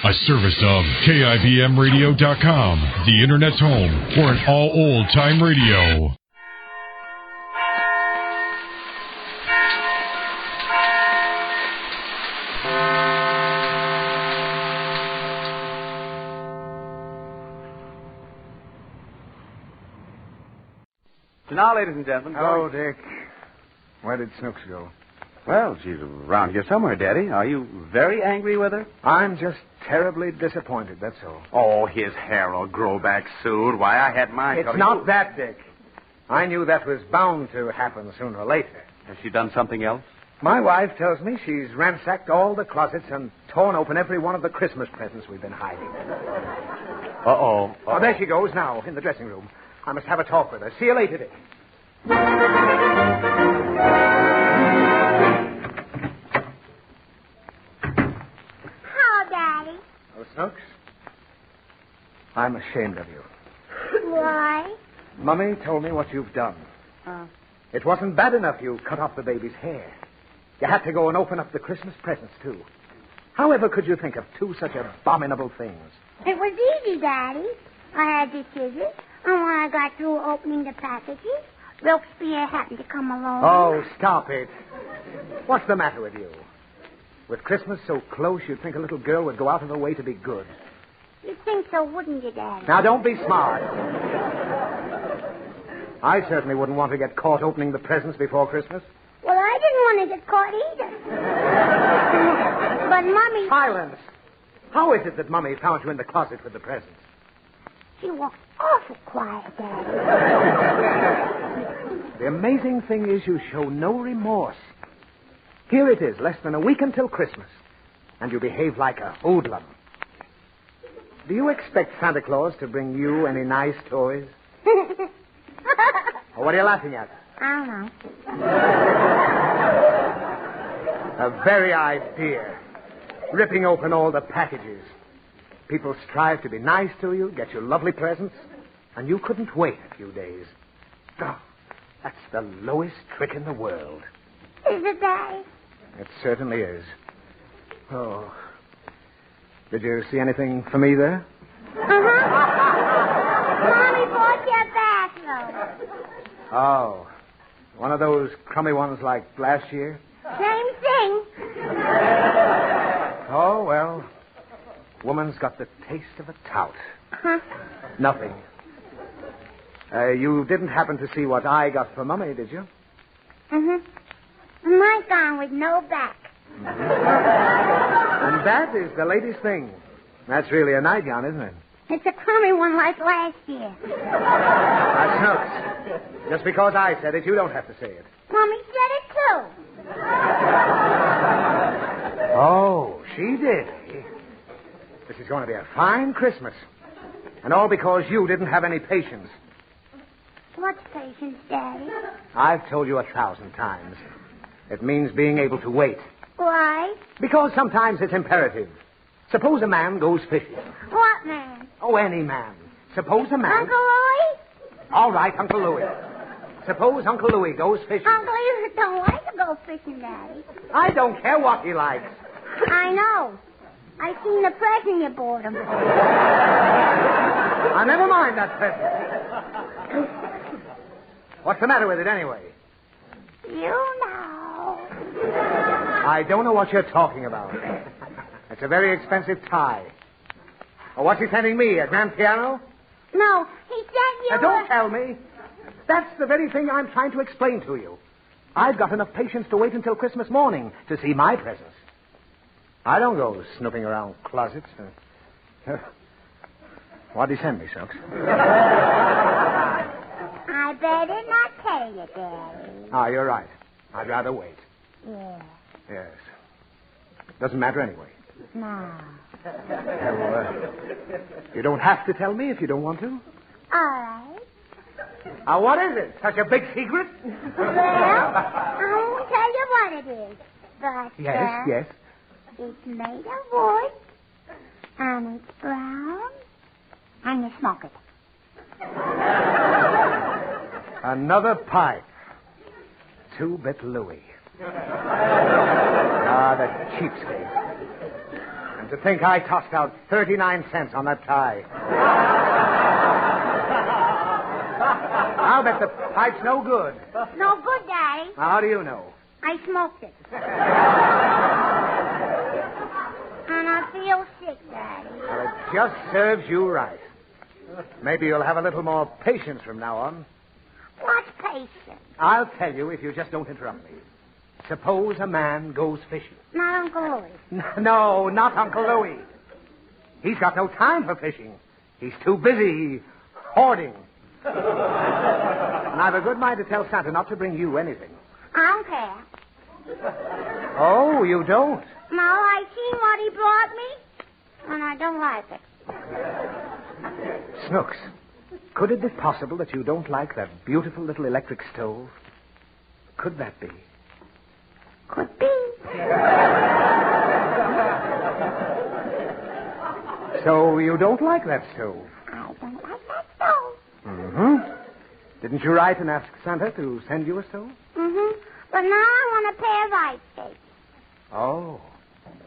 A service of KIBMradio.com, the Internet's home for an all old-time radio. So now, ladies and gentlemen... Hello, Dick. Where did Snooks go? Well, she's around here somewhere, Daddy. Are you very angry with her? I'm just terribly disappointed, that's all. Oh, his hair will grow back soon. Why, I had mine... It's not that, Dick. I knew that was bound to happen sooner or later. Has she done something else? My wife tells me she's ransacked all the closets and torn open every one of the Christmas presents we've been hiding. Uh-oh. Oh, there she goes now, in the dressing room. I must have a talk with her. See you later, Dick. Oh, Snooks, I'm ashamed of you. Why? Mummy told me what you've done. It wasn't bad enough you cut off the baby's hair. You had to go and open up the Christmas presents, too. However could you think of two such abominable things? It was easy, Daddy. I had the scissors, and when I got through opening the packages, Robespierre happened to come along. Oh, stop it. What's the matter with you? With Christmas so close, you'd think a little girl would go out of her way to be good. You'd think so, wouldn't you, Daddy? Now, don't be smart. I certainly wouldn't want to get caught opening the presents before Christmas. Well, I didn't want to get caught either. But Mummy... Silence. How is it that Mummy found you in the closet with the presents? She was awful quiet, Daddy. The amazing thing is you show no remorse. Here it is, less than a week until Christmas, and you behave like a hoodlum. Do you expect Santa Claus to bring you any nice toys? Or what are you laughing at? I don't know. The very idea. Ripping open all the packages. People strive to be nice to you, get you lovely presents, and you couldn't wait a few days. Oh, that's the lowest trick in the world. Is it, Daddy? It certainly is. Oh. Did you see anything for me there? Uh-huh. Mommy bought you a bathrobe. Oh. One of those crummy ones like last year? Same thing. Oh, well. Woman's got the taste of a tout. Huh? Nothing. You didn't happen to see what I got for Mummy, did you? Mm-hmm. My gown with no back. And that is the latest thing. That's really a nightgown, isn't it? It's a crummy one like last year. Snooks. Just because I said it, you don't have to say it. Mommy said it, too. Oh, she did. This is going to be a fine Christmas. And all because you didn't have any patience. What's patience, Daddy? I've told you 1,000 times. It means being able to wait. Why? Because sometimes it's imperative. Suppose a man goes fishing. What man? Oh, any man. Suppose a man... Uncle Louie? All right, Uncle Louie. Suppose Uncle Louie goes fishing. Uncle Louie don't like to go fishing, Daddy. I don't care what he likes. I know. I seen the present you bought him. Now, never mind that present. What's the matter with it, anyway? You know. I don't know what you're talking about. It's a very expensive tie. Oh, what's he sending me, a grand piano? No, he sent you Now, don't tell me. That's the very thing I'm trying to explain to you. I've got enough patience to wait until Christmas morning to see my presents. I don't go snooping around closets. What'd he send me, Snooks? I better not tell you, Daddy. Ah, you're right. I'd rather wait. Yeah. Yes. Doesn't matter anyway. No. Well, you don't have to tell me if you don't want to. All right. What is it? Such a big secret? Well, I won't tell you what it is. But, Yes. It's made of wood, and it's brown, and you smoke it. Another pipe. 2-bit Louie. Ah, the cheapskate. And To think I tossed out 39 cents on that tie. I'll bet the pipe's no good. No good, Daddy. Now, how do you know? I smoked it. And I feel sick, Daddy. Well, it just serves you right. Maybe you'll have a little more patience from now on. What's patience? I'll tell you if you just don't interrupt me. Suppose a man goes fishing. Not Uncle Louis. No, not Uncle Louis. He's got no time for fishing. He's too busy hoarding. And I've a good mind to tell Santa not to bring you anything. I don't care. Oh, you don't? No, I seen what he brought me, and I don't like it. Snooks, could it be possible that you don't like that beautiful little electric stove? Could that be? Could be. So you don't like that stove? I don't like that stove. Mm-hmm. Didn't you write and ask Santa to send you a stove? Mm-hmm. But now I want a pair of ice skates. Oh.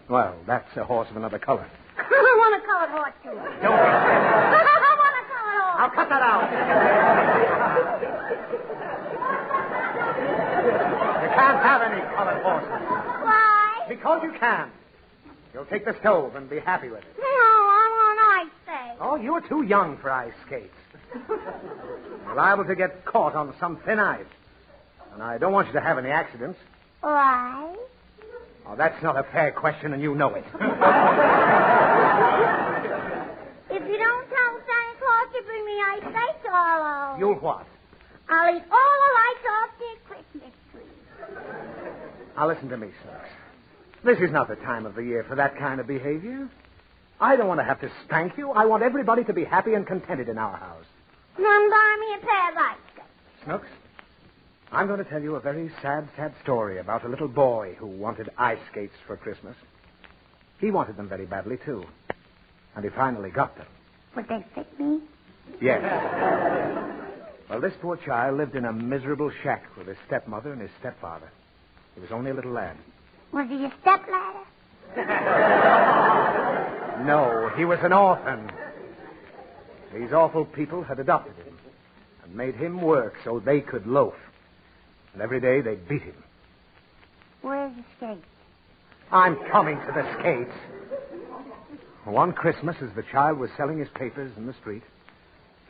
Well, that's a horse of another color. I want a colored horse, too. Don't. I want a colored horse. I'll cut that out. You can't have any colored horses. Why? Because you can't. You'll take the stove and be happy with it. No, I want ice skates. Oh, you're too young for ice skates. You're liable to get caught on some thin ice. And I don't want you to have any accidents. Why? Oh, that's not a fair question, and you know it. If you don't tell Santa Claus to bring me ice skates, I'll... You'll what? I'll eat all the lights off the Christmas tree. Now, listen to me, Snooks. This is not the time of the year for that kind of behavior. I don't want to have to spank you. I want everybody to be happy and contented in our house. Then buy me a pair of ice skates. Snooks, I'm going to tell you a very sad, sad story about a little boy who wanted ice skates for Christmas. He wanted them very badly, too. And he finally got them. Would they fit me? Yes. Well, this poor child lived in a miserable shack with his stepmother and his stepfather. He was only a little lad. Was he a stepladder? No, he was an orphan. These awful people had adopted him and made him work so they could loaf. And every day they beat him. Where's the skates? I'm coming to the skates. One Christmas, as the child was selling his papers in the street,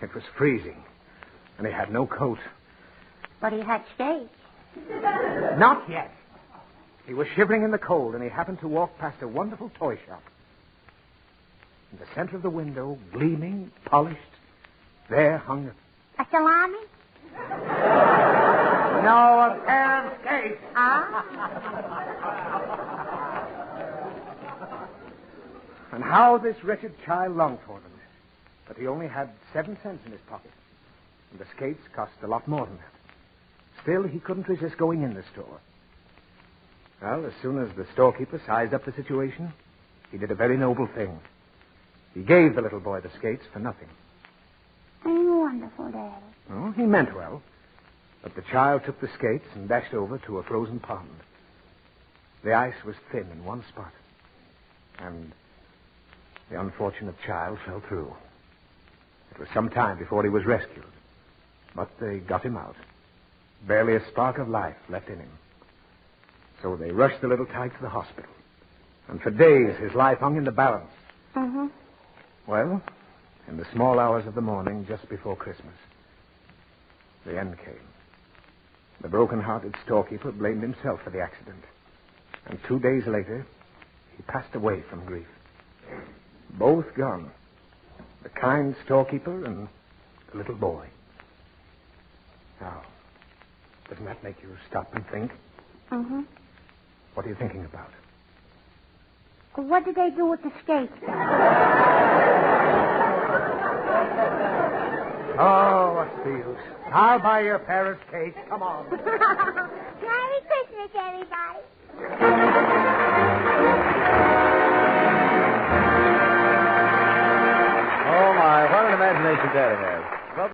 it was freezing, and he had no coat. But he had skates. Not yet. He was shivering in the cold, and he happened to walk past a wonderful toy shop. In the center of the window, gleaming, polished, there hung A salami? No, a pair of skates. Huh? And how this wretched child longed for them. But he only had 7 cents in his pocket. And the skates cost a lot more than that. Still, he couldn't resist going in the store. Well, as soon as the storekeeper sized up the situation, he did a very noble thing. He gave the little boy the skates for nothing. Are you wonderful, Daddy? Oh, he meant well. But the child took the skates and dashed over to a frozen pond. The ice was thin in one spot. And the unfortunate child fell through. It was some time before he was rescued. But they got him out. Barely a spark of life left in him. So they rushed the little tyke to the hospital. And for days his life hung in the balance. Mm-hmm. Well, in the small hours of the morning, just before Christmas, the end came. The broken-hearted storekeeper blamed himself for the accident. And 2 days later, he passed away from grief. Both gone. The kind storekeeper and the little boy. Now, doesn't that make you stop and think? Mm-hmm. What are you thinking about? What did they do with the skates? Oh, what's the use? I'll buy you a pair of skates. Come on. Merry Christmas, everybody. Oh, my, what an imagination Daddy has. Well,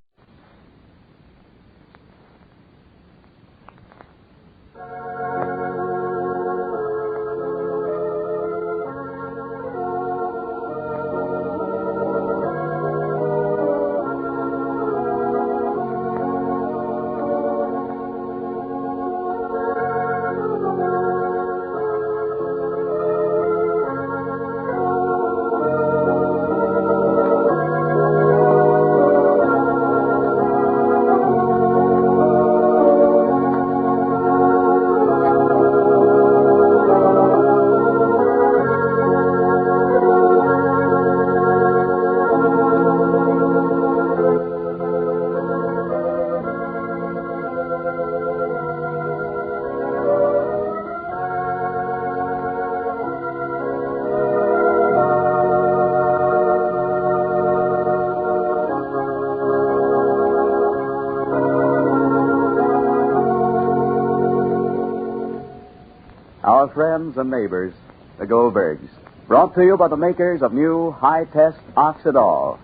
friends and neighbors, the Goldbergs. Brought to you by the makers of new high-test Oxidol.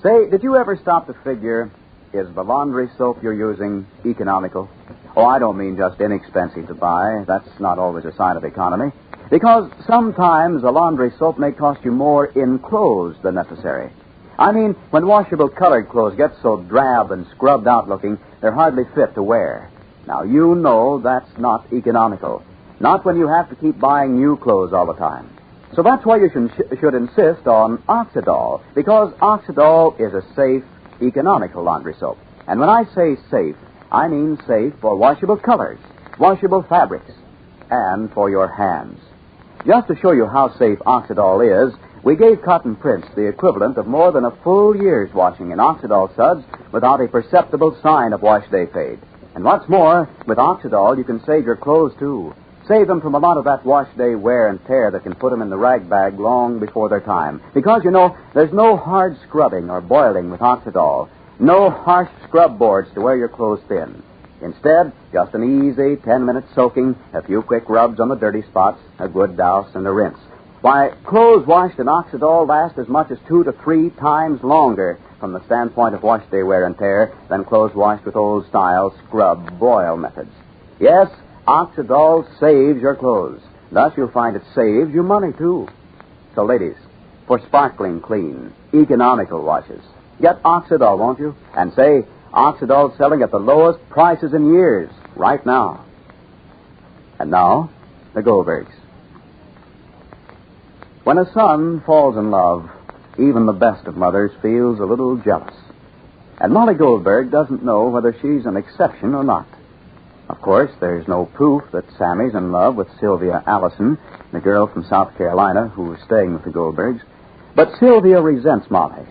Say, did you ever stop to figure, is the laundry soap you're using economical? Oh, I don't mean just inexpensive to buy. That's not always a sign of economy. Because sometimes a laundry soap may cost you more in clothes than necessary. I mean, when washable colored clothes get so drab and scrubbed out looking, they're hardly fit to wear. Now, you know that's not economical. Not when you have to keep buying new clothes all the time. So that's why you should insist on Oxidol, because Oxidol is a safe, economical laundry soap. And when I say safe, I mean safe for washable colors, washable fabrics, and for your hands. Just to show you how safe Oxidol is, we gave Cotton Prince the equivalent of more than a full year's washing in Oxidol suds without a perceptible sign of wash day fade. And what's more, with Oxidol, you can save your clothes, too. Save them from a lot of that wash day wear and tear that can put them in the rag bag long before their time. Because, you know, there's no hard scrubbing or boiling with Oxidol. No harsh scrub boards to wear your clothes thin. Instead, just an easy 10-minute soaking, a few quick rubs on the dirty spots, a good douse, and a rinse. Why, clothes washed in Oxidol last as much as 2 to 3 times longer from the standpoint of wash day wear and tear than clothes washed with old-style scrub-boil methods. Yes, Oxidol saves your clothes. Thus, you'll find it saves you money, too. So, ladies, for sparkling clean, economical washes, get Oxidol, won't you? And say, Oxidol's selling at the lowest prices in years, right now. And now, the Goldbergs. When a son falls in love, even the best of mothers feels a little jealous. And Molly Goldberg doesn't know whether she's an exception or not. Of course, there's no proof that Sammy's in love with Sylvia Allison, the girl from South Carolina who is staying with the Goldbergs. But Sylvia resents Molly,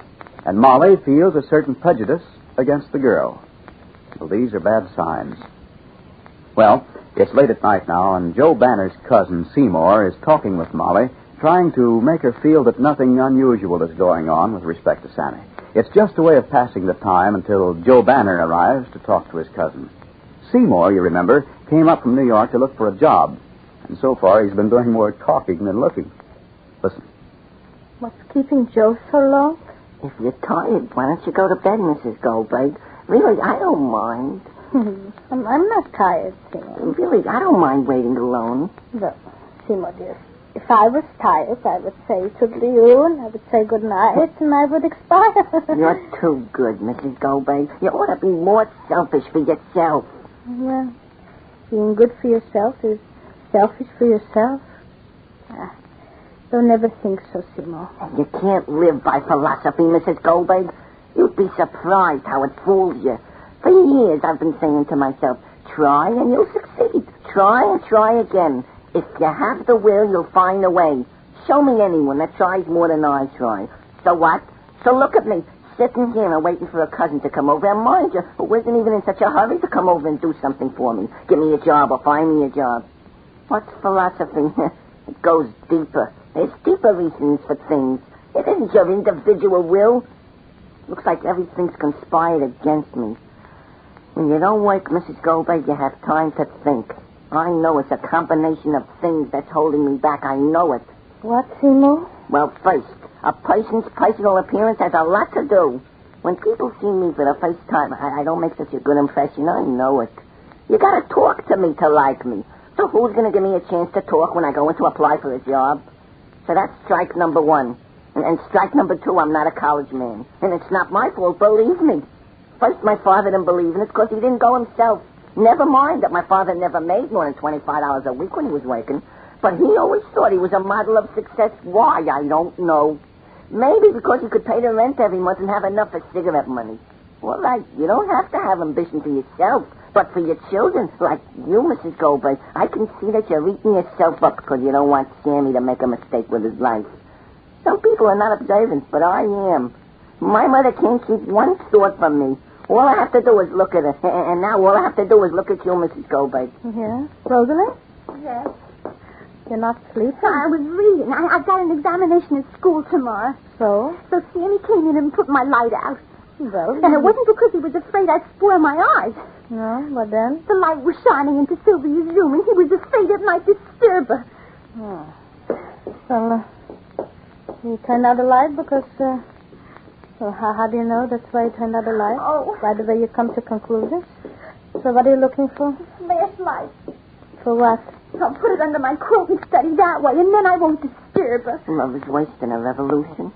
and Molly feels a certain prejudice against the girl. Well, these are bad signs. Well, it's late at night now, and Joe Banner's cousin, Seymour, is talking with Molly, trying to make her feel that nothing unusual is going on with respect to Sammy. It's just a way of passing the time until Joe Banner arrives to talk to his cousin. Seymour, you remember, came up from New York to look for a job, and so far he's been doing more talking than looking. Listen. What's keeping Joe so long? If you're tired, why don't you go to bed, Mrs. Goldberg? Really, I don't mind. I'm not tired, Seymour. Really, I don't mind waiting alone. Look, Seymour, dear, if I was tired, I would say toodaloo, and I would say good night, and I would expire. You're too good, Mrs. Goldberg. You ought to be more selfish for yourself. Well, being good for yourself is selfish for yourself. Don't never think so, Seymour. You can't live by philosophy, Mrs. Goldberg. You'd be surprised how it fools you. For years I've been saying to myself, try and you'll succeed. Try and try again. If you have the will, you'll find a way. Show me anyone that tries more than I try. So what? So look at me, sitting here and waiting for a cousin to come over. And mind you, who isn't even in such a hurry to come over and do something for me. Give me a job or find me a job. What's philosophy? It goes deeper. There's deeper reasons for things. It isn't your individual will. Looks like everything's conspired against me. When you don't work, Mrs. Goldberg, you have time to think. I know it's a combination of things that's holding me back. I know it. What, Seymour? Well, first, a person's personal appearance has a lot to do. When people see me for the first time, I don't make such a good impression. I know it. You gotta talk to me to like me. So who's gonna give me a chance to talk when I go in to apply for a job? So that's strike number one. And strike number two, I'm not a college man. And it's not my fault, believe me. First, my father didn't believe in it because he didn't go himself. Never mind that my father never made more than $25 a week when he was working. But he always thought he was a model of success. Why, I don't know. Maybe because he could pay the rent every month and have enough for cigarette money. All right, you don't have to have ambition for yourself. But for your children, like you, Mrs. Goldberg, I can see that you're eating yourself up because you don't want Sammy to make a mistake with his life. Some people are not observant, but I am. My mother can't keep one thought from me. All I have to do is look at her. And now all I have to do is look at you, Mrs. Goldberg. Yeah? Rosalie? Yes. You're not sleeping? I was reading. I've got an examination at school tomorrow. So? So Sammy came in and put my light out. Well, And it wasn't because he was afraid I'd spoil my eyes. No, but then? The light was shining into Sylvia's room, and he was afraid it might disturb her. Oh. Well, he turned out the light because... Well, how do you know that's why you turned out the light? Oh. By the way you come to conclusions. So what are you looking for? Flashlight. For what? I'll put it under my coat and study that way, and then I won't disturb her. Love is wasting a revolution.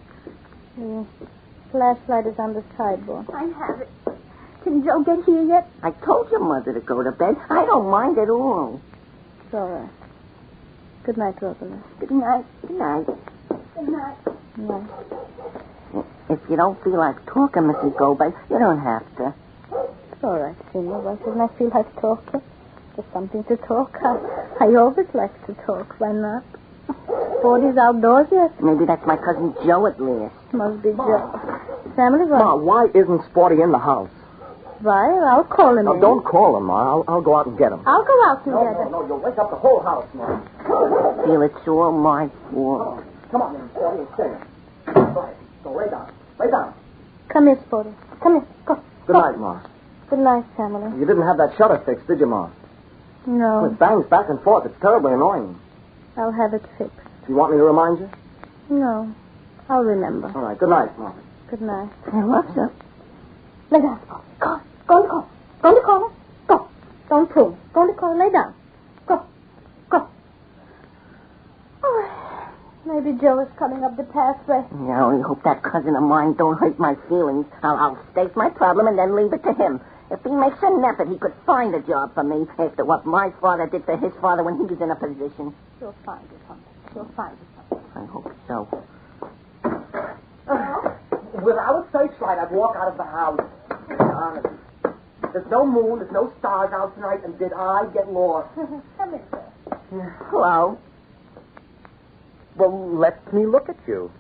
The flashlight is on the sideboard. I have it. Can Joe get here yet? I told your mother to go to bed. I don't mind at all. It's all right. Good night, Rosalie. Good night. Good night. Good night. No. If you don't feel like talking, Mrs. Goldberg, you don't have to. It's all right, Seymour. Why shouldn't I feel like talking? There's something to talk. I always like to talk. Why not? Sporty's outdoors yet? Maybe that's my cousin Joe at last. Must be Joe. Family, Ma, why isn't Sporty in the house? Why? I'll call him Now, in. don't call him, Ma. I'll go out and get him. I'll go out together. No, you'll wake up the whole house, Ma. Feel it's all my fault. Come on, then, Sporty, and stay. Right. So lay down. Lay down. Come here, Sporty. Come here. Go. Good night, Ma. Good night, family. You didn't have that shutter fixed, did you, Ma? No, It bangs back and forth. It's terribly annoying. I'll have it fixed. Do you want me to remind you? No, I'll remember. All right. Good night, Ma. Good night. I love you. Lay down. Go. Go in the corner. Go in the corner. Go. Don't pull. Go in the corner. Lay down. Go. Go. Oh, maybe Joe is coming up the pathway. Yeah, I only hope that cousin of mine don't hurt my feelings. I'll state my problem and then leave it to him. If he makes an effort, he could find a job for me after what my father did for his father when he was in a position. She'll find you something. She'll find you something. I hope so. Without a searchlight, I'd walk out of the house. Honest. There's no moon, there's no stars out tonight, and did I get lost? Come in, sir. Hello. Well, let me look at you.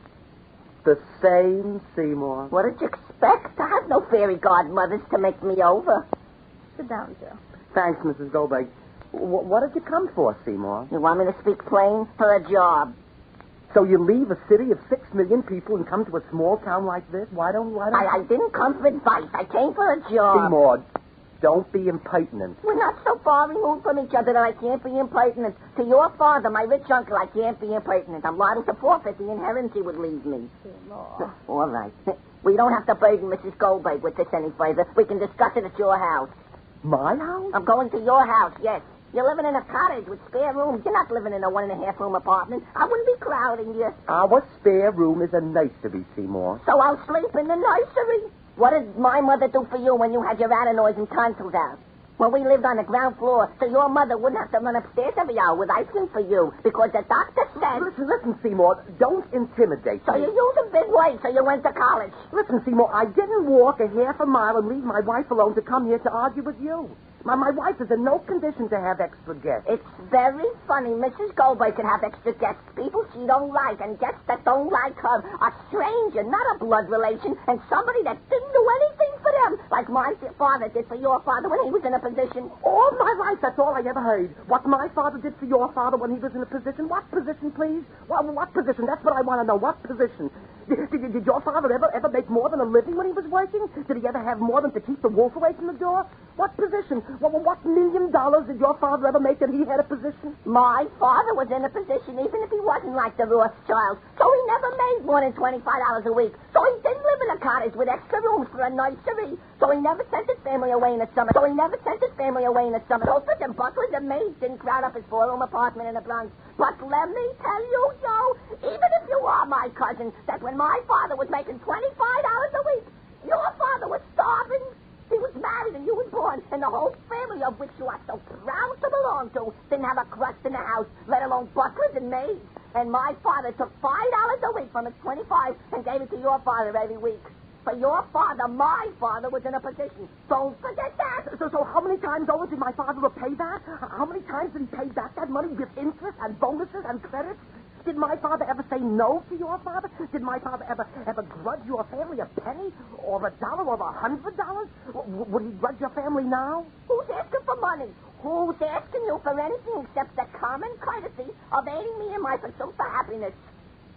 The same Seymour. What did you expect? I have no fairy godmothers to make me over. Sit down, Joe. Thanks, Mrs. Goldberg. What did you come for, Seymour? You want me to speak plain? For a job. So you leave a city of 6 million people and come to a small town like this? Why don't I didn't come for advice. I came for a job. Seymour, don't be impertinent. We're not so far removed from each other that I can't be impertinent. To your father, my rich uncle, I can't be impertinent. I'm liable to forfeit the inheritance he would leave me. Seymour. All right. We don't have to burden Mrs. Goldberg with this any further. We can discuss it at your house. My house? I'm going to your house, yes. You're living in a cottage with spare rooms. You're not living in a 1.5-room apartment. I wouldn't be crowding you. Our spare room is a nursery, Seymour. So I'll sleep in the nursery. What did my mother do for you when you had your adenoids and tonsils out? When we lived on the ground floor, so your mother wouldn't have to run upstairs every hour with ice cream for you, because the doctor said... Listen, Seymour, don't intimidate So me. you used a big weight, so you went to college. Listen, Seymour, I didn't walk a half a mile and leave my wife alone to come here to argue with you. My wife is in no condition to have extra guests. It's very funny. Mrs. Goldberg could have extra guests, people she don't like, and guests that don't like her. A stranger, not a blood relation, and somebody that didn't do anything for them, like my father did for your father when he was in a position. All my life, that's all I ever heard. What my father did for your father when he was in a position. What position, please? What position? That's what I want to know. What position? Did your father ever make more than a living when he was working? Did he ever have more than to keep the wolf away from the door? What position? What $1 million did your father ever make that he had a position? My father was in a position even if he wasn't like the Rothschilds. So he never made more than $25 a week. So he didn't live in a cottage with extra rooms for a nursery. So he never sent his family away in the summer. So Soapers and butlers and maids didn't crowd up his 4-room apartment in the Bronx. But let me tell you, Joe, even if you are my cousin, that when my father was making $25 a week, your father was starving. He was married and you was born, and the whole family of which you are so proud to belong to didn't have a crust in the house, let alone butlers and maids. And my father took $5 a week from his 25 and gave it to your father every week. For your father, my father was in a position. Don't forget that. So how many times over did my father repay that? How many times did he pay back that money with interest and bonuses and credits? Did my father ever say no to your father? Did my father ever grudge your family a penny or $1 or $100? Would he grudge your family now? Who's asking for money? Who's asking you for anything except the common courtesy of aiding me in my pursuit for happiness?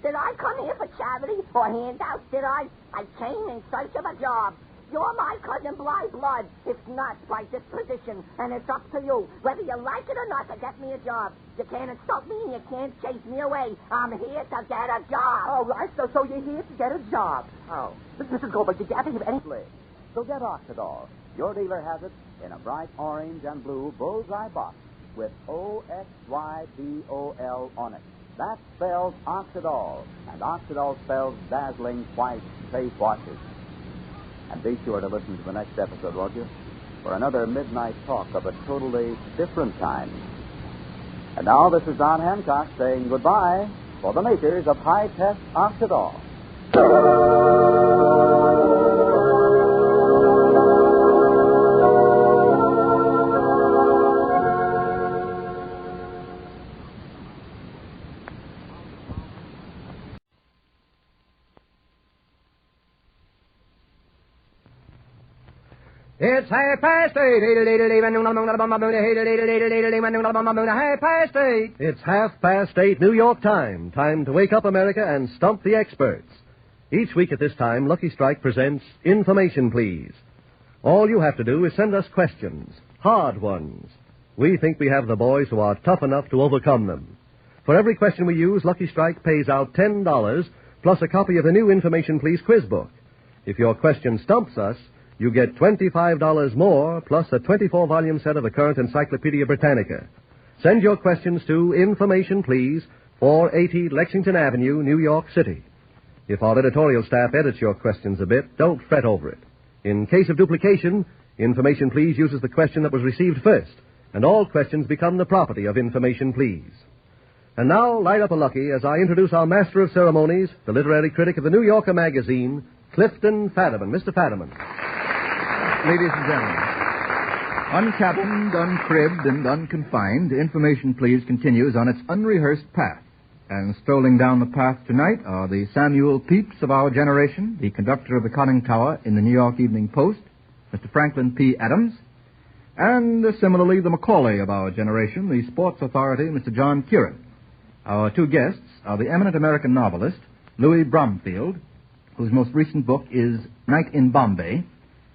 Did I come here for charity or handouts? I came in search of a job. You're my cousin by blood, if not by disposition, and it's up to you, whether you like it or not, to get me a job. You can't insult me and you can't chase me away. I'm here to get a job. Oh, right, so you're here to get a job. Oh. Mrs. Goldberg, did you ever hear any... So get Oxidol. Your dealer has it in a bright orange and blue bullseye box with Oxydol on it. That spells Oxidol, and Oxidol spells dazzling white face washes. And be sure to listen to the next episode, won't you? For another midnight talk of a totally different kind. And now this is Don Hancock saying goodbye for the makers of high-test Oxidol. It's 8:30. It's 8:30 New York time. Time to wake up, America, and stump the experts. Each week at this time, Lucky Strike presents Information Please. All you have to do is send us questions, hard ones. We think we have the boys who are tough enough to overcome them. For every question we use, Lucky Strike pays out $10 plus a copy of the new Information Please quiz book. If your question stumps us, you get $25 more, plus a 24-volume set of the current Encyclopedia Britannica. Send your questions to Information Please, 480 Lexington Avenue, New York City. If our editorial staff edits your questions a bit, don't fret over it. In case of duplication, Information Please uses the question that was received first, and all questions become the property of Information Please. And now, light up a Lucky as I introduce our master of ceremonies, the literary critic of the New Yorker magazine, Clifton Fadiman. Mr. Fadiman. Ladies and gentlemen, uncabined, uncribbed, and unconfined, Information Please continues on its unrehearsed path. And strolling down the path tonight are the Samuel Pepys of our generation, the conductor of the conning tower in the New York Evening Post, Mr. Franklin P. Adams, and similarly the Macaulay of our generation, the sports authority, Mr. John Curran. Our two guests are the eminent American novelist, Louis Bromfield, whose most recent book is Night in Bombay,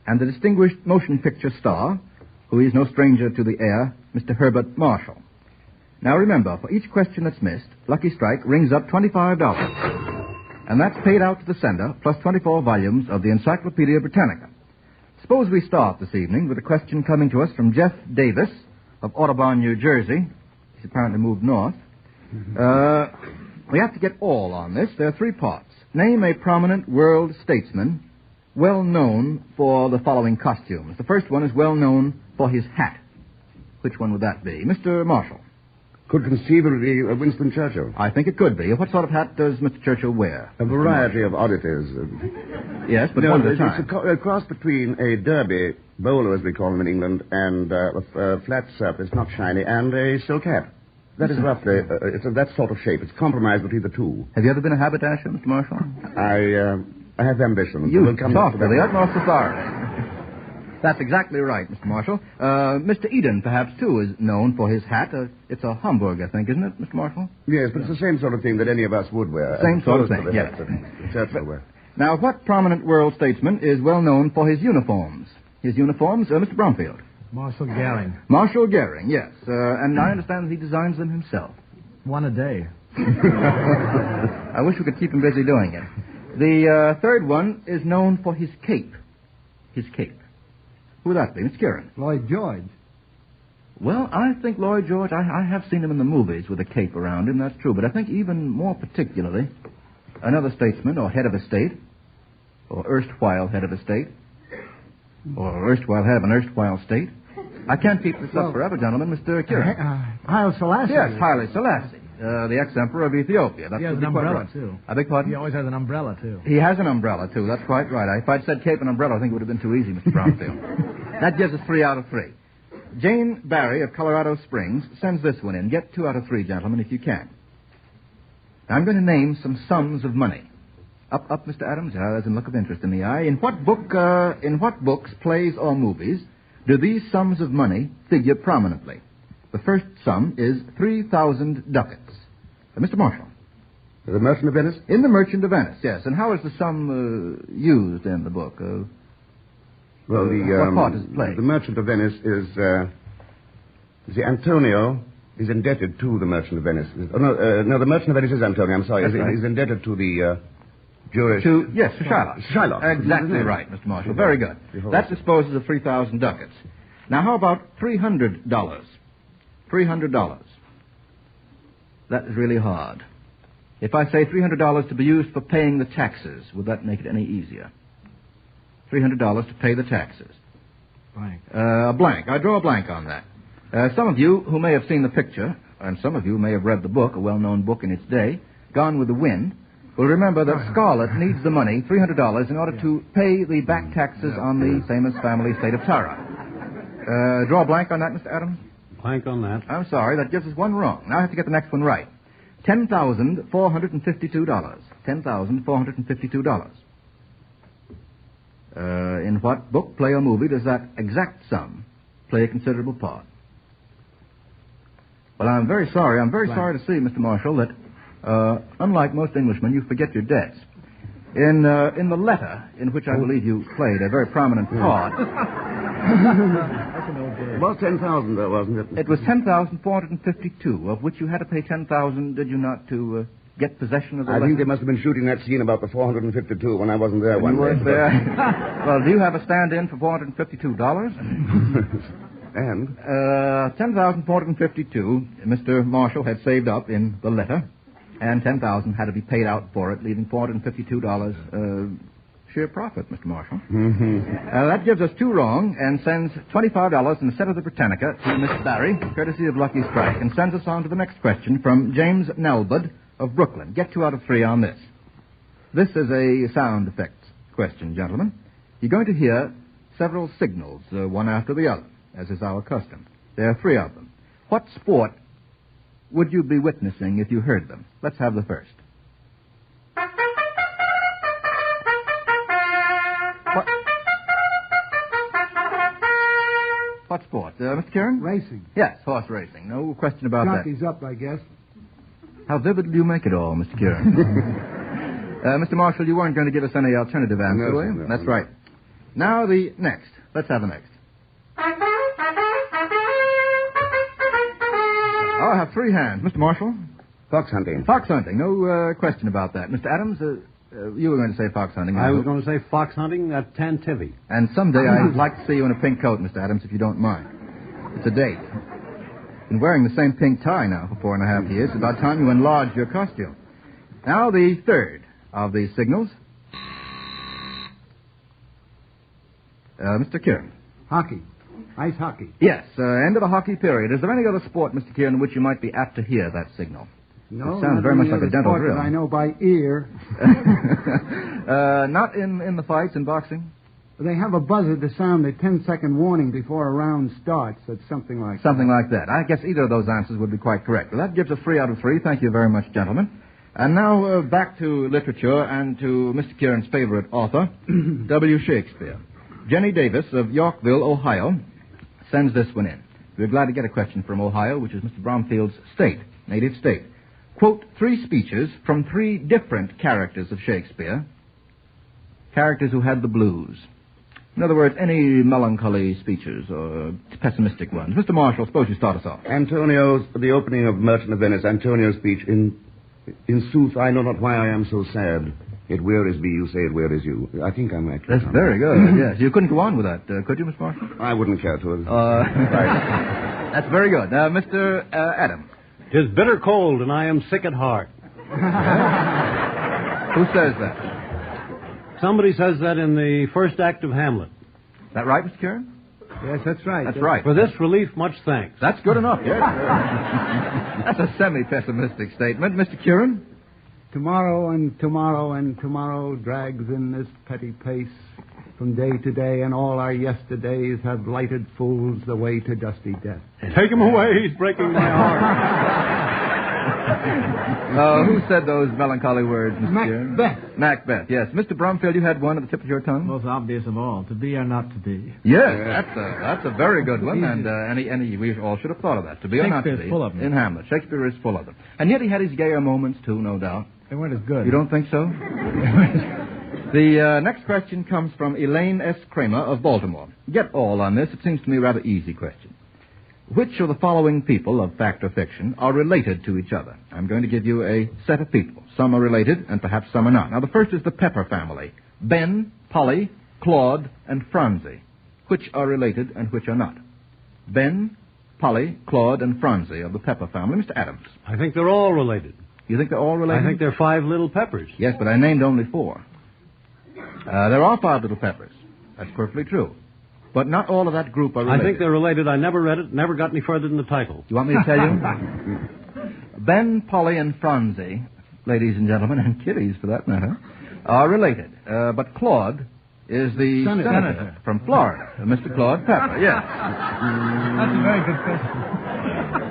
and the distinguished motion picture star, who is no stranger to the air, Mr. Herbert Marshal. Now remember, for each question that's missed, Lucky Strike rings up $25. And that's paid out to the sender, plus 24 volumes of the Encyclopedia Britannica. Suppose we start this evening with a question coming to us from Jeff Davis of Audubon, New Jersey. He's apparently moved north. We have to get all on this. There are three parts. Name a prominent world statesman well known for the following costumes. The first one is well known for his hat. Which one would that be? Mr. Marshal. Could conceivably be Winston Churchill. I think it could be. What sort of hat does Mr. Churchill wear? A variety of oddities. Yes, but one at a time. It's a cross between a derby bowler, as we call them in England, and a flat surface, not shiny, and a silk hat. That is roughly, it's of that sort of shape. It's compromised between the two. Have you ever been a haberdasher, Mr. Marshal? I have ambitions. You talk to the utmost authority. That's exactly right, Mr. Marshal. Mr. Eden, perhaps, too, is known for his hat. It's a Homburg, I think, isn't it, Mr. Marshal? Yes, but it's the same sort of thing that any of us would wear. Same sort of thing, yes. Churchill wear. Now, what prominent world statesman is well known for his uniforms? His uniforms, Mr. Bromfield. Marshal Goering. Marshal Goering, yes. And I understand that he designs them himself. One a day. I wish we could keep him busy doing it. The third one is known for his cape. His cape. Who would that be? Mr. Curran. Lloyd George. Well, I think Lloyd George, I have seen him in the movies with a cape around him, that's true. But I think even more particularly, another statesman or head of a state, or erstwhile head of a state, or erstwhile head of an erstwhile state. I can't keep this up forever, gentlemen. Mr. Curran. Haile Selassie. Yes, Haile Selassie. The ex-emperor of Ethiopia. He has an umbrella, too. I beg pardon? He always has an umbrella, too. He has an umbrella, too. That's quite right. If I'd said cape and umbrella, I think it would have been too easy, Mr. Bromfield. That gives us 3 out of 3. Jane Barry of Colorado Springs sends this one in. Get 2 out of 3, gentlemen, if you can. Now, I'm going to name some sums of money. Up, Mr. Adams. There's a look of interest in the eye. In what books, plays, or movies do these sums of money figure prominently? The first sum is 3,000 ducats. Mr. Marshal. The Merchant of Venice? In The Merchant of Venice, yes. And how is the sum used in the book? Well, what part does it play? The Merchant of Venice is... see, Antonio is indebted to the Merchant of Venice. No, the Merchant of Venice is Antonio, I'm sorry. He's indebted to the... Jurist. Yes, to Sherlock. Sherlock. Exactly right, Mr. Marshal. Very good. That disposes of 3,000 ducats. Now, how about $300? $300. That is really hard. If I say $300 to be used for paying the taxes, would that make it any easier? $300 to pay the taxes. Blank. A blank. I draw a blank on that. Some of you who may have seen the picture, and some of you may have read the book, a well-known book in its day, Gone with the Wind, will remember that Scarlett needs the money, $300, in order to pay the back taxes on the famous family estate of Tara. Draw a blank on that, Mr. Adams? Blank on that. I'm sorry, that gives us one wrong. Now I have to get the next one right. $10,452. $10,452. In what book, play, or movie does that exact sum play a considerable part? Well, I'm very sorry. I'm very sorry to see, Mr. Marshal, that unlike most Englishmen, you forget your debts. In the letter, in which I believe you played a very prominent part... It was 10,000, though, wasn't it? It was 10,452, of which you had to pay 10,000, did you not, to get possession of the letter? I think they must have been shooting that scene about the 452 when I wasn't there one day. You weren't there? Well, do you have a stand-in for $452? And? 10,452, Mr. Marshall had saved up in the letter, and 10,000 had to be paid out for it, leaving $452 sheer profit, Mr. Marshall. Mm-hmm. That gives us two wrong and sends $25 in the set of the Britannica to Miss Barry, courtesy of Lucky Strike, and sends us on to the next question from James Nelbud of Brooklyn. Get 2 out of 3 on this. This is a sound effects question, gentlemen. You're going to hear several signals, one after the other, as is our custom. There are 3 of them. What sport would you be witnessing if you heard them? Let's have the first. What sport? Mr. Kieran? Racing. Yes, horse racing. No question about Jockey's up, I guess. How vivid do you make it all, Mr. Kieran? Mr. Marshall, you weren't going to give us any alternative answer, were you? No. That's right. Now the next. Let's have the next. Oh, I have 3 hands. Mr. Marshall? Fox hunting. Fox hunting. No question about that. Mr. Adams, you were going to say fox hunting. I was going to say fox hunting at Tantivy. And someday I'd like to see you in a pink coat, Mr. Adams, if you don't mind. It's a date. Been wearing the same pink tie now for 4.5 years. It's about time you enlarged your costume. Now the third of these signals. Mr. Kieran. Hockey. Ice hockey. Yes, end of the hockey period. Is there any other sport, Mr. Kieran, in which you might be apt to hear that signal? No, it sounds very much like a dental drill. I know by ear. Not in the fights in boxing? They have a buzzer to sound a 10-second warning before a round starts. It's something like Something like that. I guess either of those answers would be quite correct. Well, that gives us 3 out of 3. Thank you very much, gentlemen. And now back to literature and to Mr. Kieran's favorite author, W. Shakespeare. Jenny Davis of Yorkville, Ohio, sends this one in. We're glad to get a question from Ohio, which is Mr. Bromfield's native state. Quote 3 speeches from 3 different characters of Shakespeare, characters who had the blues. In other words, any melancholy speeches or pessimistic ones. Mr. Marshall, suppose you start us off. The opening of Merchant of Venice, Antonio's speech, in sooth, I know not why I am so sad. It wearies me, you say it wearies you. I think I'm actually... That's very good, yes. You couldn't go on with that, could you, Mr. Marshall? I wouldn't care to. Right. That's very good. Now, Mr. Adams. 'Tis bitter cold, and I am sick at heart. Who says that? Somebody says that in the first act of Hamlet. Is that right, Mr. Kieran? Yes, that's right. That's right. For this relief, much thanks. That's good enough, yes. That's a semi-pessimistic statement. Mr. Kieran? Tomorrow and tomorrow and tomorrow drags in this petty pace from day to day, and all our yesterdays have lighted fools the way to dusty death. Take him away. He's breaking my heart. Who said those melancholy words, Mr. Kieran? Macbeth. Macbeth, yes. Mr. Bromfield, you had one at the tip of your tongue? Most obvious of all, to be or not to be. Yes, that's a very good one, and we all should have thought of that. To be or not to be. Shakespeare's full of them. In Hamlet. Shakespeare is full of them. And yet he had his gayer moments, too, no doubt. They weren't as good. You don't think so? The next question comes from Elaine S. Kramer of Baltimore. Get all on this. It seems to me a rather easy question. Which of the following people, of fact or fiction, are related to each other? I'm going to give you a set of people. Some are related, and perhaps some are not. Now, the first is the Pepper family. Ben, Polly, Claude, and Phronsie. Which are related and which are not? Ben, Polly, Claude, and Phronsie of the Pepper family. Mr. Adams. I think they're all related. You think they're all related? I think they're 5 little peppers. Yes, but I named only 4. There are 5 little peppers. That's perfectly true. But not all of that group are related. I think they're related. I never read it, never got any further than the title. You want me to tell you? Ben, Polly, and Phronsie, ladies and gentlemen, and kiddies for that matter, are related. But Claude is the senator from Florida, Mr. Claude Pepper, yes. That's a very good question.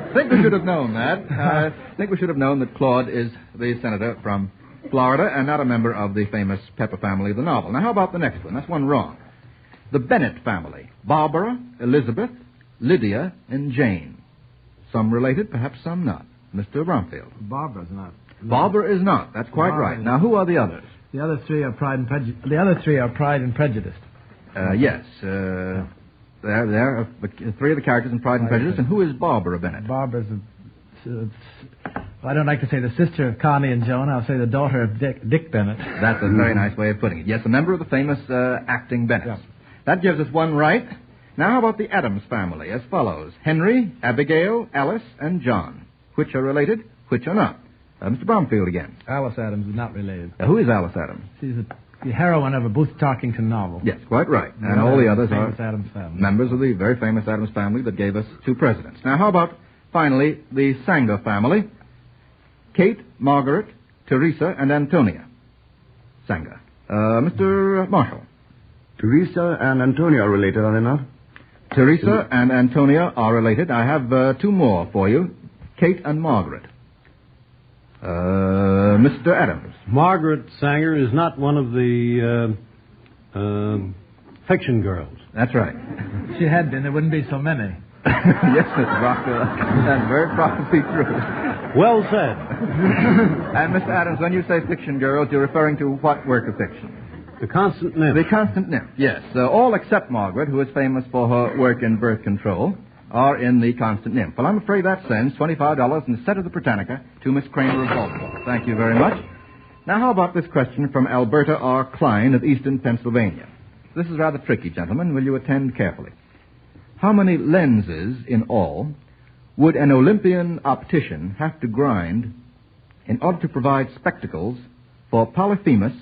I think we should have known that. I think we should have known that Claude is the senator from Florida and not a member of the famous Pepper family of the novel. Now, how about the next one? That's one wrong. The Bennett family. Barbara, Elizabeth, Lydia, and Jane. Some related, perhaps some not. Mr. Bromfield. Barbara's not. Barbara is not. That's quite right. Now, who are the others? The other 3 are Pride and Prejudice. The other 3 are Pride and Prejudice. Yes. There are 3 of the characters in Pride and Prejudice. And who is Barbara Bennett? Barbara's I don't like to say the sister of Connie and Joan. I'll say the daughter of Dick Bennett. That's a very nice way of putting it. Yes, a member of the famous acting Bennett. Yeah. That gives us one right. Now, how about the Adams family? As follows. Henry, Abigail, Alice, and John. Which are related, which are not? Mr. Bromfield again. Alice Adams is not related. Who is Alice Adams? She's the heroine of a Booth Tarkington novel. Yes, quite right. And all the others are Adams family. Members of the very famous Adams family that gave us 2 presidents. Now, how about, finally, the Sanger family? Kate, Margaret, Teresa, and Antonia. Sanger. Mr. Marshal. Teresa and Antonia are related, are they not? Teresa and Antonia are related. I have 2 more for you. Kate and Margaret. Mr. Adams. Margaret Sanger is not one of the fiction girls. That's right. She had been. There wouldn't be so many. Yes, Mr. Rockwell. That's very probably true. Well said. And, Mr. Adams, when you say fiction girls, you're referring to what work of fiction? The Constant Nymph. The Constant Nymph, yes. All except Margaret, who is famous for her work in birth control, are in the Constant Nymph. Well, I'm afraid that sends $25 and a set of the Britannica to Miss Kramer of Baltimore. Thank you very much. Now, how about this question from Alberta R. Klein of Easton, Pennsylvania? This is rather tricky, gentlemen. Will you attend carefully? How many lenses in all would an Olympian optician have to grind in order to provide spectacles for Polyphemus,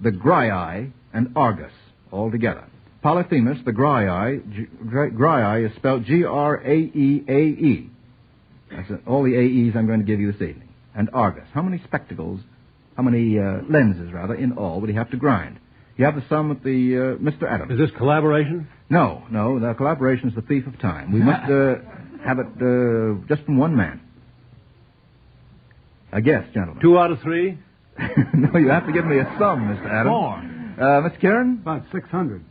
the Graii, and Argus altogether? Polyphemus, the Graii is spelled Graeae. That's all the AEs I'm going to give you this evening. And Argus. How many lenses, in all would he have to grind? You have the sum at the Mr. Adams. Is this collaboration? No. The collaboration is the thief of time. We must have it just from one man. A guess, gentlemen. 2 out of 3? No, you have to give me a sum, Mr. Adams. 4. Mr. Kieran? About 600.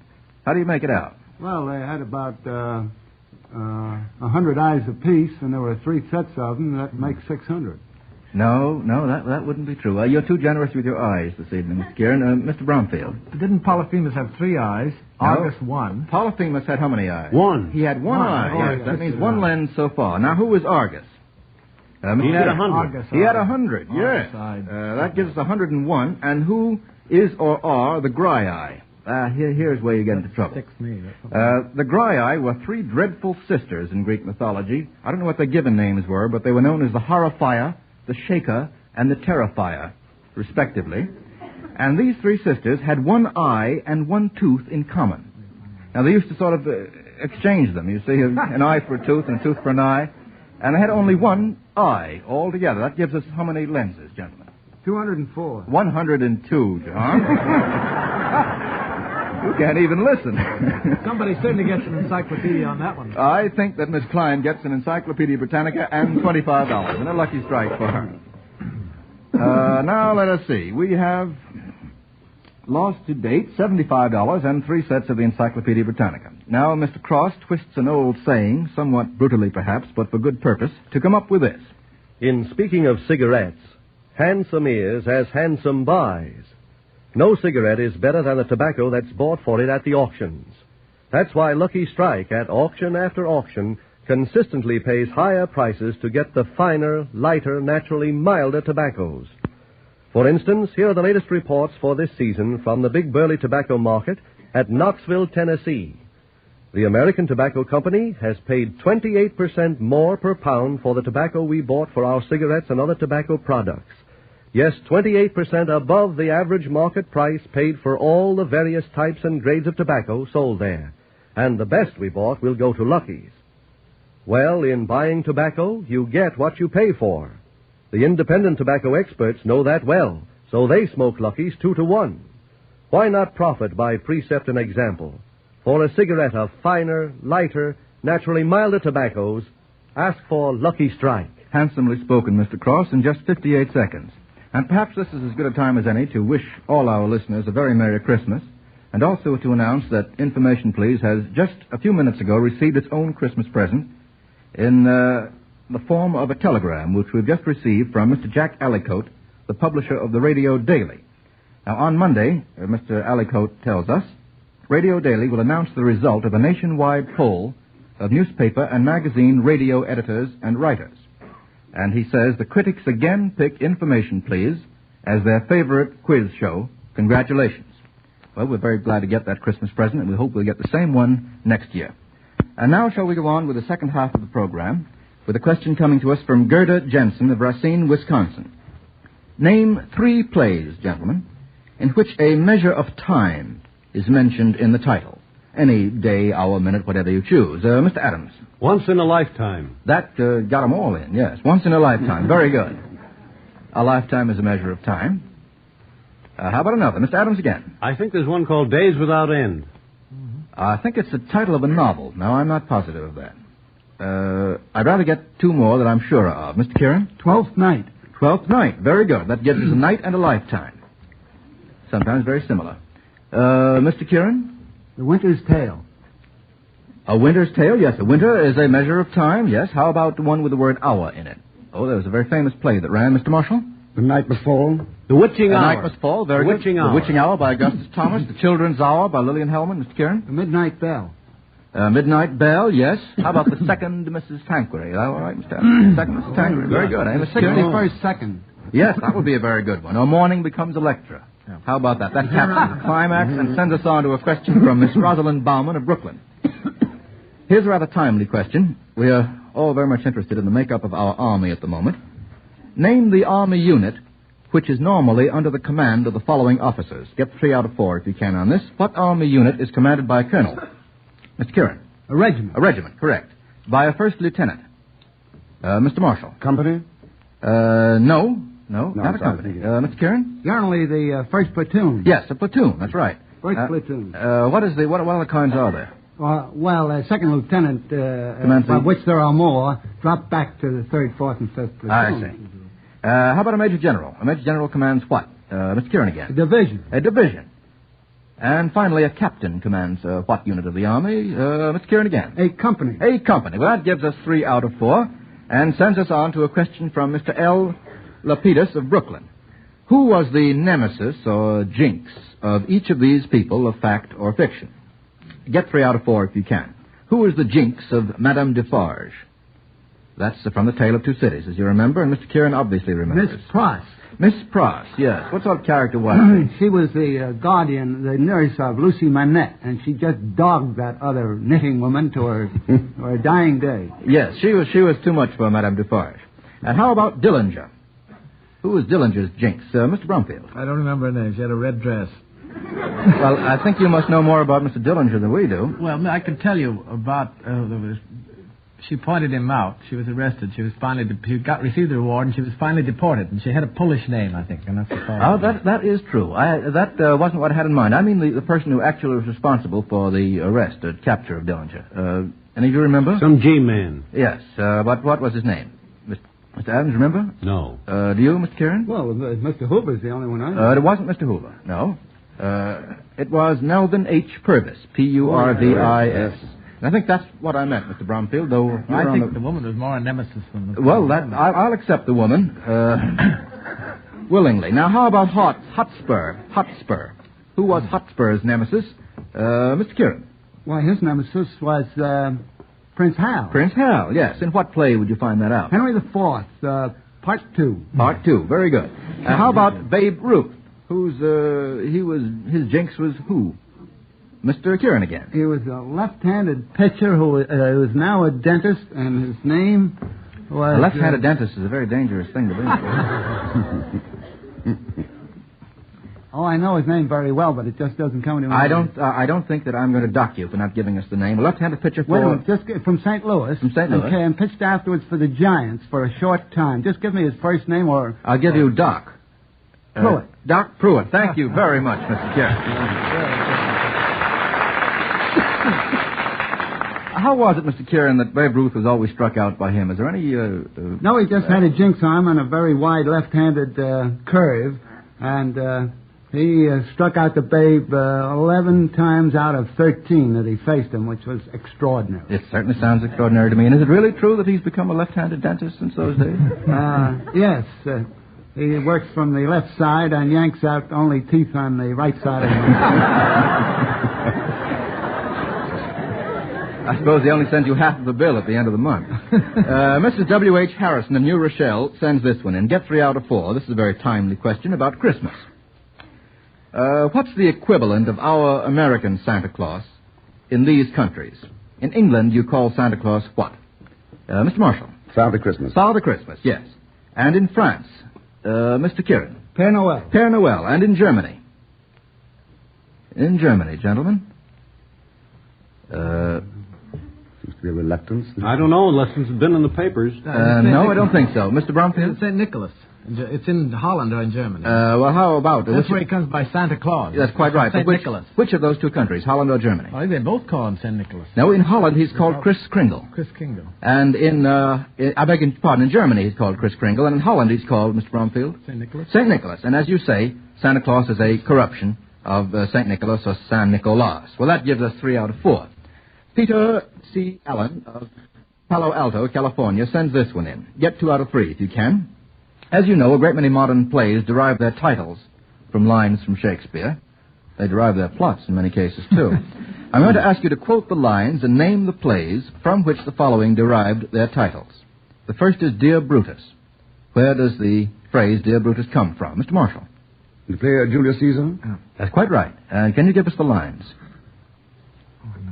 How do you make it out? Well, they had about 100 eyes apiece, and there were 3 sets of them. That makes 600. No, that wouldn't be true. You're too generous with your eyes this evening, Mr. Kieran. Mr. Bromfield. Didn't Polyphemus have 3 eyes? Argus 1. Polyphemus had how many eyes? 1. He had 1 eye. Oh, yes, that means 1 lens so far. Now, who was Argus? He had 100. He had 100, yes. That gives us 101. And who is or are the Graii? Here's where you get into trouble. The Graii were 3 dreadful sisters in Greek mythology. I don't know what their given names were, but they were known as the Horophia, the Shaker, and the Terrifier, respectively. And these 3 sisters had 1 eye and 1 tooth in common. Now, they used to sort of exchange them. You see, an eye for a tooth and a tooth for an eye. And they had only 1 eye altogether. That gives us how many lenses, gentlemen? 204. 102, John. You can't even listen. Somebody certainly gets an encyclopedia on that one. I think that Miss Klein gets an Encyclopedia Britannica and $25. And a lucky strike for her. Now, let us see. We have lost to date $75 and 3 sets of the Encyclopedia Britannica. Now, Mr. Cross twists an old saying, somewhat brutally perhaps, but for good purpose, to come up with this. In speaking of cigarettes, handsome ears has handsome buys. No cigarette is better than the tobacco that's bought for it at the auctions. That's why Lucky Strike at auction after auction consistently pays higher prices to get the finer, lighter, naturally milder tobaccos. For instance, here are the latest reports for this season from the Big Burley Tobacco Market at Knoxville, Tennessee. The American Tobacco Company has paid 28% more per pound for the tobacco we bought for our cigarettes and other tobacco products. Yes, 28% above the average market price paid for all the various types and grades of tobacco sold there. And the best we bought will go to Lucky's. Well, in buying tobacco, you get what you pay for. The independent tobacco experts know that well, so they smoke Lucky's 2 to 1. Why not profit by precept and example? For a cigarette of finer, lighter, naturally milder tobaccos, ask for Lucky Strike. Handsomely spoken, Mr. Cross, in just 58 seconds. And perhaps this is as good a time as any to wish all our listeners a very Merry Christmas, and also to announce that Information Please has just a few minutes ago received its own Christmas present in the form of a telegram which we've just received from Mr. Jack Allicoat, the publisher of the Radio Daily. Now, on Monday, Mr. Allicoat tells us, Radio Daily will announce the result of a nationwide poll of newspaper and magazine radio editors and writers. And he says the critics again pick Information Please as their favorite quiz show. Congratulations. Well, we're very glad to get that Christmas present, and we hope we'll get the same one next year. And now shall we go on with the second half of the program, with a question coming to us from Gerda Jensen of Racine, Wisconsin. Name 3 plays, gentlemen, in which a measure of time is mentioned in the title. Any day, hour, minute, whatever you choose. Mr. Adams. Once in a Lifetime. That got them all in, yes. Once in a lifetime. Very good. A lifetime is a measure of time. How about another? Mr. Adams again. I think there's one called Days Without End. I think it's the title of a novel. Now, I'm not positive of that. I'd rather get 2 more that I'm sure of. Mr. Kieran? 12th Night. 12th Night. Very good. That gives us a night and a lifetime. Sometimes very similar. Mr. Kieran? The Winter's Tale. A Winter's Tale, yes. A winter is a measure of time, yes. How about the one with the word hour in it? Oh, there was a very famous play that ran. Mr. Marshal? The Night Before. The Witching Hour. The Night Must Fall, very good. The Witching Hour by Augustus Thomas. The Children's Hour by Lillian Hellman. Mr. Kieran? The Midnight Bell. Midnight Bell, yes. How about the Second Mrs. Tanqueray? Is that all right, Mr. Adams? Second Mrs. Tanqueray. Very good. Mr. Kieran? 61st Second. Yes, that would be a very good one. Or Morning Becomes Electra. How about that? That captures the climax and sends us on to a question from Miss Rosalind Bauman of Brooklyn. Here's a rather timely question. We are all very much interested in the makeup of our Army at the moment. Name the Army unit which is normally under the command of the following officers. Get 3 out of 4 if you can on this. What Army unit is commanded by a colonel? Mr. Kieran. A regiment. A regiment, correct. By a first lieutenant. Mr. Marshal. Company? No, not a company. Mr. Kieran? Generally the first platoon. Yes, a platoon, that's right. First platoon. What other kinds are there? Second lieutenant, by which there are more, drop back to the 3rd, 4th, and 5th platoon. I see. How about a major general? A major general commands what? Mr. Kieran again. A division. A division. And finally, a captain commands what unit of the Army? Mr. Kieran again. A company. A company. Well, that gives us 3 out of 4 and sends us on to a question from Mr. L. Lapidus of Brooklyn. Who was the nemesis or jinx of each of these people of fact or fiction? Get 3 out of 4 if you can. Who is the jinx of Madame Defarge? That's from The Tale of Two Cities, as you remember, and Mr. Kieran obviously remembers. Miss Pross. Miss Pross, yes. What sort of character was she? She was the guardian, the nurse of Lucy Manette, and she just dogged that other knitting woman to her dying day. Yes, she was too much for Madame Defarge. And how about Dillinger? Who was Dillinger's jinx? Mr. Bromfield. I don't remember her name. She had a red dress. Well, I think you must know more about Mr. Dillinger than we do. Well, I can tell you about... she pointed him out. She was arrested. She was finally... received the reward, and she was finally deported. And she had a Polish name, I think. And that's the that is true. That wasn't what I had in mind. I mean the person who actually was responsible for the arrest or capture of Dillinger. Any of you remember? Some G-man. Yes. What was his name? Mr. Adams, remember? No. Do you, Mr. Kieran? Well, Mr. Hoover's the only one I know. It wasn't Mr. Hoover, no. It was Melvin H. Purvis, Purvis. I think that's what I meant, Mr. Bromfield, though... I think the woman was more a nemesis than the... Well, I'll accept the woman. Willingly. Now, how about Hotspur? Hotspur. Who was Hotspur's nemesis? Mr. Kieran. Why, his nemesis was Prince Hal. Prince Hal, yes. In what play would you find that out? Henry IV, Part 2. Part 2, very good. How about Babe Ruth? His jinx was who? Mr. Kieran again. He was a left-handed pitcher who is now a dentist, and his name was... A left-handed dentist is a very dangerous thing to be. Oh, I know his name very well, but it just doesn't come to my mind. I don't think that I'm going to dock you for not giving us the name. A left-handed pitcher for... Wait a minute, just from St. Louis. From St. Louis. Okay, and pitched afterwards for the Giants for a short time. Just give me his first name or... I'll give you Doc. Pruitt. Doc Pruitt. Thank you very much, Mr. Kieran. How was it, Mr. Kieran, that Babe Ruth was always struck out by him? Is there any... No, he just had a jinx on him and a very wide left-handed curve, and he struck out the Babe 11 times out of 13 that he faced him, which was extraordinary. It certainly sounds extraordinary to me. And is it really true that he's become a left-handed dentist since those days? Yes. He works from the left side and yanks out only teeth on the right side of the I suppose he only sends you half of the bill at the end of the month. Mrs. W.H. Harrison of New Rochelle sends this one in. Get 3 out of 4. This is a very timely question about Christmas. What's the equivalent of our American Santa Claus in these countries? In England, you call Santa Claus what? Mr. Marshal. Father Christmas. Father Christmas, yes. And in France, Mr. Kieran. Père Noël. Père Noël. And in Germany? In Germany, gentlemen. Seems to be a reluctance. I don't know, unless it's been in the papers. No, I don't think so. Mr. Bromfield? St. Nicholas. It's in Holland or in Germany. Well, how about... That's where he comes by Santa Claus. That's quite right. St. Nicholas. Which of those two countries, Holland or Germany? Well, they both call him St. Nicholas. No, in Holland he's called Kris Kringle. Kris Kringle. And I beg your pardon, in Germany he's called Kris Kringle, and in Holland he's called, Mr. Bromfield? St. Nicholas. St. Nicholas. And as you say, Santa Claus is a corruption of St. Nicholas or San Nicolas. Well, that gives us 3 out of 4. Peter C. Allen of Palo Alto, California, sends this one in. Get 2 out of 3 if you can. As you know, a great many modern plays derive their titles from lines from Shakespeare. They derive their plots in many cases, too. I'm going to ask you to quote the lines and name the plays from which the following derived their titles. The first is Dear Brutus. Where does the phrase Dear Brutus come from? Mr. Marshal. The play Julius Caesar? That's quite right. Can you give us the lines?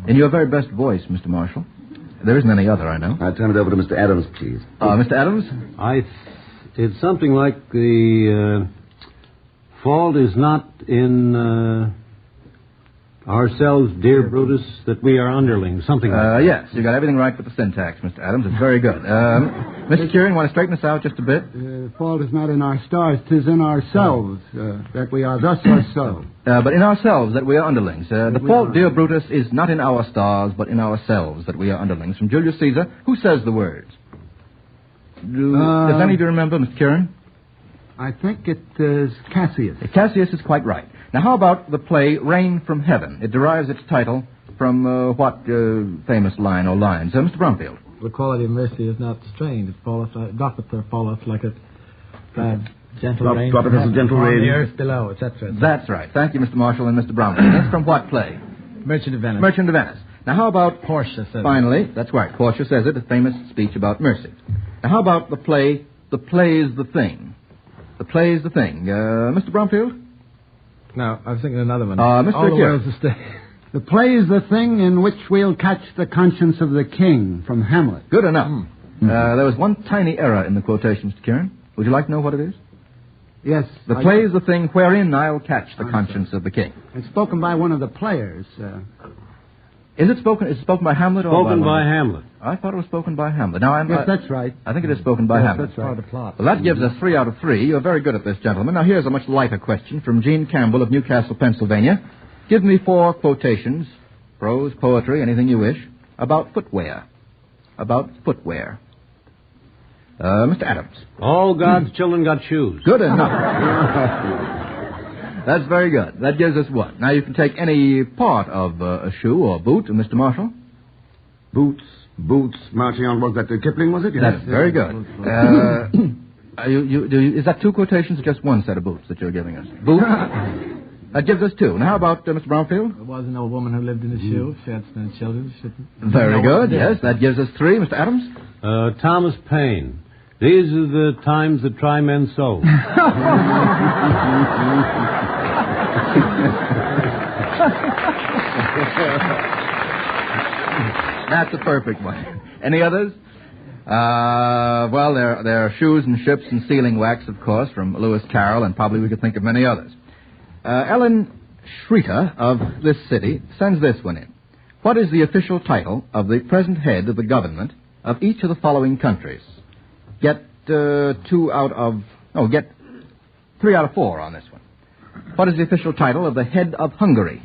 In your very best voice, Mr. Marshal. There isn't any other, I know. I'll turn it over to Mr. Adams, please. Mr. Adams? It's something like the fault is not in ourselves, dear Brutus, that we are underlings. Something like that. Yes, you got everything right with the syntax, Mr. Adams. It's very good. Mr. Kieran, want to straighten us out just a bit? The fault is not in our stars, 'tis in ourselves, that we are thus or so. But in ourselves, that we are underlings. The fault, dear Brutus, is not in our stars, but in ourselves, that we are underlings. From Julius Caesar. Who says the words? Does any of you remember, Mr. Kieran? I think it is Cassius. Cassius is quite right. Now, how about the play Rain from Heaven? It derives its title from what famous line or lines? Mr. Bromfield. The quality of mercy is not strained. It falleth, falleth like a gentle rain. Droppeth as a gentle rain. On the earth below, etc. That's right. Thank you, Mr. Marshal and Mr. Bromfield. That's from what play? Merchant of Venice. Merchant of Venice. Now, how about... Portia says finally, that's right. Portia says it, a famous speech about mercy. Now, how about the play, The Play's the Thing? The Play's the Thing. Mr. Bromfield? No, I was thinking another one. Mr. All the world's a stage. The play is the thing in which we'll catch the conscience of the king, from Hamlet. Good enough. There was one tiny error in the quotation, Mr. Kieran. Would you like to know what it is? Yes. The play is the thing wherein I'll catch the conscience of the king. It's spoken by one of the players. Is it spoken by Hamlet or spoken by Hamlet? I thought it was spoken by Hamlet. Now, yes, that's right. I think it is spoken by Hamlet. That's right. The plot. Well, that gives us 3 out of 3. You're very good at this, gentlemen. Now, here's a much lighter question from Gene Campbell of Newcastle, Pennsylvania. Give me 4 quotations, prose, poetry, anything you wish, about footwear. About footwear. Mr. Adams. All God's children got shoes. Good enough. That's very good. That gives us 1. Now, you can take any part of a shoe or boot, Mr. Marshal. Boots, marching on, was that Kipling, was it? Yes. That's very good. Is that two quotations or just one set of boots that you're giving us? Boots? That gives us two. Now, how about Mr. Bromfield? There was an old woman who lived in a shoe. She had children. Very good, yes. That gives us three. Mr. Adams? Thomas Paine. These are the times that try men so. That's a perfect one. Any others? Well, there are shoes and ships and sealing wax, of course, from Lewis Carroll, and probably we could think of many others. Ellen Schreiter of this city sends this one in. What is the official title of the present head of the government of each of the following countries? Get get 3 out of 4 on this one. What is the official title of the head of Hungary?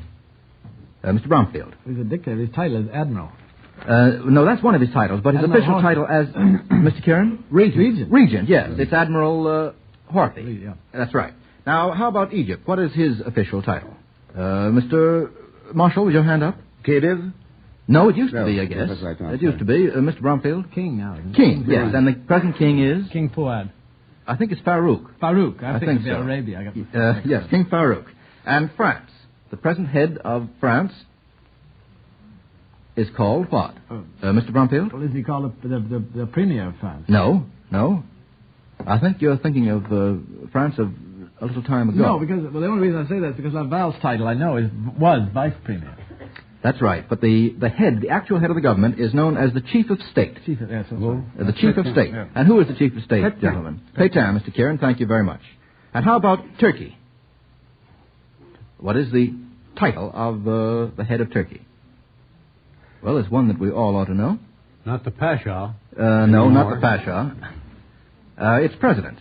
Mr. Bromfield. He's a dictator. His title is Admiral. No, that's one of his titles, but his official title as, Mr. Kieran? Regent, yes. It's Admiral Horthy. Yeah. That's right. Now, how about Egypt? What is his official title? Mr. Marshal, with your hand up? Khedive? No, it used to be, I guess. That's right. It used to be. Mr. Bromfield? King now. King, yes. And the present king is? King Fuad. I think it's Farouk. Farouk. I think it's so. Arabia. I got yes, King Farouk. And France. The present head of France is called what? Mr. Bromfield? Well, is he called the Premier of France? No. I think you're thinking of France of a little time ago. No, because the only reason I say that is because Laval's title, I know, was Vice Premier. That's right, but the actual head of the government is known as the Chief of State. The Chief of State. Yeah. And who is the Chief of State, gentlemen? Pétain, Mr. Kieran, thank you very much. And how about Turkey? What is the title of the head of Turkey? Well, it's one that we all ought to know. Not the Pasha. No, not the Pasha. It's President.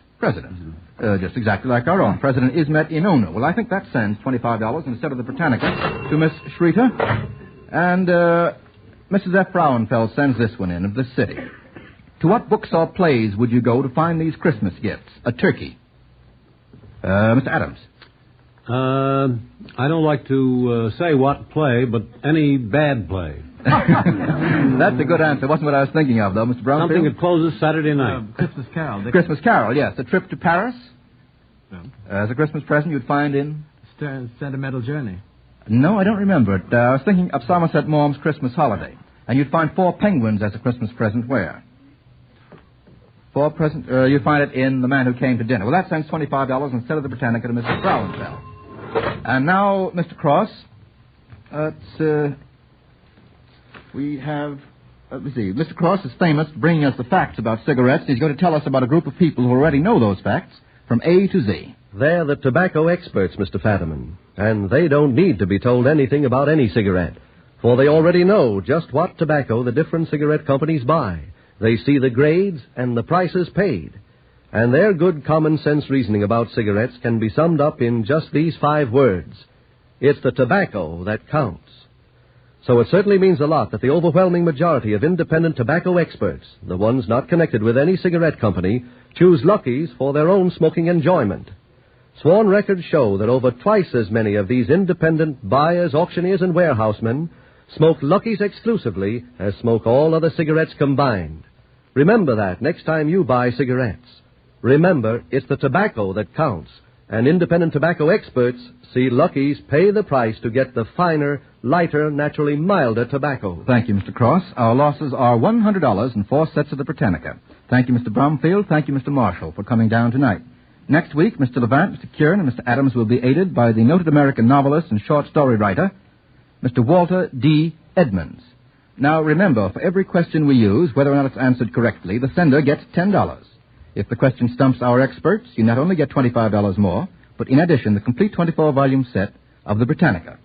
Just exactly like our own. President Ismet Inonu. Well, I think that sends $25 instead of the Britannica to Miss Schreiter. And Mrs. F. Frauenfeld sends this one in of this city. To what books or plays would you go to find these Christmas gifts? A turkey. Mr. Adams. I don't like to say what play, but any bad play. That's a good answer. Wasn't what I was thinking of, though, Mr. Bromfield. Something that closes Saturday night. Christmas Carol. Christmas Carol, yes. A trip to Paris. As a Christmas present you'd find in... Sentimental Journey. No, I don't remember it. I was thinking of Somerset Maugham's Christmas Holiday. And you'd find 4 penguins as a Christmas present where? You'd find it in The Man Who Came to Dinner. Well, that sends $25 instead of the Britannica to Mrs. Frauenfeld. And now, Mr. Cross, we have... let me see. Mr. Cross is famous for bringing us the facts about cigarettes. He's going to tell us about a group of people who already know those facts from A to Z. They're the tobacco experts, Mr. Fadiman. And they don't need to be told anything about any cigarette. For they already know just what tobacco the different cigarette companies buy. They see the grades and the prices paid. And their good common sense reasoning about cigarettes can be summed up in just these 5 words. It's the tobacco that counts. So it certainly means a lot that the overwhelming majority of independent tobacco experts, the ones not connected with any cigarette company, choose Lucky's for their own smoking enjoyment. Sworn records show that over twice as many of these independent buyers, auctioneers, and warehousemen smoke Lucky's exclusively as smoke all other cigarettes combined. Remember that next time you buy cigarettes. Remember, it's the tobacco that counts, and independent tobacco experts see Lucky's pay the price to get the finer, lighter, naturally milder tobacco. Thank you, Mr. Cross. Our losses are $100 and 4 sets of the Britannica. Thank you, Mr. Bromfield. Thank you, Mr. Marshal, for coming down tonight. Next week, Mr. Levant, Mr. Kieran, and Mr. Adams will be aided by the noted American novelist and short story writer, Mr. Walter D. Edmonds. Now, remember, for every question we use, whether or not it's answered correctly, the sender gets $10. If the question stumps our experts, you not only get $25 more, but in addition, the complete 24-volume set of the Britannica.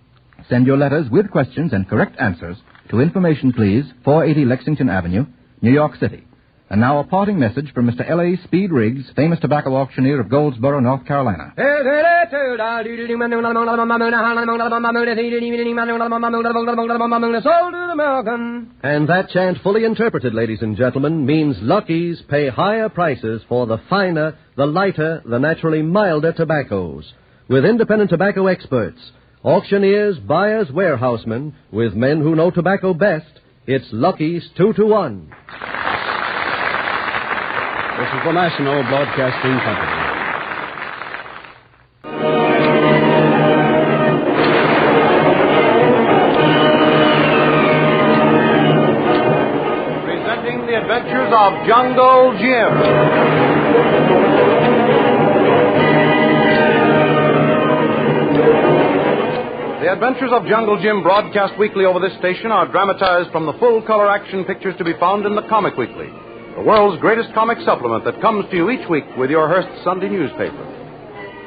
Send your letters with questions and correct answers to Information Please, 480 Lexington Avenue, New York City. And now a parting message from Mr. L.A. Speed Riggs, famous tobacco auctioneer of Goldsboro, North Carolina. And that chant, fully interpreted, ladies and gentlemen, means Lucky's pay higher prices for the finer, the lighter, the naturally milder tobaccos. With independent tobacco experts, auctioneers, buyers, warehousemen, with men who know tobacco best, it's Lucky's 2-to-1. This is the National Broadcasting Company. Presenting the adventures of Jungle Jim. The Adventures of Jungle Jim, broadcast weekly over this station, are dramatized from the full-color action pictures to be found in the Comic Weekly, the world's greatest comic supplement that comes to you each week with your Hearst Sunday newspaper.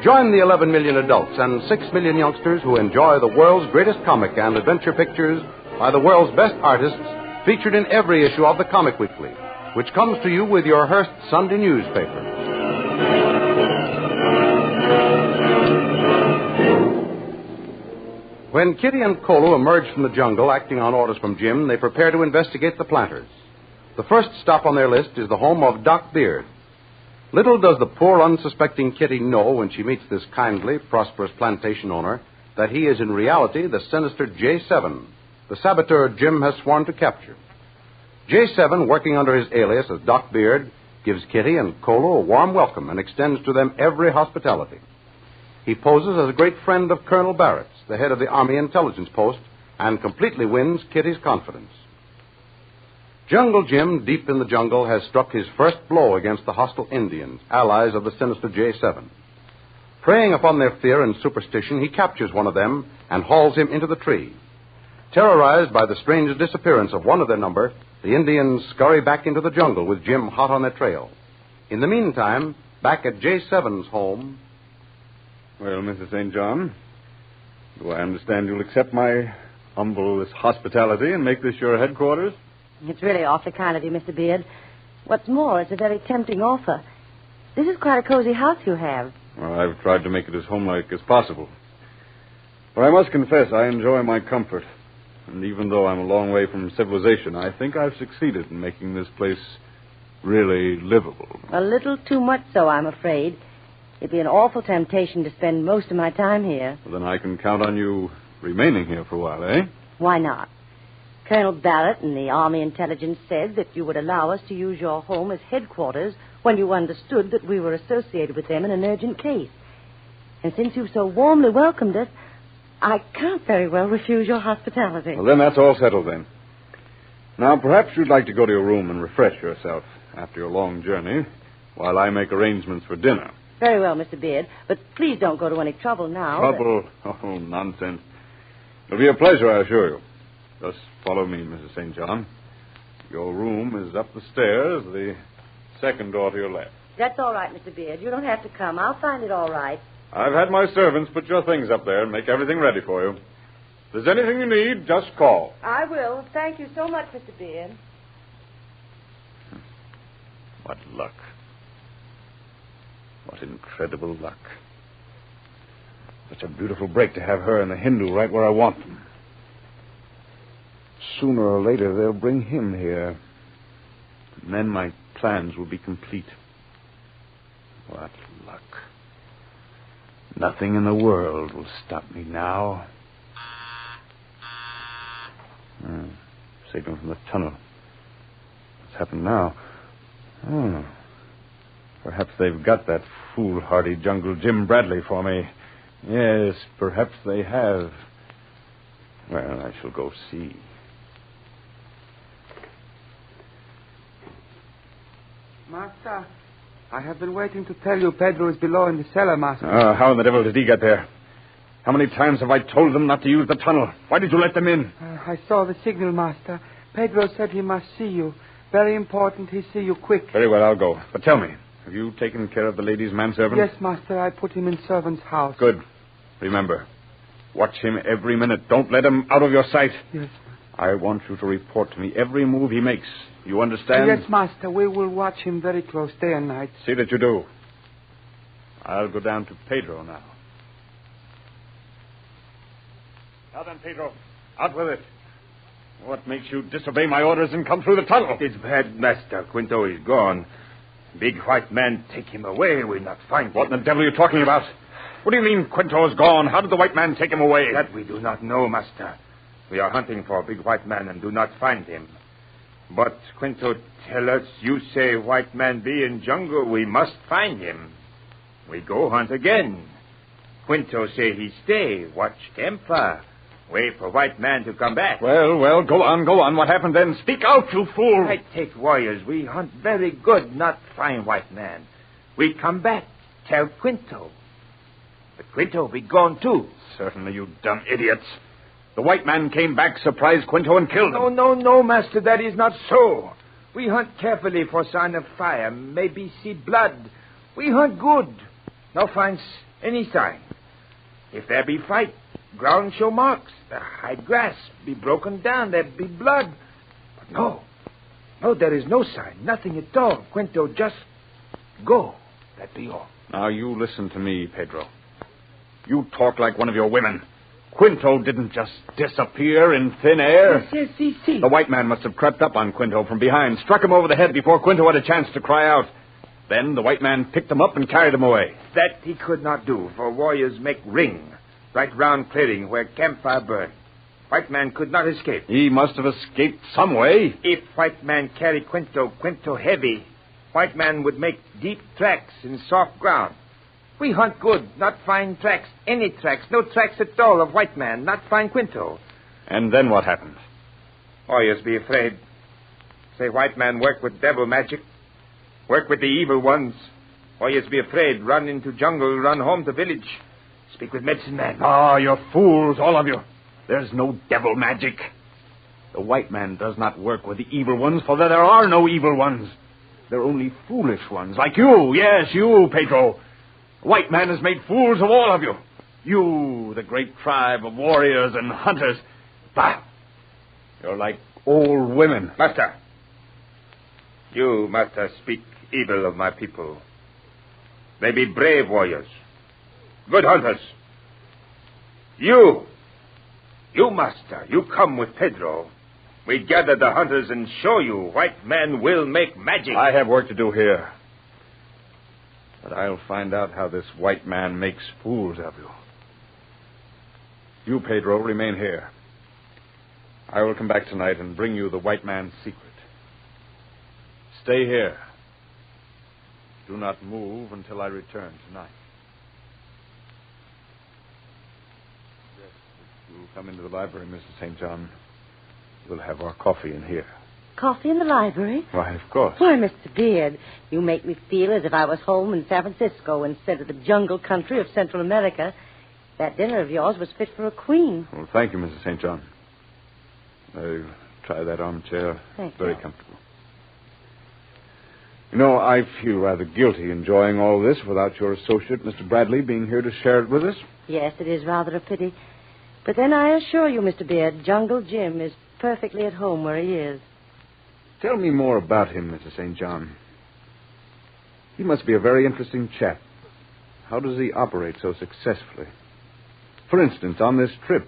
Join the 11 million adults and 6 million youngsters who enjoy the world's greatest comic and adventure pictures by the world's best artists featured in every issue of the Comic Weekly, which comes to you with your Hearst Sunday newspaper. When Kitty and Kolo emerge from the jungle, acting on orders from Jim, they prepare to investigate the planters. The first stop on their list is the home of Doc Beard. Little does the poor, unsuspecting Kitty know when she meets this kindly, prosperous plantation owner that he is in reality the sinister J7, the saboteur Jim has sworn to capture. J7, working under his alias as Doc Beard, gives Kitty and Kolo a warm welcome and extends to them every hospitality. He poses as a great friend of Colonel Barrett's, the head of the Army Intelligence Post, and completely wins Kitty's confidence. Jungle Jim, deep in the jungle, has struck his first blow against the hostile Indians, allies of the sinister J7. Preying upon their fear and superstition, he captures one of them and hauls him into the tree. Terrorized by the strange disappearance of one of their number, the Indians scurry back into the jungle with Jim hot on their trail. In the meantime, back at J7's home... Well, Mrs. St. John, do I understand you'll accept my humble hospitality and make this your headquarters? It's really awfully kind of you, Mr. Beard. What's more, it's a very tempting offer. This is quite a cozy house you have. Well, I've tried to make it as homelike as possible. But I must confess, I enjoy my comfort. And even though I'm a long way from civilization, I think I've succeeded in making this place really livable. A little too much so, I'm afraid. It'd be an awful temptation to spend most of my time here. Well, then I can count on you remaining here for a while, eh? Why not? Colonel Barrett and the Army Intelligence said that you would allow us to use your home as headquarters when you understood that we were associated with them in an urgent case. And since you've so warmly welcomed us, I can't very well refuse your hospitality. Well, then that's all settled, then. Now, perhaps you'd like to go to your room and refresh yourself after your long journey while I make arrangements for dinner. Very well, Mr. Beard, but please don't go to any trouble now. Trouble? Oh, nonsense. It'll be a pleasure, I assure you. Just follow me, Mrs. St. John. Your room is up the stairs, the second door to your left. That's all right, Mr. Beard. You don't have to come. I'll find it all right. I've had my servants put your things up there and make everything ready for you. If there's anything you need, just call. I will. Thank you so much, Mr. Beard. What luck. What incredible luck. Such a beautiful break to have her and the Hindu right where I want them. Sooner or later, they'll bring him here. And then my plans will be complete. What luck. Nothing in the world will stop me now. Signal from the tunnel. What's happened now? Oh. Perhaps they've got that foolhardy Jungle Jim Bradley for me. Yes, perhaps they have. Well, I shall go see. Master, I have been waiting to tell you Pedro is below in the cellar, Master. Oh, how in the devil did he get there? How many times have I told them not to use the tunnel? Why did you let them in? I saw the signal, Master. Pedro said he must see you. Very important he see you quick. Very well, I'll go. But tell me, have you taken care of the lady's manservant? Yes, Master, I put him in servant's house. Good. Remember, watch him every minute. Don't let him out of your sight. Yes, I want you to report to me every move he makes. You understand? Yes, Master. We will watch him very close day and night. See that you do. I'll go down to Pedro now. Now then, Pedro, out with it. What makes you disobey my orders and come through the tunnel? It's bad, Master. Quinto is gone. Big white man take him away. We'll not find him. What in the devil are you talking about? What do you mean Quinto is gone? How did the white man take him away? That we do not know, Master. We are hunting for a big white man and do not find him. But Quinto tell us you say white man be in jungle, we must find him. We go hunt again. Quinto say he stay, watch campfire, wait for white man to come back. Well, go on. What happened then? Speak out, you fool. I take warriors. We hunt very good, not find white man. We come back, tell Quinto. But Quinto be gone too. Certainly, you dumb idiots. The white man came back, surprised Quinto, and killed him. No, master, that is not so. We hunt carefully for sign of fire, maybe see blood. We hunt good, no finds any sign. If there be fight, ground show marks, the high grass be broken down, there be blood. But no, there is no sign, nothing at all. Quinto just go, that be all. Now, you listen to me, Pedro. You talk like one of your women. Quinto didn't just disappear in thin air. Yes, see. The white man must have crept up on Quinto from behind, struck him over the head before Quinto had a chance to cry out. Then the white man picked him up and carried him away. That he could not do, for warriors make ring right round clearing where campfire burn. White man could not escape. He must have escaped some way. If white man carry Quinto heavy, white man would make deep tracks in soft ground. We hunt good, not find tracks, any tracks, no tracks at all of white man, not find Quinto. And then what happened? Warriors be afraid. Say white man work with devil magic, work with the evil ones. Warriors be afraid, run into jungle, run home to village. Speak with medicine man. Ah, you're fools, all of you. There's no devil magic. The white man does not work with the evil ones, for there are no evil ones. They're only foolish ones, like you. Yes, you, Pedro. The white man has made fools of all of you. You, the great tribe of warriors and hunters. Bah! You're like old women. Master. You, master, speak evil of my people. They be brave warriors. Good hunters. You, master, you come with Pedro. We gather the hunters and show you white man will make magic. I have work to do here. But I'll find out how this white man makes fools of you. You, Pedro, remain here. I will come back tonight and bring you the white man's secret. Stay here. Do not move until I return tonight. Yes, if you'll come into the library, Mrs. St. John, we'll have our coffee in here. Coffee in the library? Why, of course. Why, Mr. Beard, you make me feel as if I was home in San Francisco instead of the jungle country of Central America. That dinner of yours was fit for a queen. Well, thank you, Mrs. St. John. I'll try that armchair. Thank Very you. comfortable. You know, I feel rather guilty enjoying all this without your associate, Mr. Bradley, being here to share it with us. Yes, it is rather a pity. But then I assure you, Mr. Beard, Jungle Jim is perfectly at home where he is. Tell me more about him, Mrs. St. John. He must be a very interesting chap. How does he operate so successfully? For instance, on this trip,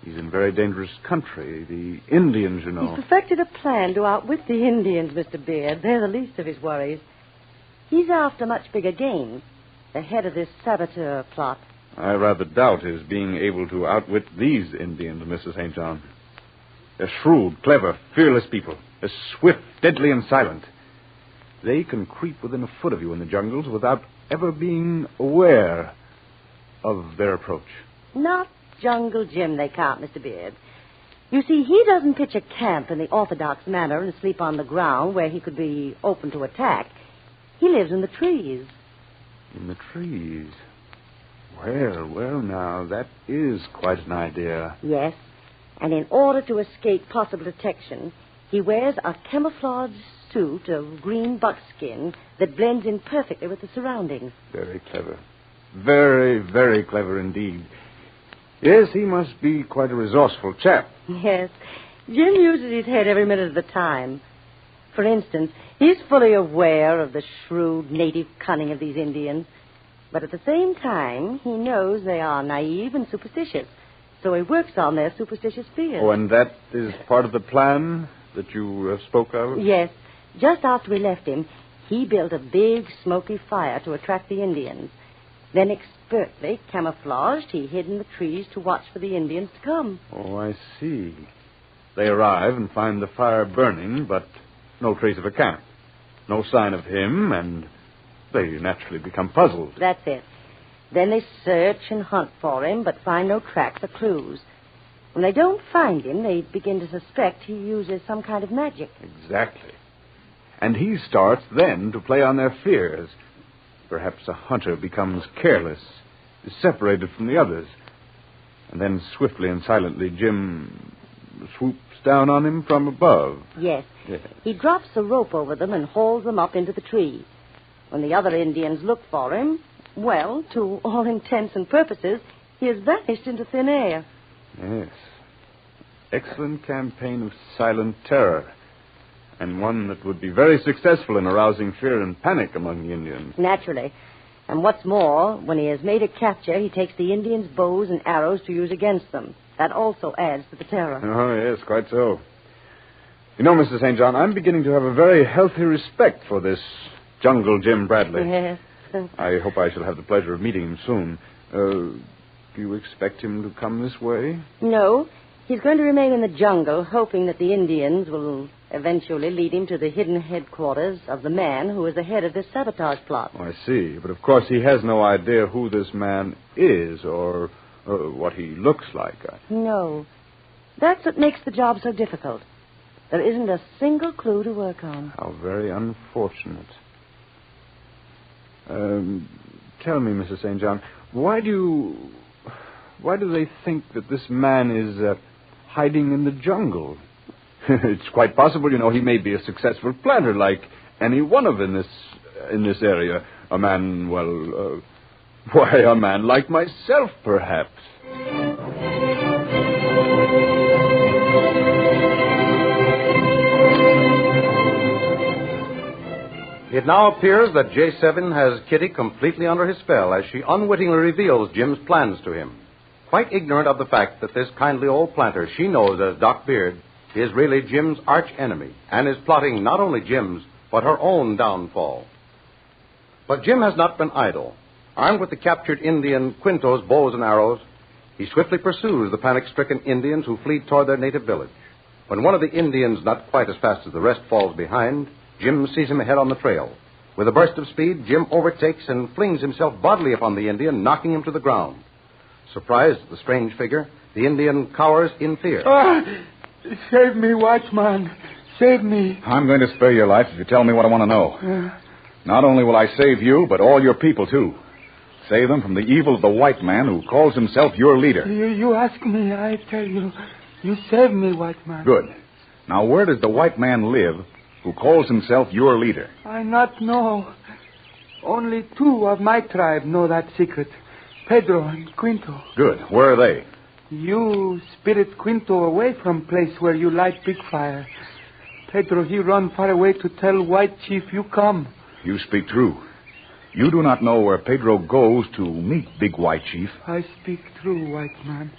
he's in very dangerous country. The Indians, you know. He's perfected a plan to outwit the Indians, Mr. Beard. They're the least of his worries. He's after much bigger game, the head of this saboteur plot. I rather doubt his being able to outwit these Indians, Mrs. St. John. They're shrewd, clever, fearless people. They're swift, deadly, and silent. They can creep within a foot of you in the jungles without ever being aware of their approach. Not Jungle Jim, they can't, Mr. Beard. You see, he doesn't pitch a camp in the orthodox manner and sleep on the ground where he could be open to attack. He lives in the trees. In the trees? Well, now, that is quite an idea. Yes, and in order to escape possible detection, he wears a camouflage suit of green buckskin that blends in perfectly with the surroundings. Very clever. Very, very clever indeed. Yes, he must be quite a resourceful chap. Yes, Jim uses his head every minute of the time. For instance, he's fully aware of the shrewd native cunning of these Indians, but at the same time, he knows they are naive and superstitious, so he works on their superstitious fears. Oh, and that is part of the plan that you spoke of? Yes. Just after we left him, he built a big, smoky fire to attract the Indians. Then, expertly camouflaged, he hid in the trees to watch for the Indians to come. Oh, I see. They arrive and find the fire burning, but no trace of a camp. No sign of him, and they naturally become puzzled. That's it. Then they search and hunt for him, but find no tracks or clues. When they don't find him, they begin to suspect he uses some kind of magic. Exactly. And he starts then to play on their fears. Perhaps a hunter becomes careless, is separated from the others. And then swiftly and silently, Jim swoops down on him from above. Yes. He drops the rope over them and hauls them up into the tree. When the other Indians look for him, well, to all intents and purposes, he has vanished into thin air. Yes. Excellent campaign of silent terror. And one that would be very successful in arousing fear and panic among the Indians. Naturally. And what's more, when he has made a capture, he takes the Indians' bows and arrows to use against them. That also adds to the terror. Oh, yes, quite so. You know, Mr. St. John, I'm beginning to have a very healthy respect for this Jungle Jim Bradley. Yes. I hope I shall have the pleasure of meeting him soon. Do you expect him to come this way? No. He's going to remain in the jungle, hoping that the Indians will eventually lead him to the hidden headquarters of the man who is the head of this sabotage plot. Oh, I see. But, of course, he has no idea who this man is or what he looks like. No. That's what makes the job so difficult. There isn't a single clue to work on. How very unfortunate. Tell me, Mrs. St. John, why do they think that this man is hiding in the jungle? It's quite possible, you know, he may be a successful planter like any one of in this area. A man, well, a man like myself, perhaps. It now appears that J7 has Kitty completely under his spell as she unwittingly reveals Jim's plans to him. Quite ignorant of the fact that this kindly old planter she knows as Doc Beard is really Jim's arch enemy and is plotting not only Jim's, but her own downfall. But Jim has not been idle. Armed with the captured Indian Quinto's bows and arrows, he swiftly pursues the panic-stricken Indians who flee toward their native village. When one of the Indians, not quite as fast as the rest, falls behind, Jim sees him ahead on the trail. With a burst of speed, Jim overtakes and flings himself bodily upon the Indian, knocking him to the ground. Surprised at the strange figure, the Indian cowers in fear. Save me, watchman. Save me. I'm going to spare your life if you tell me what I want to know. Not only will I save you, but all your people, too. Save them from the evil of the white man who calls himself your leader. You ask me, I tell you. You save me, watchman. Good. Now, where does the white man live who calls himself your leader? I not know. Only two of my tribe know that secret. Pedro and Quinto. Good. Where are they? You spirit Quinto away from place where you light big fire. Pedro, he run far away to tell white chief you come. You speak true. You do not know where Pedro goes to meet big white chief. I speak true, white man.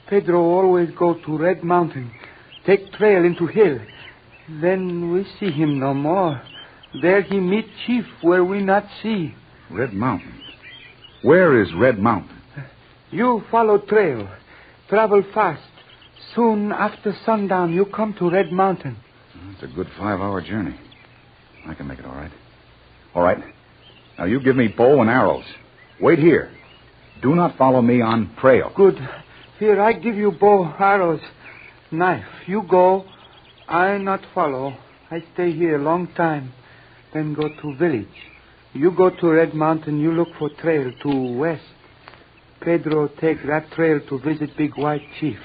Pedro always go to Red Mountain. Take trail into hill. Then we see him no more. There he meet chief where we not see. Red Mountain? Where is Red Mountain? You follow trail. Travel fast. Soon after sundown, you come to Red Mountain. It's a good 5-hour journey. I can make it all right. All right. Now, you give me bow and arrows. Wait here. Do not follow me on trail. Good. Here, I give you bow, arrows, knife. You go. I not follow. I stay here long time. Then go to village. You go to Red Mountain. You look for trail to west. Pedro take that trail to visit big white chief.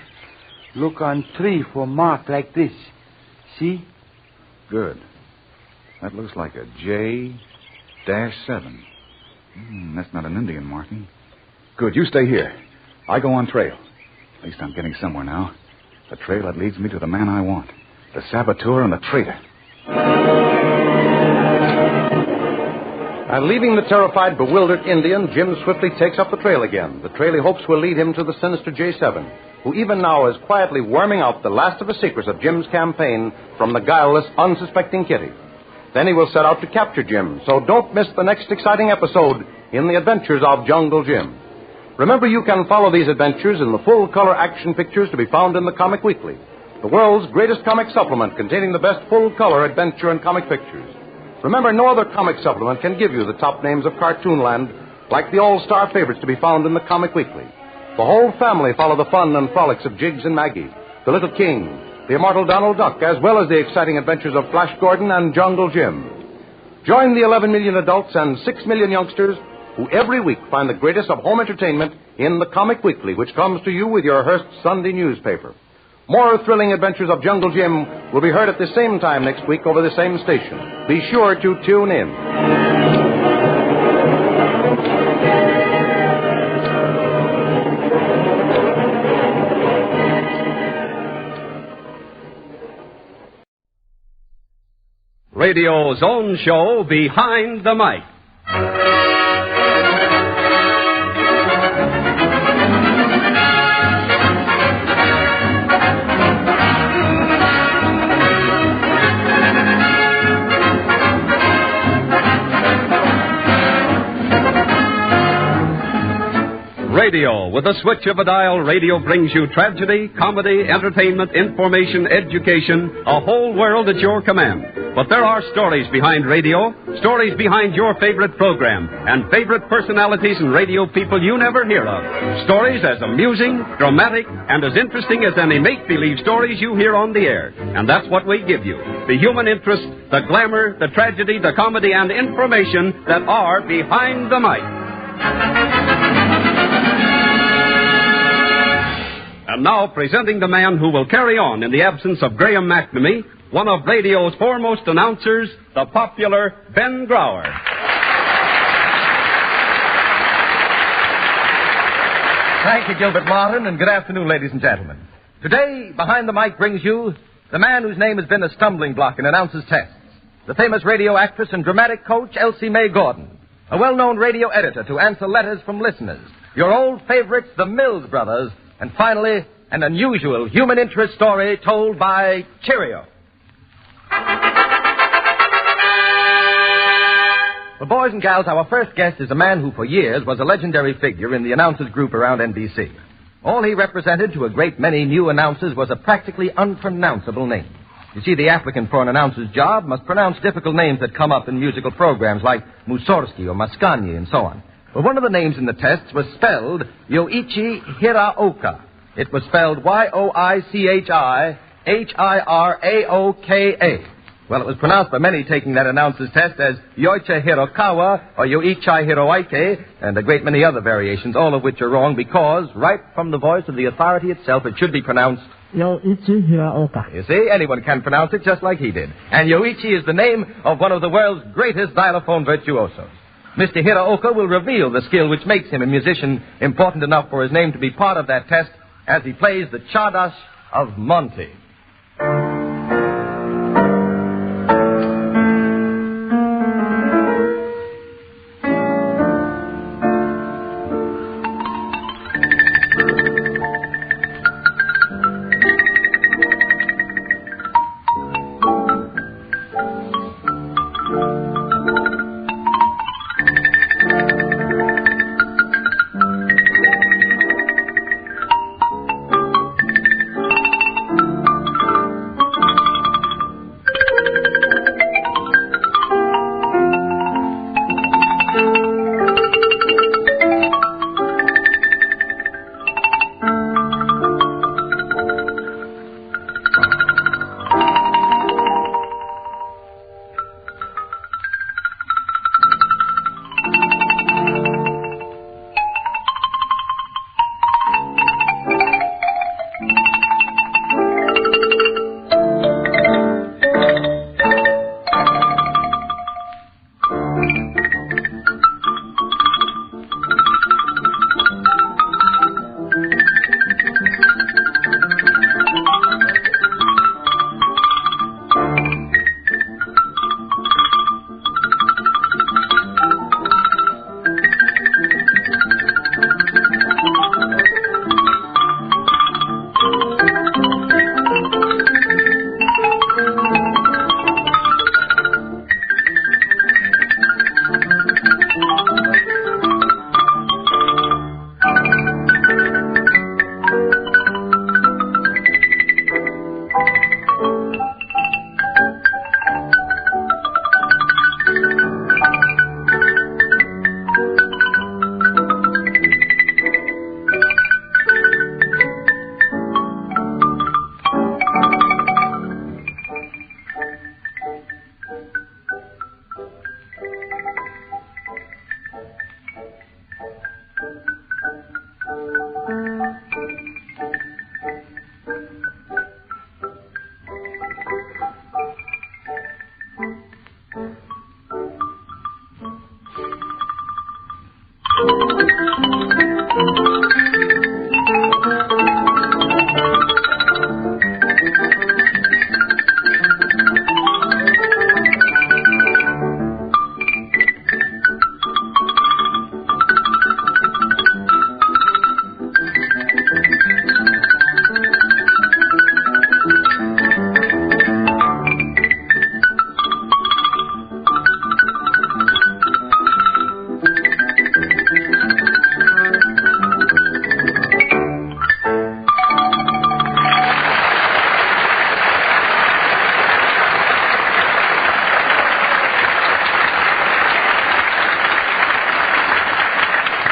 Look on tree for mark like this. See? Good. That looks like a J-7. That's not an Indian marking. Good. You stay here. I go on trail. At least I'm getting somewhere now. The trail that leads me to the man I want. The saboteur and the traitor. And leaving the terrified, bewildered Indian, Jim swiftly takes up the trail again. The trail he hopes will lead him to the sinister J7, who even now is quietly worming out the last of the secrets of Jim's campaign from the guileless, unsuspecting Kitty. Then he will set out to capture Jim, so don't miss the next exciting episode in the adventures of Jungle Jim. Remember, you can follow these adventures in the full-color action pictures to be found in the Comic Weekly. the world's greatest comic supplement containing the best full-color adventure and comic pictures. Remember, no other comic supplement can give you the top names of cartoonland like the all-star favorites to be found in the Comic Weekly. The whole family follow the fun and frolics of Jiggs and Maggie, the Little King, the immortal Donald Duck, as well as the exciting adventures of Flash Gordon and Jungle Jim. Join the 11 million adults and 6 million youngsters who every week find the greatest of home entertainment in the Comic Weekly, which comes to you with your Hearst Sunday newspaper. More thrilling adventures of Jungle Jim will be heard at the same time next week over the same station. Be sure to tune in. Radio's own show, Behind the Mic. Radio. With the switch of a dial, radio brings you tragedy, comedy, entertainment, information, education, a whole world at your command. But there are stories behind radio, stories behind your favorite program, and favorite personalities and radio people you never hear of. Stories as amusing, dramatic, and as interesting as any make-believe stories you hear on the air. And that's what we give you. The human interest, the glamour, the tragedy, the comedy, and information that are behind the mic. And now, presenting the man who will carry on in the absence of Graham McNamee, one of radio's foremost announcers, the popular Ben Grauer. Thank you, Gilbert Martin, and good afternoon, ladies and gentlemen. Today, Behind the Mic brings you the man whose name has been a stumbling block in announcers' tests, the famous radio actress and dramatic coach, Elsie Mae Gordon, a well-known radio editor to answer letters from listeners, your old favorites, the Mills Brothers, and finally, an unusual human interest story told by Cheerio. Well, boys and gals, our first guest is a man who for years was a legendary figure in the announcers group around NBC. All he represented to a great many new announcers was a practically unpronounceable name. You see, the applicant for an announcer's job must pronounce difficult names that come up in musical programs like Mussorgsky or Mascagni and so on. Well, one of the names in the tests was spelled Yoichi Hiraoka. It was spelled Yoichi-Hiraoka. Well, it was pronounced by many taking that announcer's test as Yoichi Hirokawa or Yoichi Hiroike, and a great many other variations, all of which are wrong because, right from the voice of the authority itself, it should be pronounced Yoichi Hiraoka. You see, anyone can pronounce it just like he did. And Yoichi is the name of one of the world's greatest xylophone virtuosos. Mr. Hiraoka will reveal the skill which makes him a musician important enough for his name to be part of that test as he plays the Czardas of Monty.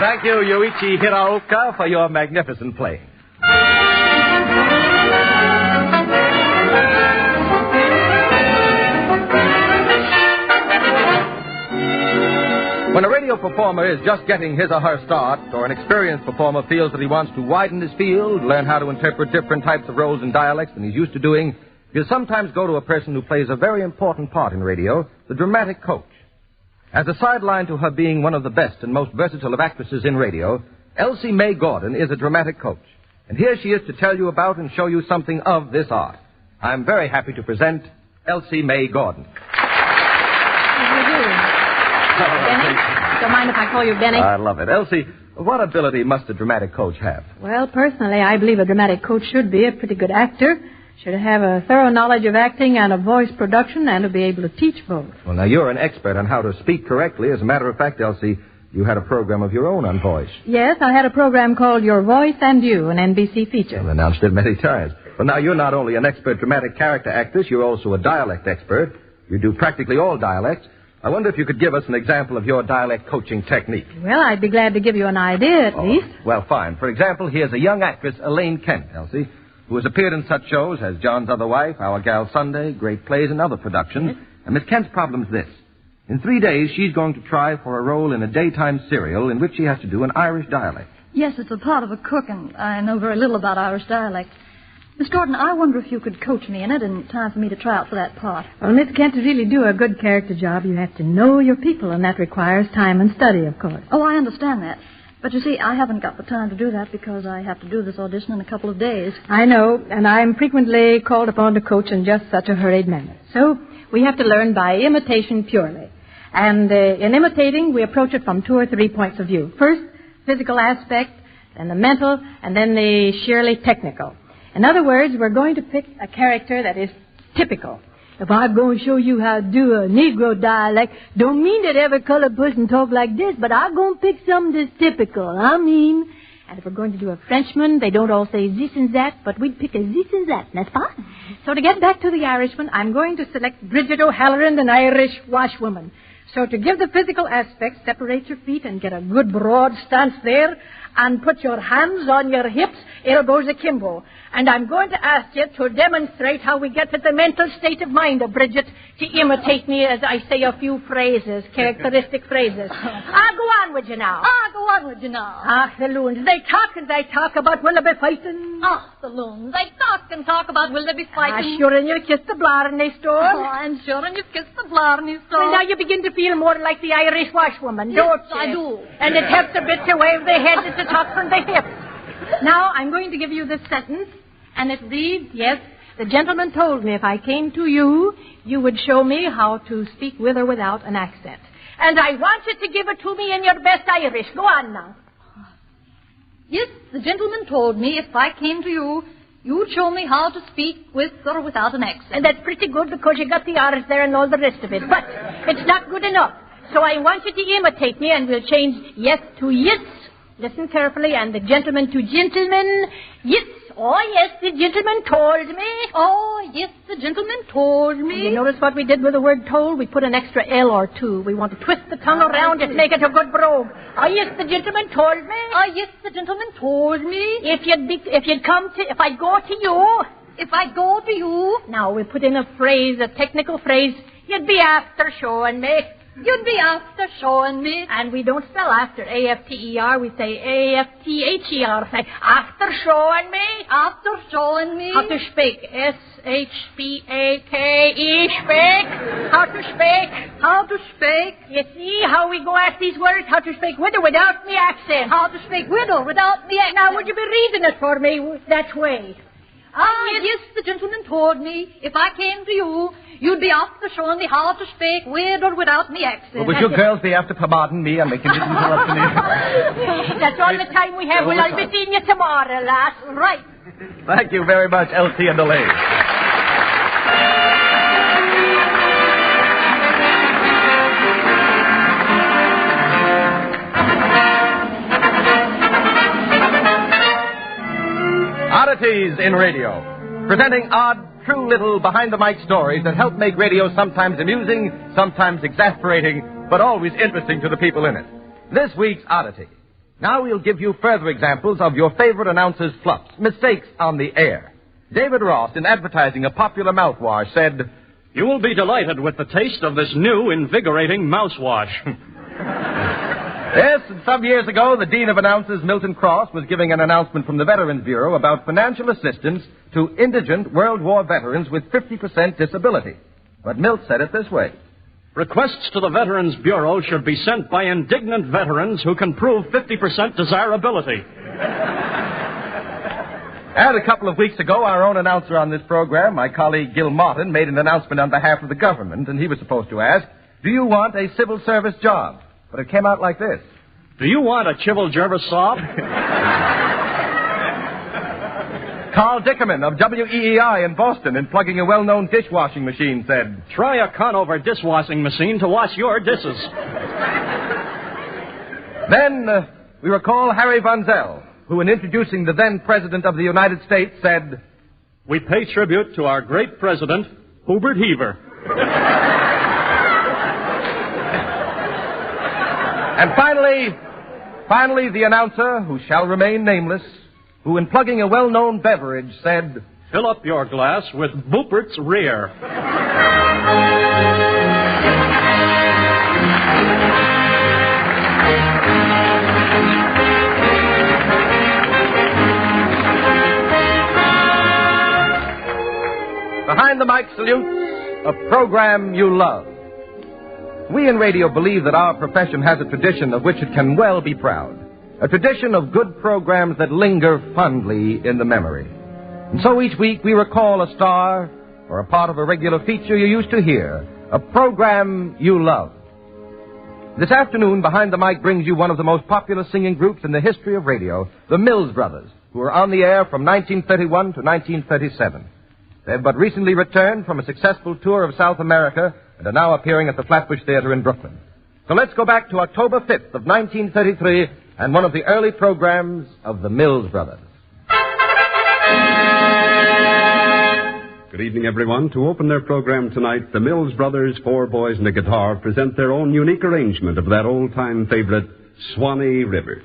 Thank you, Yoichi Hiraoka, for your magnificent playing. When a radio performer is just getting his or her start, or an experienced performer feels that he wants to widen his field, learn how to interpret different types of roles and dialects than he's used to doing, he'll sometimes go to a person who plays a very important part in radio, the dramatic coach. As a sideline to her being one of the best and most versatile of actresses in radio, Elsie Mae Gordon is a dramatic coach. And here she is to tell you about and show you something of this art. I'm very happy to present Elsie Mae Gordon. Benny? Don't mind if I call you Benny? I love it. Elsie, what ability must a dramatic coach have? Well, personally, I believe a dramatic coach should be a pretty good actor, should have a thorough knowledge of acting and of voice production, and to be able to teach both. Well, now, you're an expert on how to speak correctly. As a matter of fact, Elsie, you had a program of your own on voice. Yes, I had a program called Your Voice and You, an NBC feature. I've announced it many times. Well, now, you're not only an expert dramatic character actress, you're also a dialect expert. You do practically all dialects. I wonder if you could give us an example of your dialect coaching technique. Well, I'd be glad to give you an idea, at least. Well, fine. For example, here's a young actress, Elaine Kent, Elsie, who has appeared in such shows as John's Other Wife, Our Gal Sunday, Great Plays, and other productions. Yes. And Miss Kent's problem's this. In 3 days, she's going to try for a role in a daytime serial in which she has to do an Irish dialect. Yes, it's a part of a cook, and I know very little about Irish dialect. Miss Gordon, I wonder if you could coach me in it in time for me to try out for that part. Well, Miss Kent, to really do a good character job, you have to know your people, and that requires time and study, of course. Oh, I understand that. But you see, I haven't got the time to do that because I have to do this audition in a couple of days. I know, and I'm frequently called upon to coach in just such a hurried manner. So we have to learn by imitation purely. And in imitating, we approach it from 2 or 3 points of view. First, physical aspect, then the mental, and then the sheerly technical. In other words, we're going to pick a character that is typical. If I'm going to show you how to do a Negro dialect, don't mean that every colored person talk like this, but I'm going to pick something that's typical. And if we're going to do a Frenchman, they don't all say this and that, but we'd pick a this and that, n'est pas? So to get back to the Irishman, I'm going to select Bridget O'Halloran, an Irish washwoman. So to give the physical aspect, separate your feet and get a good broad stance there, and put your hands on your hips, elbows akimbo. And I'm going to ask you to demonstrate how we get to the mental state of mind of Bridget to imitate me as I say a few phrases, characteristic phrases. Go on with you now. Go on with you now. The loons, they talk about will they be fighting? The loons, they talk about will they be fighting? Sure, and you kissed the Blarney stone. I'm sure, and you've kissed the Blarney stone. Well, now you begin to feel more like the Irish washwoman, yes, don't you? I do. And it helps a bit to wave the head at the top from the hips. Now, I'm going to give you this sentence, and it reads, yes, the gentleman told me if I came to you, you would show me how to speak with or without an accent. And I want you to give it to me in your best Irish. Go on now. Yes, the gentleman told me if I came to you, you'd show me how to speak with or without an accent. And that's pretty good because you got the R's there and all the rest of it. But it's not good enough. So I want you to imitate me, and we'll change yes to yes. Listen carefully, and the gentleman to gentleman. Yes. Oh, yes, the gentleman told me. Oh, yes, the gentleman told me. And you notice what we did with the word told? We put an extra L or two. We want to twist the tongue around it, make it a good brogue. Oh, yes, the gentleman told me. Oh, yes, the gentleman told me. If I go to you. If I go to you. Now, we put in a phrase, a technical phrase. You'd be after showing me. You'd be after showing me. And we don't spell after A-F-T-E-R. We say A-F-T-H-E-R. Say, after showing me. After showing me. How to speak. S-H-P-A-K-E. Speak. How to speak. How to speak. You see how we go at these words? How to speak with or without me accent. How to speak with or without me accent. Now, would you be reading it for me that way? Yes, the gentleman told me if I came to you, you'd be after showing me how to speak with or without me accent. Well, would you girls be after pardon me and making this interruption? That's all the time we have. Well, I'll be seeing you tomorrow, lass. Right. Thank you very much, Elsie and Elaine. Oddities in Radio, presenting odd, true little behind-the-mic stories that help make radio sometimes amusing, sometimes exasperating, but always interesting to the people in it. This week's oddity. Now we'll give you further examples of your favorite announcer's flops, mistakes on the air. David Ross, in advertising a popular mouthwash, said, "You will be delighted with the taste of this new, invigorating mouthwash." Yes, and some years ago, the Dean of Announcers, Milton Cross, was giving an announcement from the Veterans Bureau about financial assistance to indigent World War veterans with 50% disability. But Milt said it this way. "Requests to the Veterans Bureau should be sent by indignant veterans who can prove 50% desirability." And a couple of weeks ago, our own announcer on this program, my colleague Gil Martin, made an announcement on behalf of the government, and he was supposed to ask, "Do you want a civil service job?" But it came out like this. "Do you want a Chivel Jervis sob?" Carl Dickerman of WEEI in Boston, in plugging a well-known dishwashing machine, said, "Try a Conover dishwashing machine to wash your dishes." Then we recall Harry Von Zell, who, in introducing the then President of the United States, said, "We pay tribute to our great President, Hubert Heaver." And finally, the announcer, who shall remain nameless, who, in plugging a well-known beverage, said, "Fill up your glass with Boopert's Rear." Behind the Mic salutes a program you love. We in radio believe that our profession has a tradition of which it can well be proud. A tradition of good programs that linger fondly in the memory. And so each week we recall a star or a part of a regular feature you used to hear, a program you love. This afternoon, Behind the Mic brings you one of the most popular singing groups in the history of radio, the Mills Brothers, who were on the air from 1931 to 1937. They've but recently returned from a successful tour of South America and are now appearing at the Flatbush Theater in Brooklyn. So let's go back to October 5th of 1933 and one of the early programs of the Mills Brothers. Good evening, everyone. To open their program tonight, the Mills Brothers, four boys and a guitar, present their own unique arrangement of that old-time favorite, Swanee River.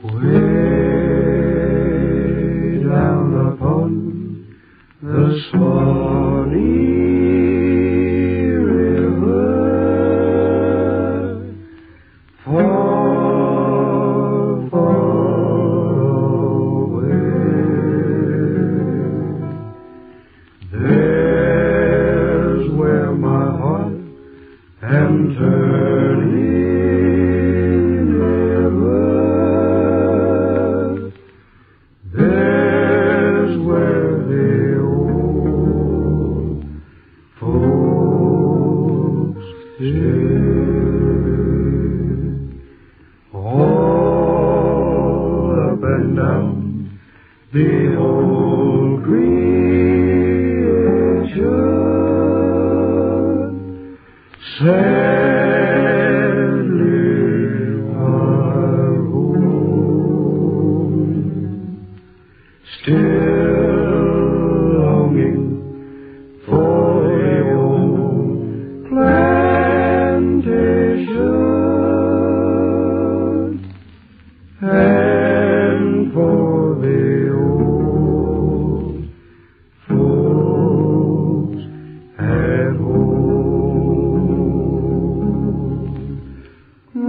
Way down upon the Swanee River, far, far away, there's where my heart and turning river, there's where the old folks stay. All up and down the old creation, sadly our home, still longing for the old plantation and for the old folks at home.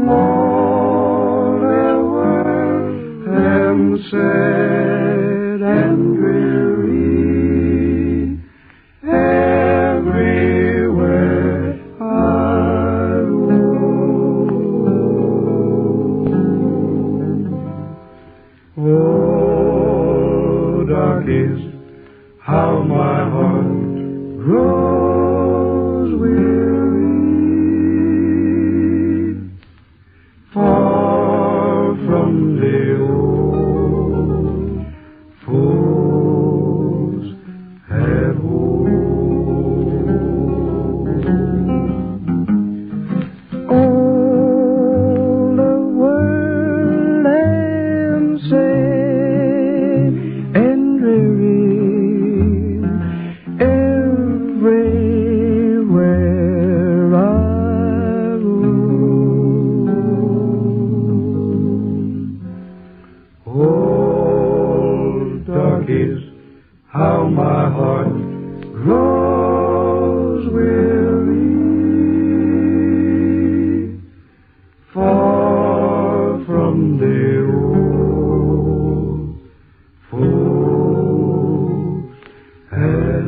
All and sad and dreary, everywhere I roam. Oh, darkies, how my heart grows weary, far from the old folks at home. All the world and sad and dreary, everywhere I cold, dark is how my heart grows weary, far from the old folks at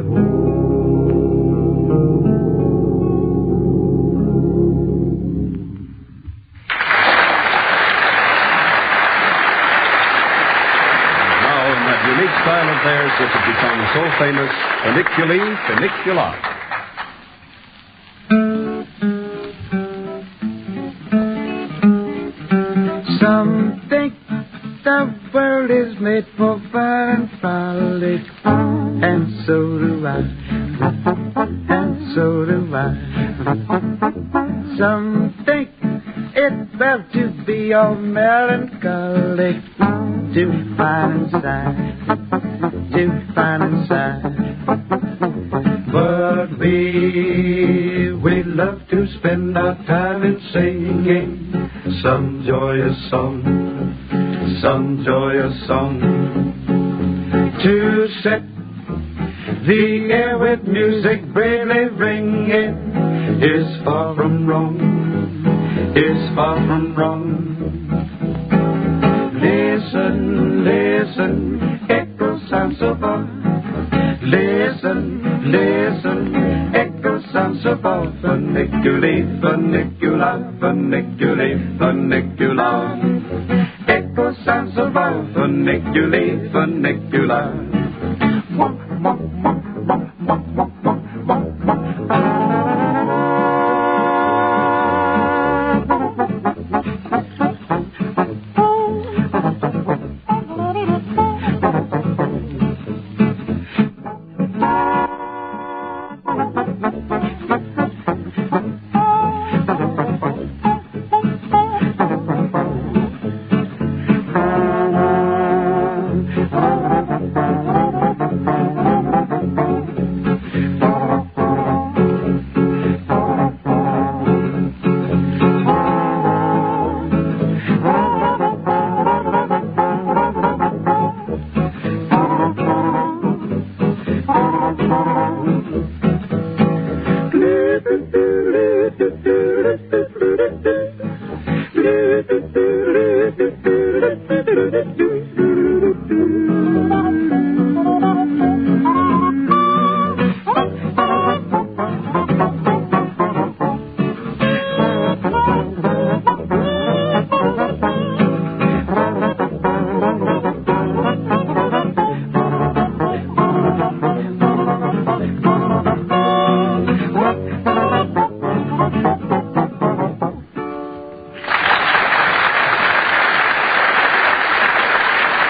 style of theirs which had become so famous, Funiculi, Funicula. Some think the world is made for fun and frolic, and so do I, and so do I. Some think it's better to be all melancholic, too fine inside, too fine inside. But we love to spend our time in singing some joyous song, to set the air with music bravely ringing is far from wrong, is far from wrong. Listen, listen, echo sounds so far. Listen, listen, echo sounds so far. Funiculi, funicula, funiculi, funicula. Echo sounds so far. Funiculi, funicula.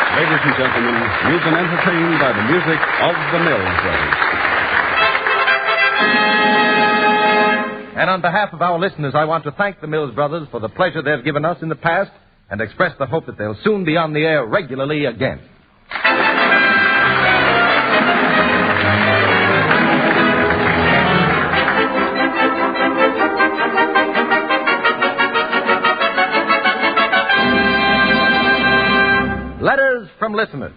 Ladies and gentlemen, you've been entertained by the music of the Mills Brothers. And on behalf of our listeners, I want to thank the Mills Brothers for the pleasure they've given us in the past and express the hope that they'll soon be on the air regularly again. Letters from listeners.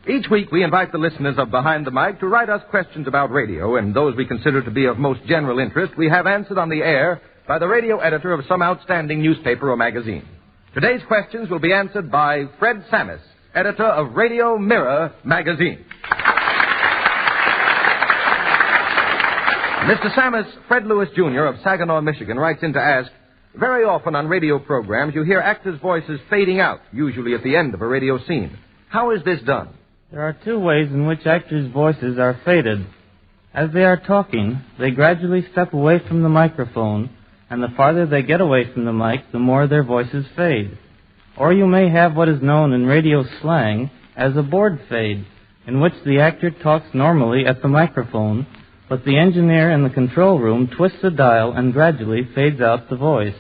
Each week we invite the listeners of Behind the Mic to write us questions about radio, and those we consider to be of most general interest we have answered on the air by the radio editor of some outstanding newspaper or magazine. Today's questions will be answered by Fred Sammis, editor of Radio Mirror magazine. Mr. Sammis, Fred Lewis, Jr. of Saginaw, Michigan, writes in to ask, very often on radio programs you hear actors' voices fading out, usually at the end of a radio scene. How is this done? There are two ways in which actors' voices are faded. As they are talking, they gradually step away from the microphone, and the farther they get away from the mic, the more their voices fade. Or you may have what is known in radio slang as a board fade, in which the actor talks normally at the microphone, but the engineer in the control room twists a dial and gradually fades out the voice.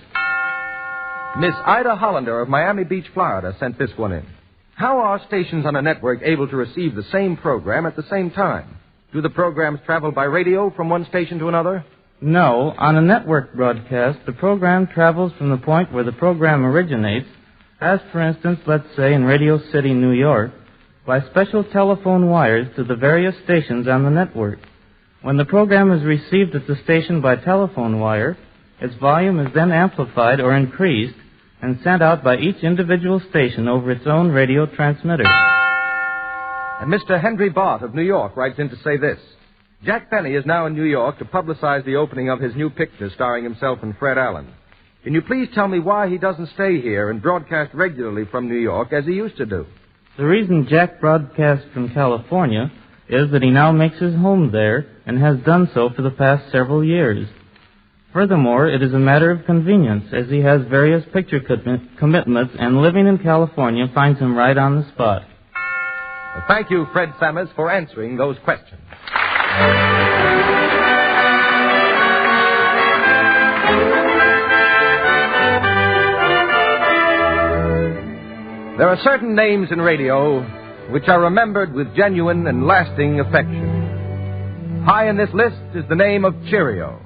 Miss Ida Hollander of Miami Beach, Florida, sent this one in. How are stations on a network able to receive the same program at the same time? Do the programs travel by radio from one station to another? No. On a network broadcast, the program travels from the point where the program originates As, for instance, let's say in Radio City, New York, by special telephone wires to the various stations on the network. When the program is received at the station by telephone wire, its volume is then amplified or increased and sent out by each individual station over its own radio transmitter. And Mr. Henry Bott of New York writes in to say this. Jack Benny is now in New York to publicize the opening of his new picture starring himself and Fred Allen. Can you please tell me why he doesn't stay here and broadcast regularly from New York as he used to do? The reason Jack broadcasts from California is that he now makes his home there and has done so for the past several years. Furthermore, it is a matter of convenience, as he has various picture commitments, and living in California finds him right on the spot. Well, thank you, Fred Sammers, for answering those questions. There are certain names in radio which are remembered with genuine and lasting affection. High in this list is the name of Cheerio,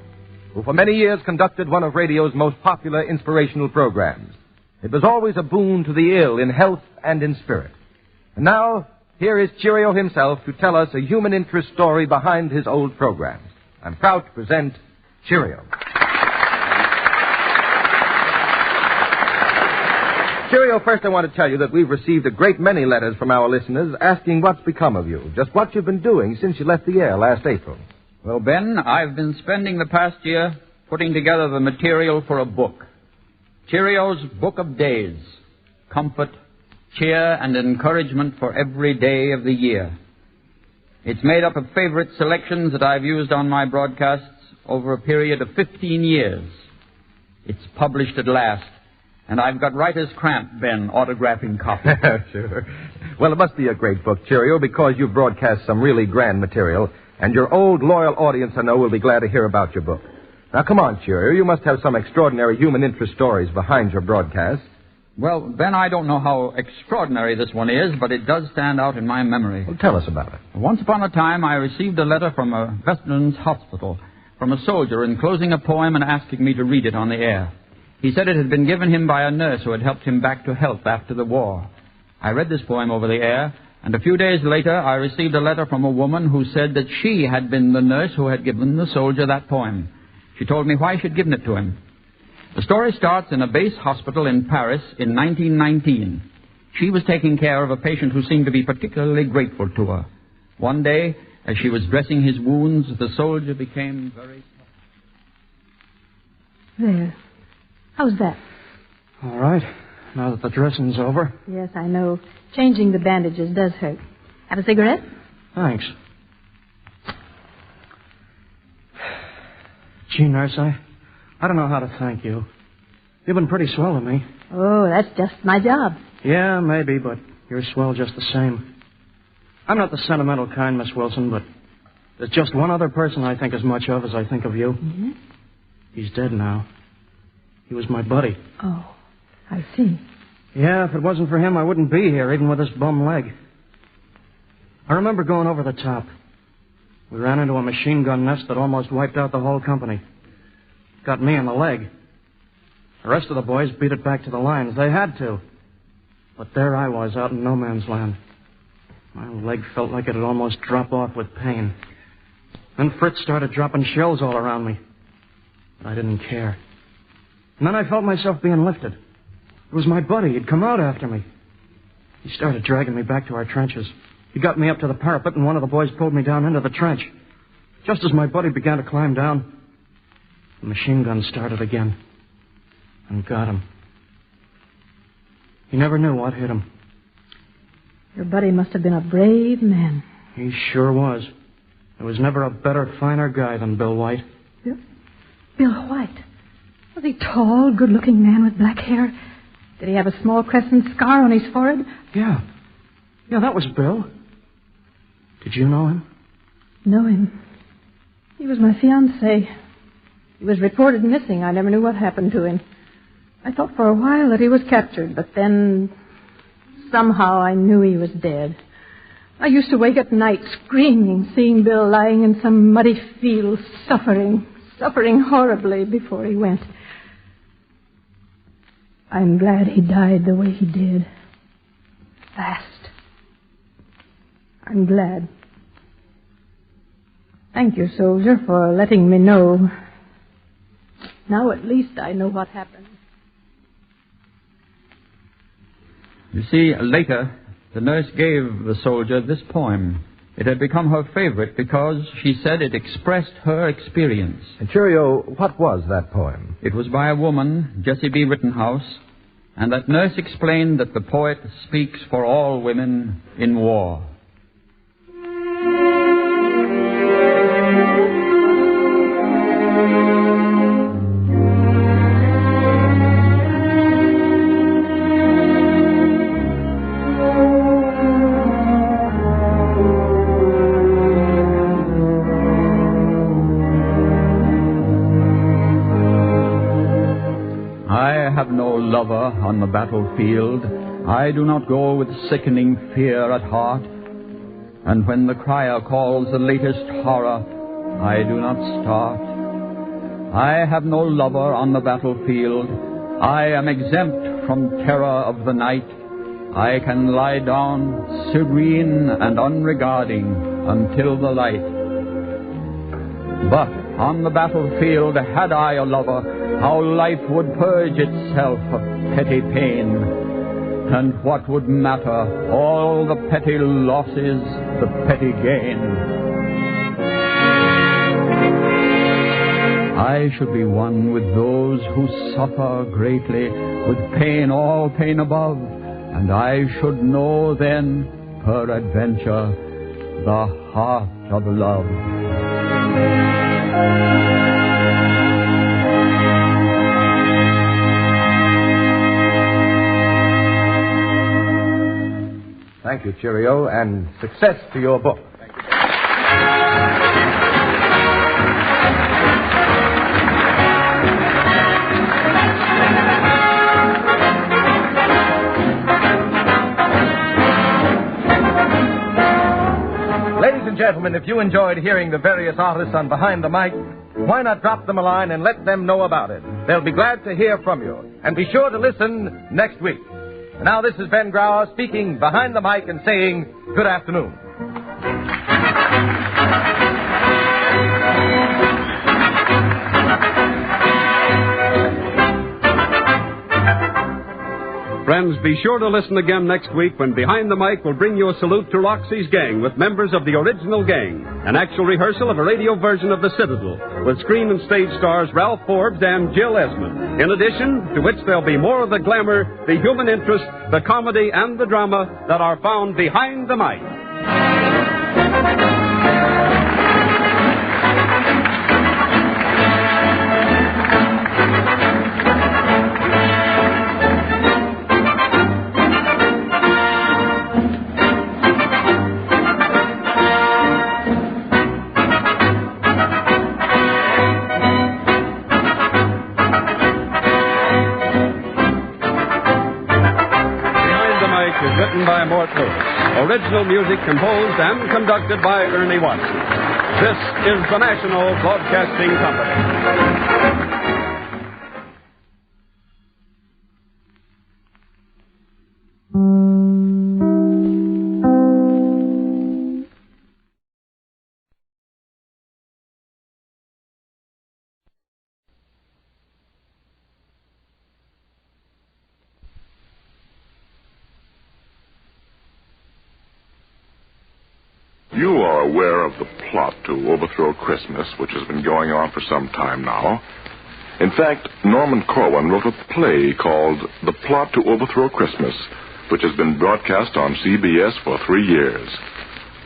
who for many years conducted one of radio's most popular inspirational programs. It was always a boon to the ill in health and in spirit. And now, here is Cheerio himself to tell us a human interest story behind his old programs. I'm proud to present Cheerio. Cheerio, first I want to tell you that we've received a great many letters from our listeners asking what's become of you, just what you've been doing since you left the air last April. Well, Ben, I've been spending the past year putting together the material for a book. Cheerio's Book of Days. Comfort, cheer, and encouragement for every day of the year. It's made up of favorite selections that I've used on my broadcasts over a period of 15 years. It's published at last, and I've got writer's cramp, Ben, autographing copies. Sure. Well, it must be a great book, Cheerio, because you've broadcast some really grand material, and your old, loyal audience, I know, will be glad to hear about your book. Now, come on, Cheerio. You must have some extraordinary human interest stories behind your broadcasts. Well, Ben, I don't know how extraordinary this one is, but it does stand out in my memory. Well, tell us about it. Once upon a time, I received a letter from a veterans hospital from a soldier enclosing a poem and asking me to read it on the air. He said it had been given him by a nurse who had helped him back to health after the war. I read this poem over the air, and a few days later, I received a letter from a woman who said that she had been the nurse who had given the soldier that poem. She told me why she'd given it to him. The story starts in a base hospital in Paris in 1919. She was taking care of a patient who seemed to be particularly grateful to her. One day, as she was dressing his wounds, the soldier became very... There. How's that? All right. Now that the dressing's over. Yes, I know. Changing the bandages does hurt. Have a cigarette? Thanks. Gee, nurse, I don't know how to thank you. You've been pretty swell to me. Oh, that's just my job. Yeah, maybe, but you're swell just the same. I'm not the sentimental kind, Miss Wilson, but there's just one other person I think as much of as I think of you. Mm-hmm. He's dead now. He was my buddy. Oh, I see. Yeah, if it wasn't for him, I wouldn't be here, even with this bum leg. I remember going over the top. We ran into a machine gun nest that almost wiped out the whole company. Got me in the leg. The rest of the boys beat it back to the lines. They had to. But there I was, out in no man's land. My leg felt like it had almost dropped off with pain. Then Fritz started dropping shells all around me. But I didn't care. And then I felt myself being lifted. It was my buddy. He'd come out after me. He started dragging me back to our trenches. He got me up to the parapet, and one of the boys pulled me down into the trench. Just as my buddy began to climb down, the machine gun started again. And got him. He never knew what hit him. Your buddy must have been a brave man. He sure was. There was never a better, finer guy than Bill White. Bill White? Was he tall, good-looking man with black hair? Did he have a small crescent scar on his forehead? Yeah. Yeah, that was Bill. Did you know him? Know him? He was my fiancé. He was reported missing. I never knew what happened to him. I thought for a while that he was captured, but then somehow I knew he was dead. I used to wake at night screaming, seeing Bill lying in some muddy field, suffering horribly before he went. I'm glad he died the way he did. Fast. I'm glad. Thank you, soldier, for letting me know. Now at least I know what happened. You see, later, the nurse gave the soldier this poem. It had become her favorite because she said it expressed her experience. And Cheerio, what was that poem? It was by a woman, Jessie B. Rittenhouse, and that nurse explained that the poet speaks for all women in war. On the battlefield, I do not go with sickening fear at heart, and when the crier calls the latest horror, I do not start. I have no lover on the battlefield. I am exempt from terror of the night. I can lie down serene and unregarding until the light. But on the battlefield, had I a lover, how life would purge itself of petty pain. And what would matter all the petty losses, the petty gain? I should be one with those who suffer greatly, with pain, all pain above, and I should know then, peradventure, the heart of love. Thank you, Cheerio, and success to your book. Ladies and gentlemen, if you enjoyed hearing the various artists on Behind the Mic, why not drop them a line and let them know about it? They'll be glad to hear from you. And be sure to listen next week. And now this is Ben Grauer speaking behind the mic and saying good afternoon. Friends, be sure to listen again next week when Behind the Mic will bring you a salute to Roxy's gang with members of the original gang, an actual rehearsal of a radio version of The Citadel with screen and stage stars Ralph Forbes and Jill Esmond. In addition to which there'll be more of the glamour, the human interest, the comedy, and the drama that are found behind the mic. Original music composed and conducted by Ernie Watson. This is the National Broadcasting Company. You are aware of the plot to overthrow Christmas, which has been going on for some time now. In fact, Norman Corwin wrote a play called The Plot to Overthrow Christmas, which has been broadcast on CBS for 3 years.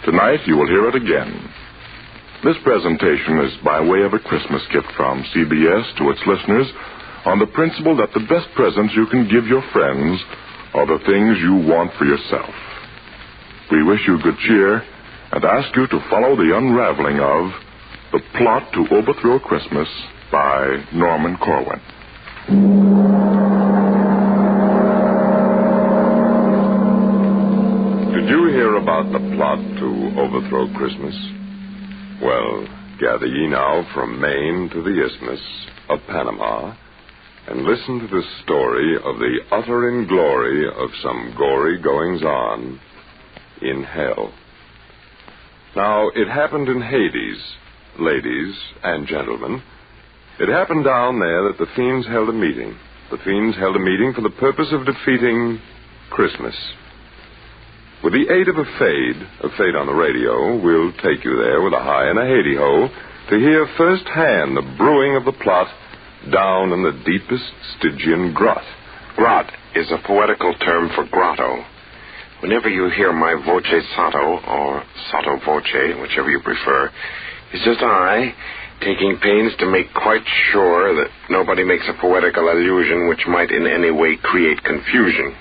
Tonight, you will hear it again. This presentation is by way of a Christmas gift from CBS to its listeners on the principle that the best presents you can give your friends are the things you want for yourself. We wish you good cheer and ask you to follow the unraveling of The Plot to Overthrow Christmas by Norman Corwin. Did you hear about the plot to overthrow Christmas? Well, gather ye now from Maine to the Isthmus of Panama, and listen to the story of the utter glory of some gory goings-on in hell. Now, it happened in Hades, ladies and gentlemen. It happened down there that the fiends held a meeting. The fiends held a meeting for the purpose of defeating Christmas. With the aid of a fade on the radio, we'll take you there with a hi and a hey-de-ho to hear firsthand the brewing of the plot down in the deepest Stygian grot. Grot is a poetical term for grotto. Whenever you hear my voce sotto, or sotto voce, whichever you prefer, it's just I taking pains to make quite sure that nobody makes a poetical allusion which might in any way create confusion.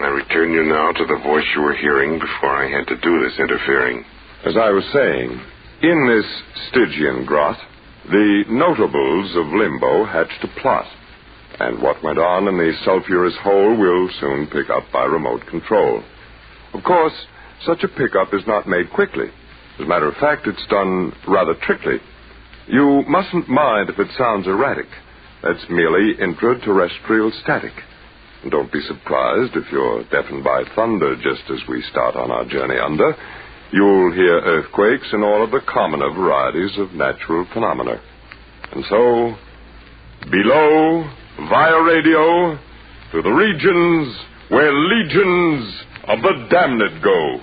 I return you now to the voice you were hearing before I had to do this interfering. As I was saying, in this Stygian grot, the notables of Limbo hatched a plot, and what went on in the sulphurous hole will soon pick up by remote control. Of course, such a pickup is not made quickly. As a matter of fact, it's done rather trickily. You mustn't mind if it sounds erratic. That's merely intraterrestrial static. And don't be surprised if you're deafened by thunder just as we start on our journey under. You'll hear earthquakes and all of the commoner varieties of natural phenomena. And so, below, via radio, to the regions where legions of the damned go.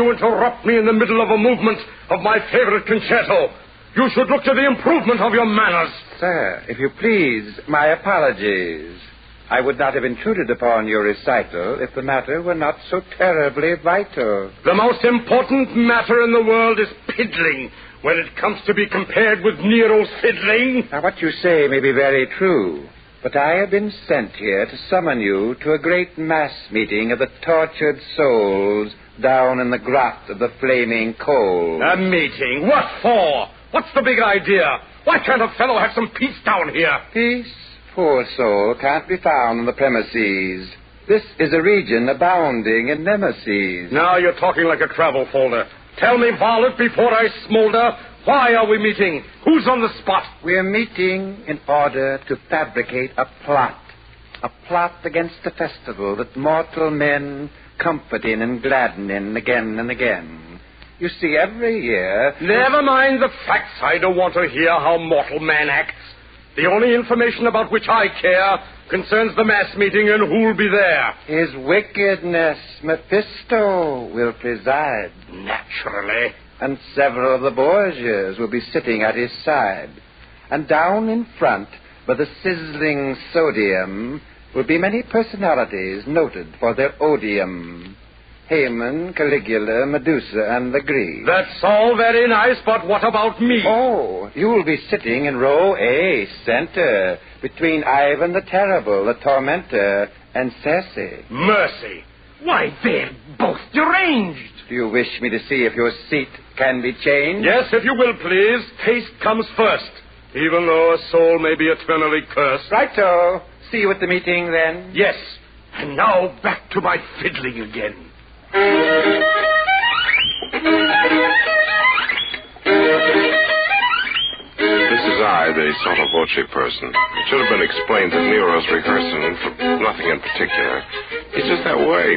Interrupt me in the middle of a movement of my favorite concerto. You should look to the improvement of your manners. Sir, if you please, my apologies. I would not have intruded upon your recital if the matter were not so terribly vital. The most important matter in the world is piddling when it comes to be compared with Nero's fiddling. Now, what you say may be very true, but I have been sent here to summon you to a great mass meeting of the tortured souls down in the grot of the flaming coals. A meeting? What for? What's the big idea? Why can't a fellow have some peace down here? Peace, poor soul, can't be found on the premises. This is a region abounding in nemesis. Now you're talking like a travel folder. Tell me, varlet, before I smolder, why are we meeting? Who's on the spot? We're meeting in order to fabricate a plot. A plot against the festival that mortal men comfort in and gladden in again and again. You see, every year... Never mind the facts. I don't want to hear how mortal man acts. The only information about which I care concerns the mass meeting and who'll be there. His wickedness, Mephisto, will preside. Naturally. And several of the Borgias will be sitting at his side. And down in front, by the sizzling sodium, will be many personalities noted for their odium. Haman, Caligula, Medusa, and the Greek. That's all very nice, but what about me? Oh, you'll be sitting in row A, center, between Ivan the Terrible, the Tormentor, and Circe. Mercy! Why, they're both deranged. Do you wish me to see if your seat can be changed? Yes, if you will, please. Taste comes first, even though a soul may be eternally cursed. Righto. See you at the meeting, then? Yes. And now back to my fiddling again. This is I, the sotto voce person. It should have been explained that Nero's rehearsing for nothing in particular. He's just that way.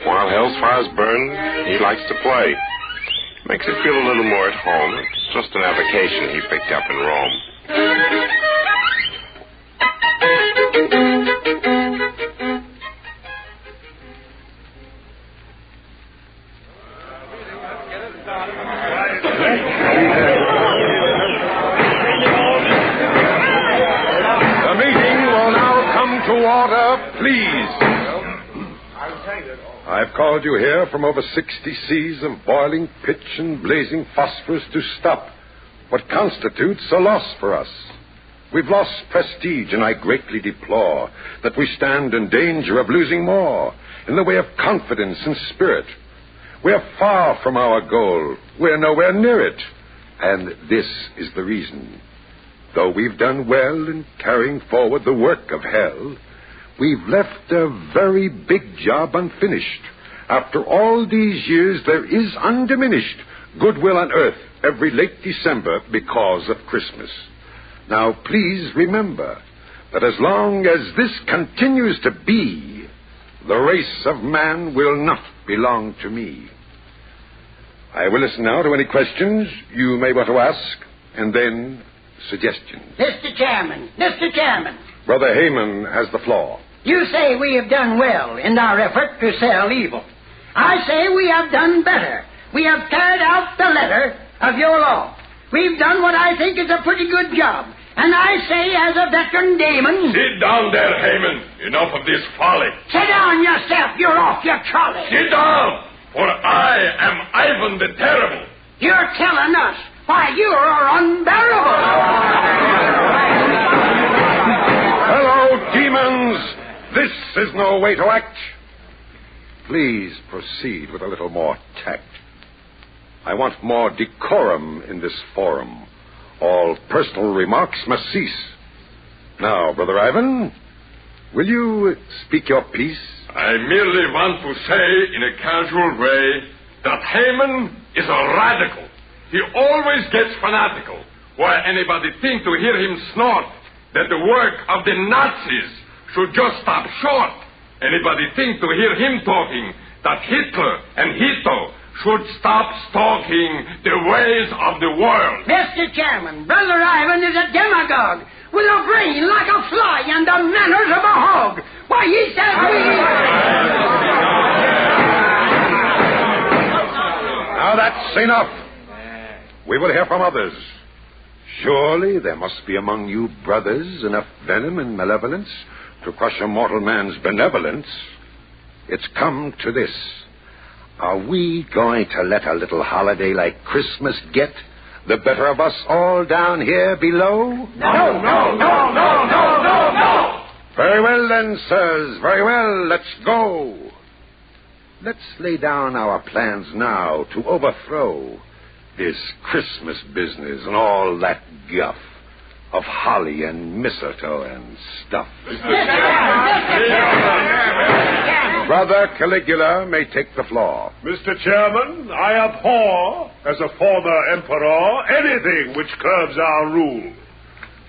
While hell's fires burn, he likes to play. Makes it feel a little more at home. It's just an avocation he picked up in Rome. Order, please. I've called you here from over 60 seas of boiling pitch and blazing phosphorus to stop what constitutes a loss for us. We've lost prestige, and I greatly deplore that we stand in danger of losing more in the way of confidence and spirit. We're far from our goal. We're nowhere near it. And this is the reason. Though we've done well in carrying forward the work of hell, we've left a very big job unfinished. After all these years, there is undiminished goodwill on earth every late December because of Christmas. Now, please remember that as long as this continues to be, the race of man will not belong to me. I will listen now to any questions you may want to ask, and then suggestions. Mr. Chairman. Brother Heyman has the floor. You say we have done well in our effort to sell evil. I say we have done better. We have carried out the letter of your law. We've done what I think is a pretty good job. And I say, as a veteran Damon... Sit down there, Heyman. Enough of this folly. Sit down yourself. You're off your trolley. Sit down, for I am Ivan the Terrible. You're telling us why you are unbearable. Hello, demons. This is no way to act. Please proceed with a little more tact. I want more decorum in this forum. All personal remarks must cease. Now, Brother Ivan, will you speak your piece? I merely want to say in a casual way that Heyman is a radical. He always gets fanatical. Why anybody think to hear him snort that the work of the Nazis should just stop short? Anybody think to hear him talking that Hitler and Hito should stop stalking the ways of the world? Mr. Chairman, Brother Ivan is a demagogue with a brain like a fly and the manners of a hog. Why, he says Now that's enough. We will hear from others. Surely there must be among you brothers enough venom and malevolence to crush a mortal man's benevolence. It's come to this. Are we going to let a little holiday like Christmas get the better of us all down here below? No. Very well then, sirs. Very well. Let's go. Let's lay down our plans now to overthrow this Christmas business and all that guff of holly and mistletoe and stuff. Brother Caligula may take the floor. Mr. Chairman, I abhor, as a former emperor, anything which curbs our rule.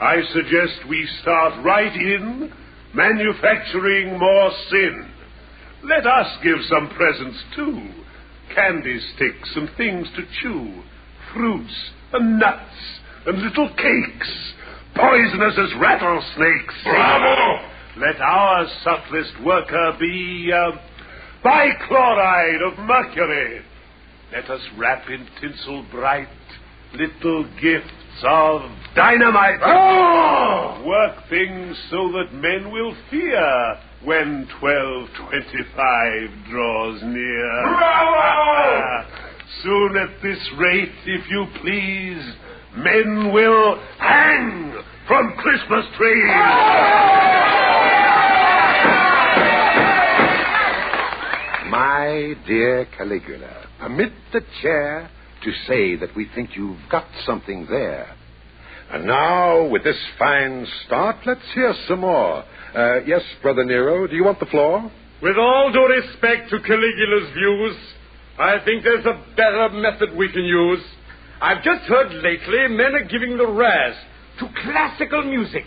I suggest we start right in manufacturing more sin. Let us give some presents, too. Candy sticks and things to chew, fruits and nuts and little cakes, poisonous as rattlesnakes. Bravo! Let our subtlest worker be bichloride of mercury. Let us wrap in tinsel bright little gifts of dynamite. Oh! Work things so that men will fear when 12:25 draws near. Bravo! Soon at this rate, if you please, men will hang from Christmas trees. My dear Caligula, permit the chair to say that we think you've got something there. And now, with this fine start, let's hear some more. Yes, Brother Nero, do you want the floor? With all due respect to Caligula's views, I think there's a better method we can use. I've just heard lately men are giving the razz to classical music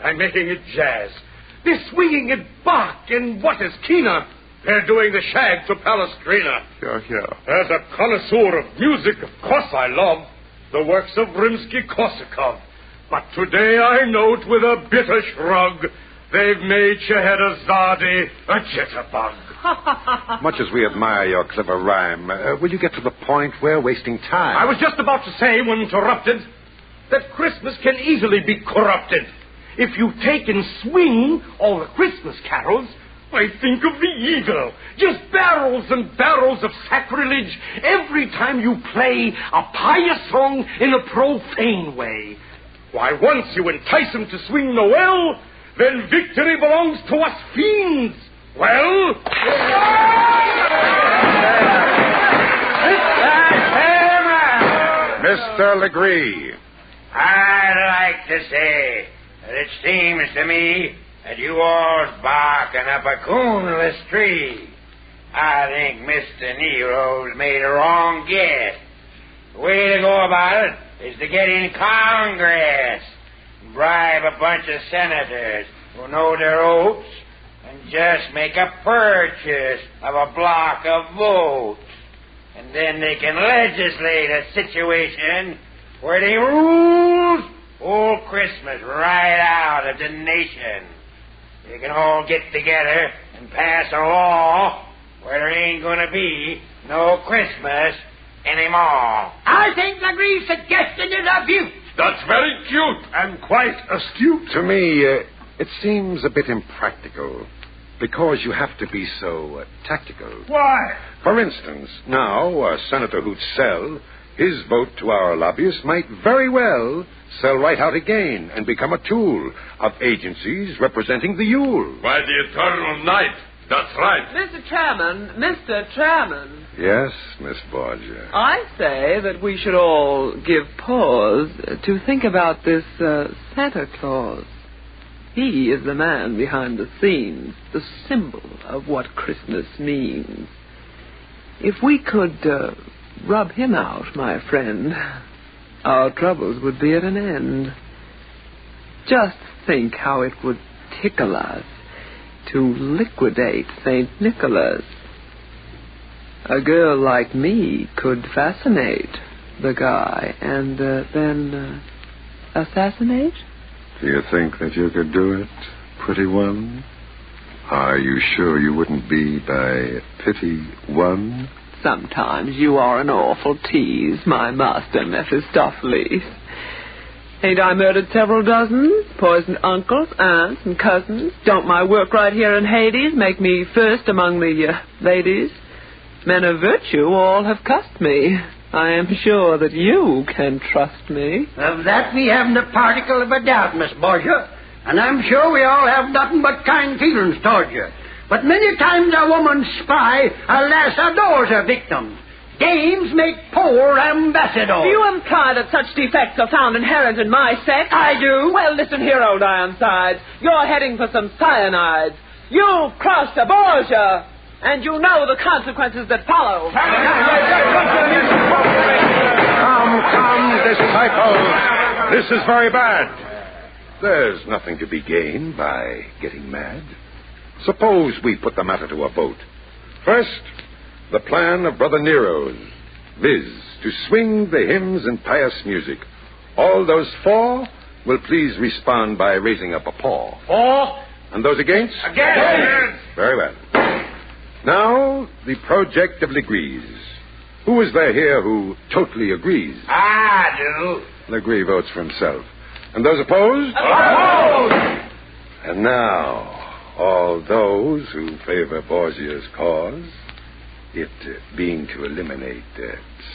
and making it jazz. They're swinging it Bach and what is keener, they're doing the shag to Palestrina. Yeah. As a connoisseur of music, of course I love the works of Rimsky-Korsakov. But today I note with a bitter shrug they've made Scheherazade a jitterbug. Much as we admire your clever rhyme, will you get to the point we're wasting time? I was just about to say, when interrupted, that Christmas can easily be corrupted. if you take and swing all the Christmas carols, I think of the eagle. Just barrels and barrels of sacrilege every time you play a pious song in a profane way. Why, once you entice him to swing Noel, then victory belongs to us fiends. Well... Mr. Legree. I'd like to say that it seems to me that you all's barking up a coonless tree. I think Mr. Nero's made a wrong guess. The way to go about it is to get in Congress and bribe a bunch of senators who know their oaths and just make a purchase of a block of votes. And then they can legislate a situation where they rule old Christmas right out of the nation. They can all get together and pass a law where there ain't going to be no Christmas anymore. I think Legree's suggestion is a beaut. That's very cute. And quite astute. To me, it seems a bit impractical. Because you have to be so tactical. Why? For instance, now a senator who'd sell his vote to our lobbyists might very well sell right out again and become a tool of agencies representing the Yule. By the eternal night. That's right. Mr. Chairman. Yes, Miss Borgia. I say that we should all give pause to think about this Santa Claus. He is the man behind the scenes, the symbol of what Christmas means. If we could rub him out, my friend, our troubles would be at an end. Just think how it would tickle us to liquidate St. Nicholas. A girl like me could fascinate the guy and then assassinate? Do you think that you could do it, pretty one? Are you sure you wouldn't be by pity one? Sometimes you are an awful tease, my master Mephistopheles. Ain't I murdered several dozens? Poisoned uncles, aunts, and cousins? Don't my work right here in Hades make me first among the ladies? Men of virtue all have cussed me. I am sure that you can trust me. Of that we haven't a particle of a doubt, Miss Borgia. And I'm sure we all have nothing but kind feelings towards you. But many times a woman's spy, alas, adores her victim. Dames make poor ambassadors. Do you imply that such defects are found inherent in my sex? I do. Well, listen here, old Ironsides. You're heading for some cyanides. You've crossed a Borgia, and you know the consequences that follow. Come, disciples. This is very bad. There's nothing to be gained by getting mad. Suppose we put the matter to a vote. First, the plan of Brother Nero's, viz., to swing the hymns and pious music. All those for will please respond by raising up a paw. For? And those against? Against. Very well. Now, the project of Legree's. Who is there here who totally agrees? I do. Legree votes for himself. And those opposed? Opposed! And now, all those who favor Borgia's cause, it being to eliminate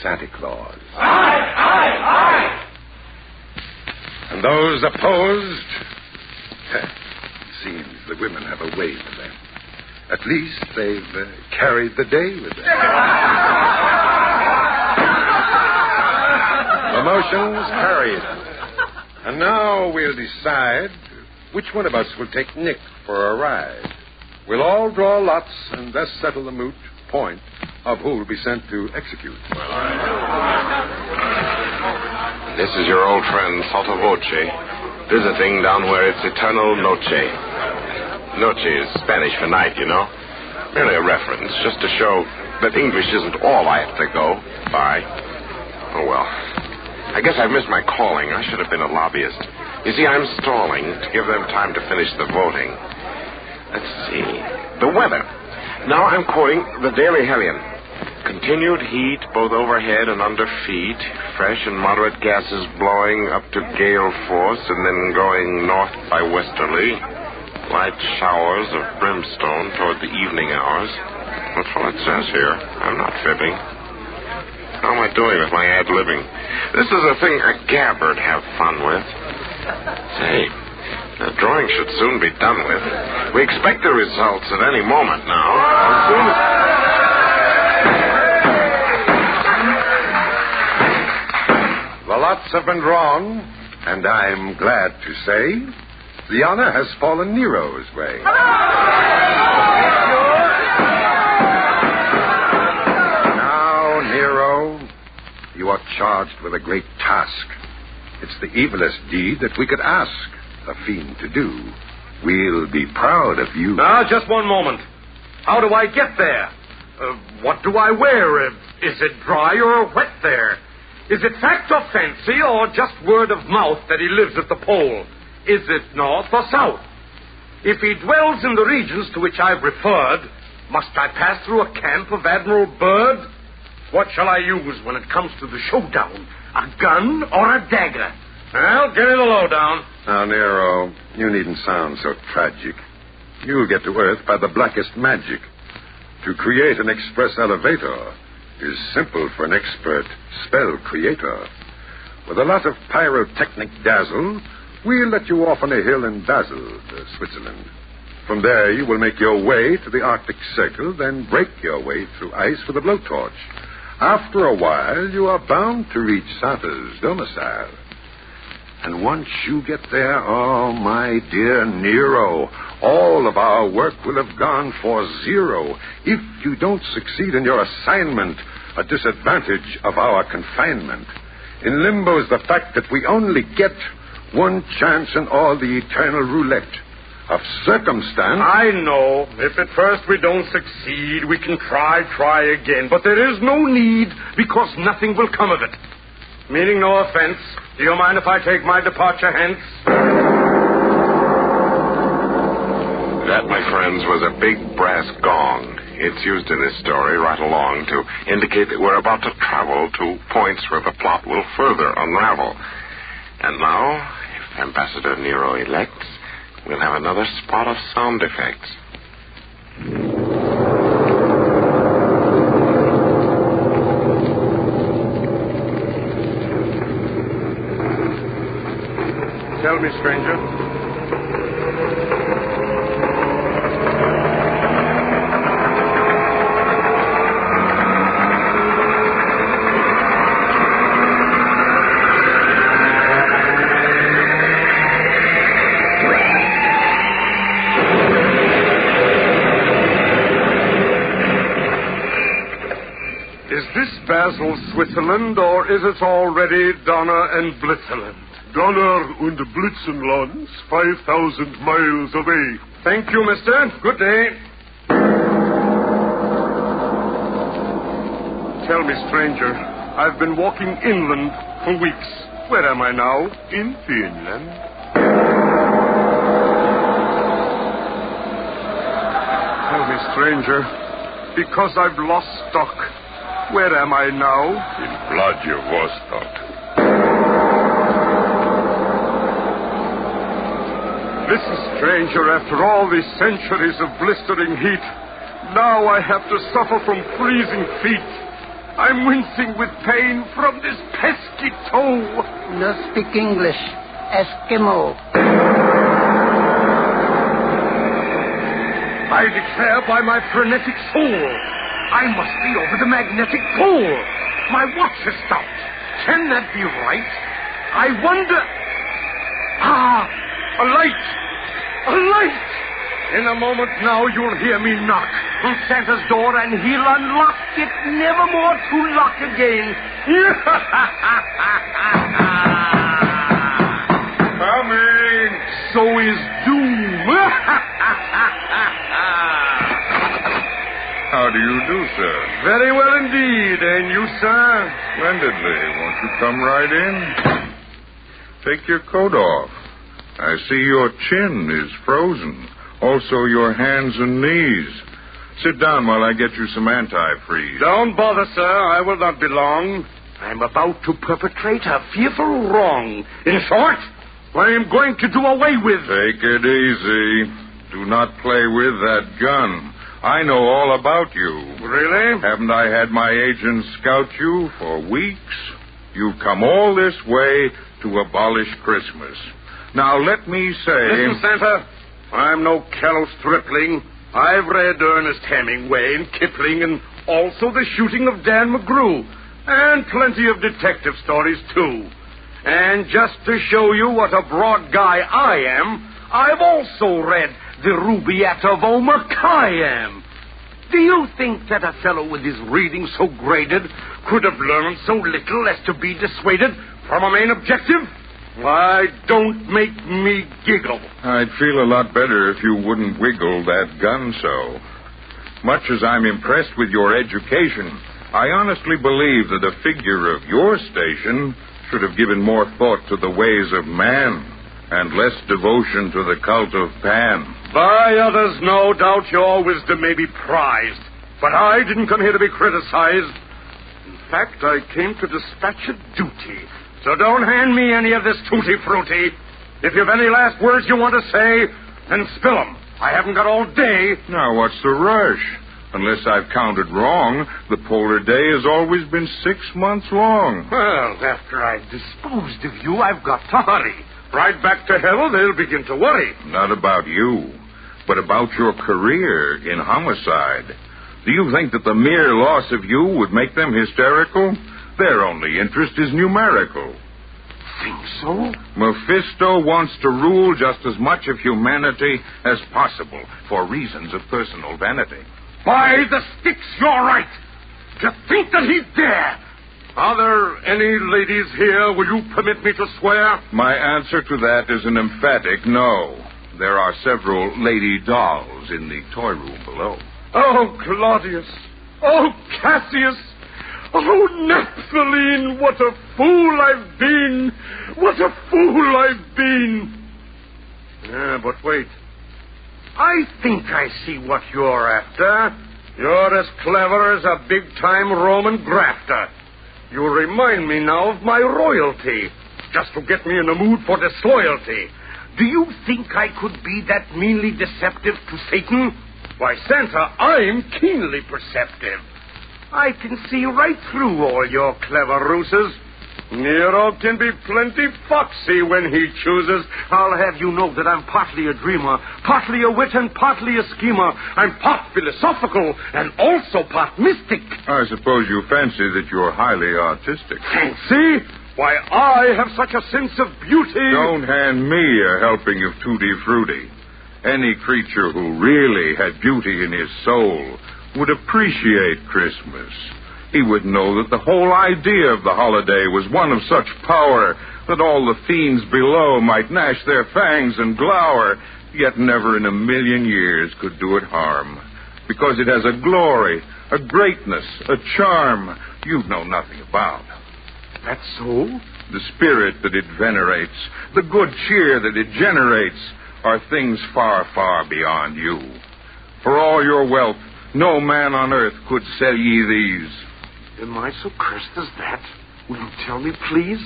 Santa Claus. Aye! And those opposed? It seems the women have a way for them. At least they've carried the day with them. The motion's carried. And now we'll decide which one of us will take Nick for a ride. We'll all draw lots and thus settle the moot point of who will be sent to execute. This is your old friend Sotto Voce, visiting down where it's eternal noche. Noche is Spanish for night, you know. Merely a reference, just to show that English isn't all I have to go by. Oh, well. I guess I've missed my calling. I should have been a lobbyist. You see, I'm stalling to give them time to finish the voting. Let's see. The weather. Now I'm quoting the Daily Hellion. continued heat both overhead and under feet, fresh and moderate gases blowing up to gale force and then going north by westerly, light showers of brimstone toward the evening hours. That's all it says here. I'm not fibbing. How am I doing with my ad-libbing? This is a thing a gabbard have fun with. Say, the drawing should soon be done with. We expect the results at any moment now. As soon as... The lots have been drawn, and I'm glad to say the honor has fallen Nero's way. Now, Nero, you are charged with a great task. It's the evilest deed that we could ask a fiend to do. We'll be proud of you. Now, just one moment. How do I get there? What do I wear? Is it dry or wet there? Is it fact or fancy or just word of mouth that he lives at the pole? Is it north or south? If he dwells in the regions to which I've referred, must I pass through a camp of Admiral Byrd? What shall I use when it comes to the showdown? A gun or a dagger? Well, give me the lowdown. Now, Nero, you needn't sound so tragic. You'll get to Earth by the blackest magic. To create an express elevator is simple for an expert spell creator. With a lot of pyrotechnic dazzle, we'll let you off on a hill in Basel, Switzerland. From there, you will make your way to the Arctic Circle, then break your way through ice with a blowtorch. After a while, you are bound to reach Santa's domicile. And once you get there, oh, my dear Nero, all of our work will have gone for zero. If you don't succeed in your assignment, a disadvantage of our confinement. In limbo is the fact that we only get one chance in all the eternal roulette of circumstance. I know. If at first we don't succeed, we can try again. But there is no need, because nothing will come of it. Meaning no offense, do you mind if I take my departure hence? That, my friends, was a big brass gong. It's used in this story right along to indicate that we're about to travel to points where the plot will further unravel. And now, if Ambassador Nero elects, we'll have another spot of sound effects. Tell me, stranger. Is this Basel, Switzerland, or is it already Donner and Blitzerland? Donner und Blitzenland, 5,000 miles away. Thank you, mister. Good day. Tell me, stranger, I've been walking inland for weeks. Where am I now? In Finland. Tell me, stranger, because I've lost stock, where am I now? In Vladivostok. Listen, stranger, after all these centuries of blistering heat, now I have to suffer from freezing feet. I'm wincing with pain from this pesky toe. No speak English. Eskimo. I declare by my frenetic soul, I must be over the magnetic pole. My watch has stopped. Can that be right? I wonder... A light! A light! In a moment now you'll hear me knock on Santa's door, and he'll unlock it, never more to lock again. Coming! So is doom. How do you do, sir? Very well indeed. And you, sir? Splendidly. Won't you come right in? Take your coat off. I see your chin is frozen. Also your hands and knees. Sit down while I get you some antifreeze. Don't bother, sir. I will not be long. I'm about to perpetrate a fearful wrong. In short, I am going to do away with... Take it easy. Do not play with that gun. I know all about you. Really? Haven't I had my agents scout you for weeks? You've come all this way to abolish Christmas. Now, let me say... Listen, Santa, I'm no callow stripling. I've read Ernest Hemingway and Kipling and also The Shooting of Dan McGrew. And plenty of detective stories, too. And just to show you what a broad guy I am, I've also read The Rubaiyat of Omar Khayyam. Do you think that a fellow with his reading so graded could have learned so little as to be dissuaded from a main objective? Why, don't make me giggle. I'd feel a lot better if you wouldn't wiggle that gun so. Much as I'm impressed with your education, I honestly believe that a figure of your station should have given more thought to the ways of man and less devotion to the cult of Pan. By others, no doubt your wisdom may be prized, but I didn't come here to be criticized. In fact, I came to dispatch a duty. So don't hand me any of this tutti-frutti. If you've any last words you want to say, then spill them. I haven't got all day. Now, what's the rush? Unless I've counted wrong, the polar day has always been 6 months long. Well, after I've disposed of you, I've got to hurry. Right back to hell, they'll begin to worry. Not about you, but about your career in homicide. Do you think that the mere loss of you would make them hysterical? Their only interest is numerical. Think so? Mephisto wants to rule just as much of humanity as possible for reasons of personal vanity. By the sticks, you're right. To think that he'd dare. Are there any ladies here? Will you permit me to swear? My answer to that is an emphatic no. There are several lady dolls in the toy room below. Oh, Claudius. Oh, Cassius. Oh, Naphthaline, what a fool I've been. What a fool I've been. Yeah, but wait. I think I see what you're after. You're as clever as a big-time Roman grafter. You remind me now of my royalty, just to get me in the mood for disloyalty. Do you think I could be that meanly deceptive to Satan? Why, Santa, I'm keenly perceptive. I can see right through all your clever ruses. Nero can be plenty foxy when he chooses. I'll have you know that I'm partly a dreamer, partly a wit, and partly a schemer. I'm part philosophical and also part mystic. I suppose you fancy that you're highly artistic. Fancy? Why, I have such a sense of beauty. Don't hand me a helping of tutti frutti. Any creature who really had beauty in his soul would appreciate Christmas. He would know that the whole idea of the holiday was one of such power that all the fiends below might gnash their fangs and glower, yet never in a million years could do it harm. Because it has a glory, a greatness, a charm you know nothing about. That's so? The spirit that it venerates, the good cheer that it generates, are things far, far beyond you. For all your wealth, no man on earth could sell ye these. Am I so cursed as that? Will you tell me, please?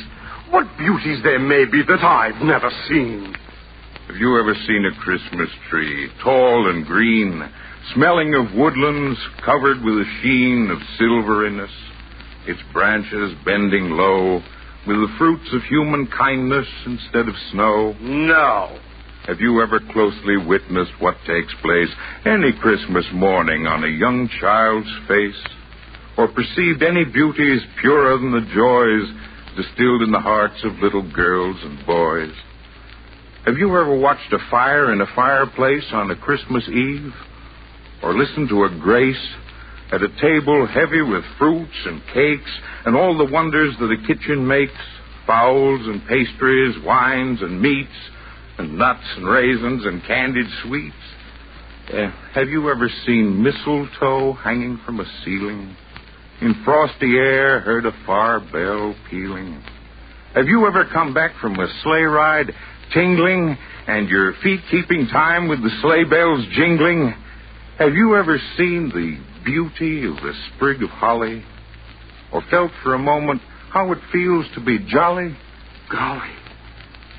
What beauties there may be that I've never seen? Have you ever seen a Christmas tree, tall and green, smelling of woodlands, covered with a sheen of silveriness, its branches bending low, with the fruits of human kindness instead of snow? No. Have you ever closely witnessed what takes place any Christmas morning on a young child's face? Or perceived any beauties purer than the joys distilled in the hearts of little girls and boys? Have you ever watched a fire in a fireplace on a Christmas Eve? Or listened to a grace at a table heavy with fruits and cakes and all the wonders that a kitchen makes, fowls and pastries, wines and meats, and nuts and raisins and candied sweets? Have you ever seen mistletoe hanging from a ceiling? In frosty air heard a far bell pealing? Have you ever come back from a sleigh ride tingling and your feet keeping time with the sleigh bells jingling? Have you ever seen the beauty of the sprig of holly? Or felt for a moment how it feels to be jolly? Golly.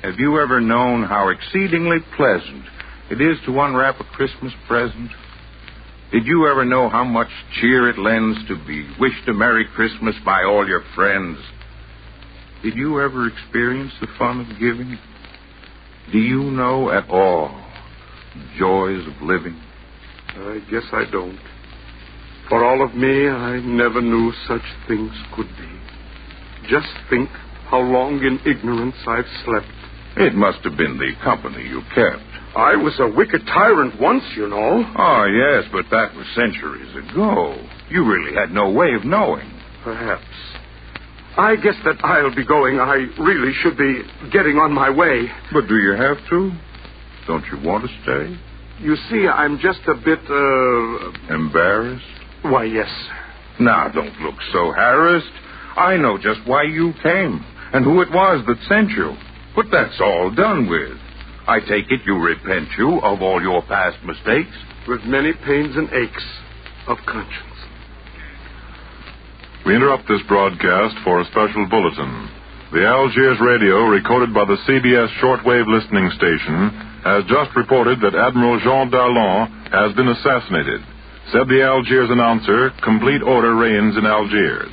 Have you ever known how exceedingly pleasant it is to unwrap a Christmas present? Did you ever know how much cheer it lends to be wished a Merry Christmas by all your friends? Did you ever experience the fun of giving? Do you know at all the joys of living? I guess I don't. For all of me, I never knew such things could be. Just think how long in ignorance I've slept. It must have been the company you kept. I was a wicked tyrant once, you know. Oh, yes, but that was centuries ago. You really had no way of knowing. Perhaps. I guess that I'll be going. I really should be getting on my way. But do you have to? Don't you want to stay? You see, I'm just a bit, Embarrassed? Why, yes. Now, don't look so harassed. I know just why you came and who it was that sent you. But that's all done with. I take it you repent you of all your past mistakes? With many pains and aches of conscience. We interrupt this broadcast for a special bulletin. The Algiers radio, recorded by the CBS shortwave listening station, has just reported that Admiral Jean Darlan has been assassinated. Said the Algiers announcer, complete order reigns in Algiers.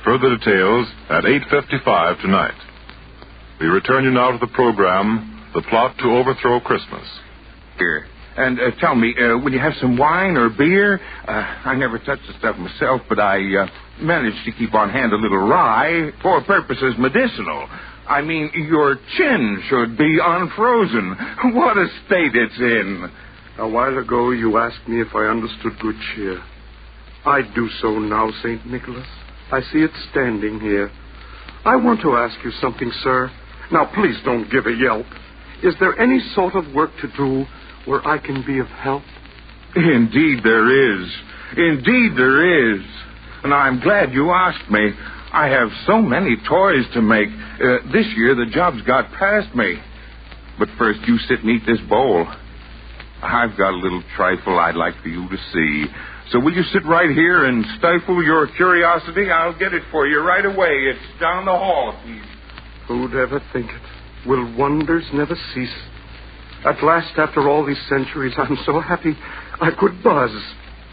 Further details at 8:55 tonight. We return you now to the program, The Plot to Overthrow Christmas. Here. And tell me, will you have some wine or beer? I never touch the stuff myself, but I managed to keep on hand a little rye for purposes medicinal. I mean, your chin should be unfrozen. What a state it's in. A while ago, you asked me if I understood good cheer. I do so now, St. Nicholas. I see it standing here. I want to ask you something, sir. Now, please don't give a yelp. Is there any sort of work to do where I can be of help? Indeed there is. Indeed there is. And I'm glad you asked me. I have so many toys to make. This year the job's got past me. But first you sit and eat this bowl. I've got a little trifle I'd like for you to see. So will you sit right here and stifle your curiosity? I'll get it for you right away. It's down the hall. Who'd ever think it? Will wonders never cease? At last, after all these centuries, I'm so happy I could buzz.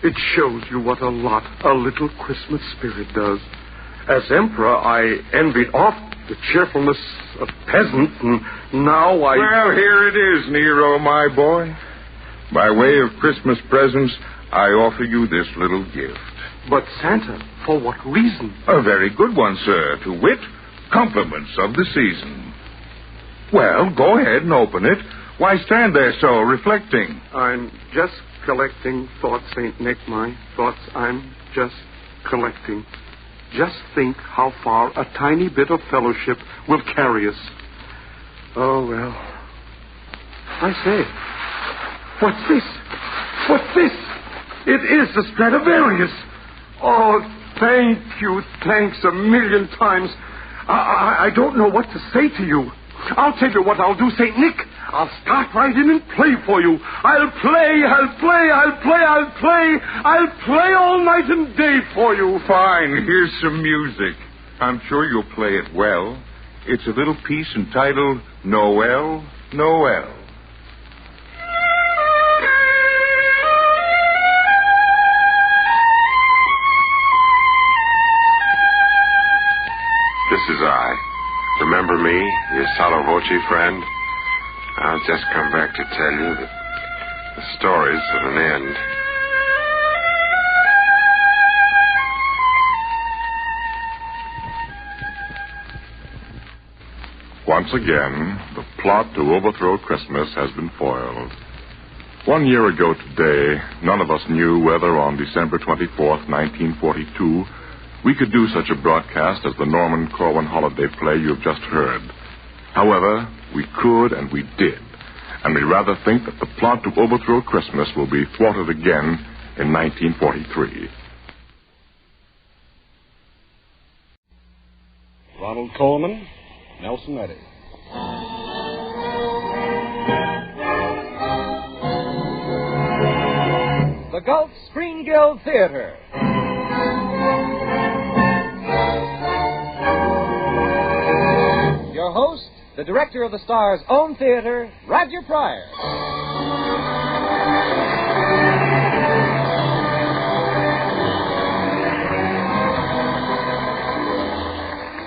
It shows you what a lot a little Christmas spirit does. As emperor, I envied oft the cheerfulness of peasants, and now I... Well, here it is, Nero, my boy. By way of Christmas presents, I offer you this little gift. But Santa, for what reason? A very good one, sir. To wit, compliments of the season. Well, go ahead and open it. Why stand there so, reflecting? I'm just collecting thoughts, St. Nick. My thoughts I'm just collecting. Just think how far a tiny bit of fellowship will carry us. Oh, well. I say, what's this? What's this? It is the Stradivarius. Oh, thank you. Thanks a million times. I don't know what to say to you. I'll tell you what I'll do, St. Nick. I'll start right in and play for you. I'll play all night and day for you. Fine, here's some music. I'm sure you'll play it well. It's a little piece entitled Noel, Noel. This is I. Remember me, your sotto voce friend? I'll just come back to tell you that the story's at an end. Once again, the plot to overthrow Christmas has been foiled. 1 year ago today, none of us knew whether on December 24th, 1942, we could do such a broadcast as the Norman Corwin holiday play you've just heard. However, we could and we did. And we rather think that the plot to overthrow Christmas will be thwarted again in 1943. Ronald Coleman, Nelson Eddy. The Gulf Screen Guild Theater. Your host, the director of the Star's own theater, Roger Pryor.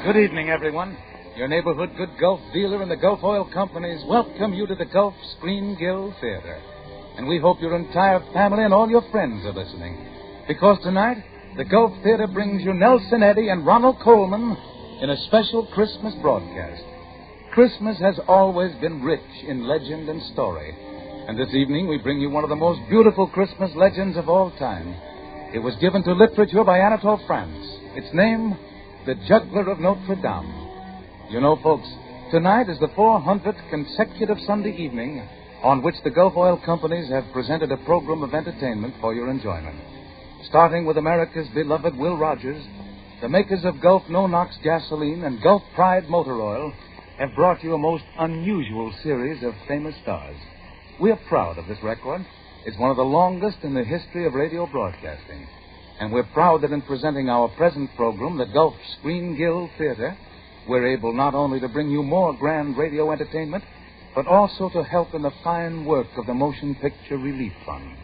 Good evening, everyone. Your neighborhood good Gulf dealer and the Gulf Oil Companies welcome you to the Gulf Screen Guild Theater. And we hope your entire family and all your friends are listening. Because tonight, the Gulf Theater brings you Nelson Eddy and Ronald Coleman in a special Christmas broadcast. Christmas has always been rich in legend and story. And this evening, we bring you one of the most beautiful Christmas legends of all time. It was given to literature by Anatole France. Its name, The Juggler of Notre Dame. You know, folks, tonight is the 400th consecutive Sunday evening on which the Gulf Oil Companies have presented a program of entertainment for your enjoyment. Starting with America's beloved Will Rogers, the makers of Gulf No-Nox gasoline and Gulf Pride motor oil have brought you a most unusual series of famous stars. We are proud of this record. It's one of the longest in the history of radio broadcasting. And we're proud that in presenting our present program, the Gulf Screen Guild Theater, we're able not only to bring you more grand radio entertainment, but also to help in the fine work of the Motion Picture Relief Fund.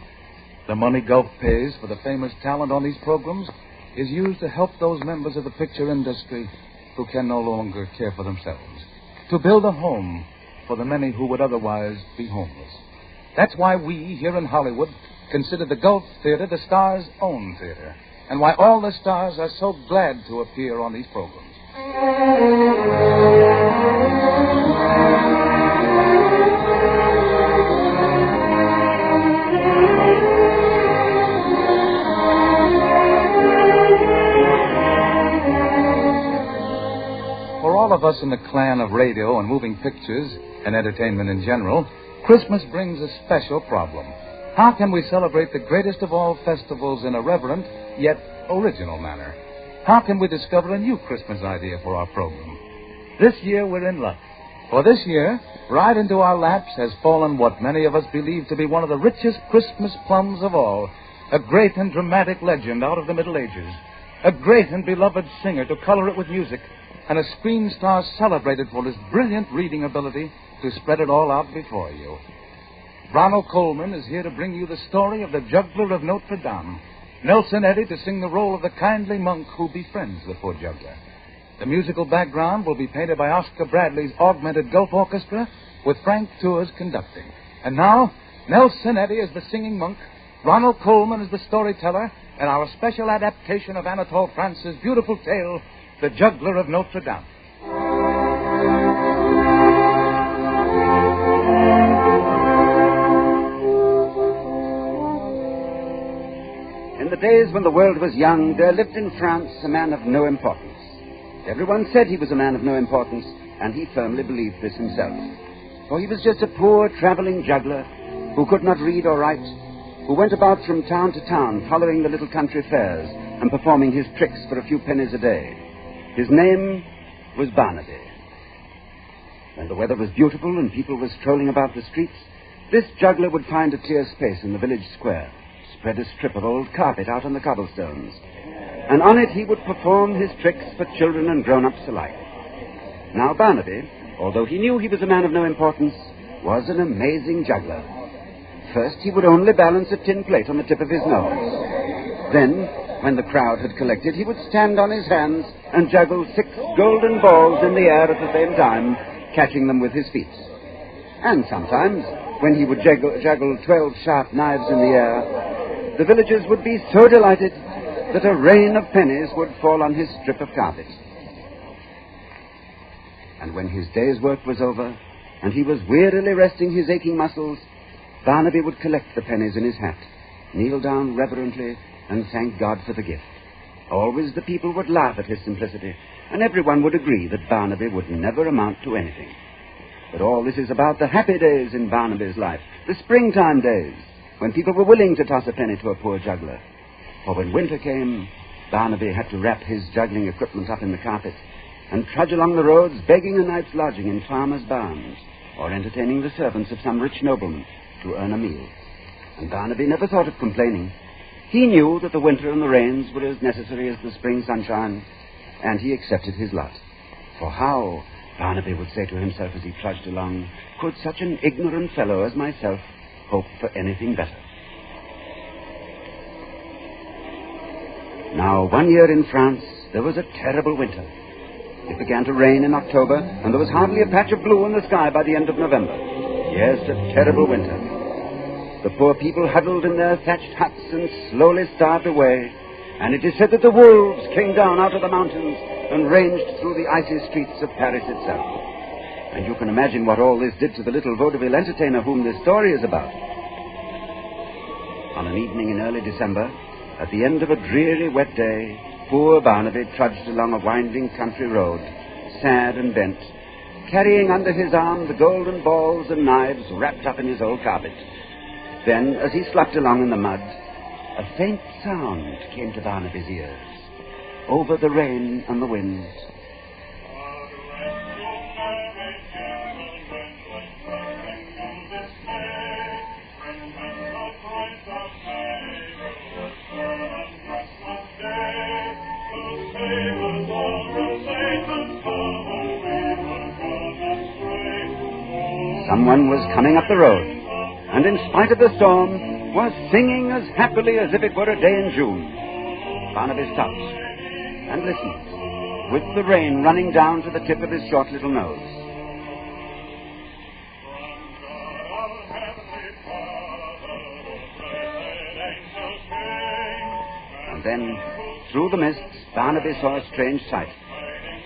The money Gulf pays for the famous talent on these programs is used to help those members of the picture industry who can no longer care for themselves, to build a home for the many who would otherwise be homeless. That's why we, here in Hollywood, consider the Gulf Theater the Star's own theater, and why all the stars are so glad to appear on these programs. For all of us in the clan of radio and moving pictures and entertainment in general, Christmas brings a special problem. How can we celebrate the greatest of all festivals in a reverent, yet original manner? How can we discover a new Christmas idea for our program? This year we're in luck. For this year, right into our laps has fallen what many of us believe to be one of the richest Christmas plums of all, a great and dramatic legend out of the Middle Ages, a great and beloved singer to color it with music, and a screen star celebrated for his brilliant reading ability to spread it all out before you. Ronald Coleman is here to bring you the story of the Juggler of Notre Dame. Nelson Eddy to sing the role of the kindly monk who befriends the poor juggler. The musical background will be painted by Oscar Bradley's augmented Gulf Orchestra with Frank Tours conducting. And now, Nelson Eddy is the singing monk, Ronald Coleman is the storyteller, and our special adaptation of Anatole France's beautiful tale, The Juggler of Notre Dame. In the days when the world was young, there lived in France a man of no importance. Everyone said he was a man of no importance, and he firmly believed this himself. For he was just a poor traveling juggler who could not read or write, who went about from town to town following the little country fairs and performing his tricks for a few pennies a day. His name was Barnaby. When the weather was beautiful and people were strolling about the streets, this juggler would find a clear space in the village square, spread a strip of old carpet out on the cobblestones, and on it he would perform his tricks for children and grown-ups alike. Now Barnaby, although he knew he was a man of no importance, was an amazing juggler. First, he would only balance a tin plate on the tip of his nose. Then, when the crowd had collected, he would stand on his hands and juggle 6 golden balls in the air at the same time, catching them with his feet. And sometimes, when he would juggle 12 sharp knives in the air, the villagers would be so delighted that a rain of pennies would fall on his strip of carpet. And when his day's work was over, and he was wearily resting his aching muscles, Barnaby would collect the pennies in his hat, kneel down reverently, and thank God for the gift. Always the people would laugh at his simplicity, and everyone would agree that Barnaby would never amount to anything. But all this is about the happy days in Barnaby's life, the springtime days, when people were willing to toss a penny to a poor juggler. For when winter came, Barnaby had to wrap his juggling equipment up in the carpet and trudge along the roads begging a night's lodging in farmers' barns or entertaining the servants of some rich nobleman to earn a meal. And Barnaby never thought of complaining, He knew that the winter and the rains were as necessary as the spring sunshine, and he accepted his lot. For how, Barnaby would say to himself as he trudged along, could such an ignorant fellow as myself hope for anything better? Now, 1 year in France, there was a terrible winter. It began to rain in October, and there was hardly a patch of blue in the sky by the end of November. Yes, a terrible winter. The poor people huddled in their thatched huts and slowly starved away, and it is said that the wolves came down out of the mountains and ranged through the icy streets of Paris itself. And you can imagine what all this did to the little vaudeville entertainer whom this story is about. On an evening in early December, at the end of a dreary, wet day, poor Barnaby trudged along a winding country road, sad and bent, carrying under his arm the golden balls and knives wrapped up in his old carpet. Then, as he slumped along in the mud, a faint sound came to Barnaby's ears, over the rain and the wind. Someone was coming up the road, and in spite of the storm, was singing as happily as if it were a day in June. Barnaby stopped and listened, with the rain running down to the tip of his short little nose. And then, through the mist, Barnaby saw a strange sight.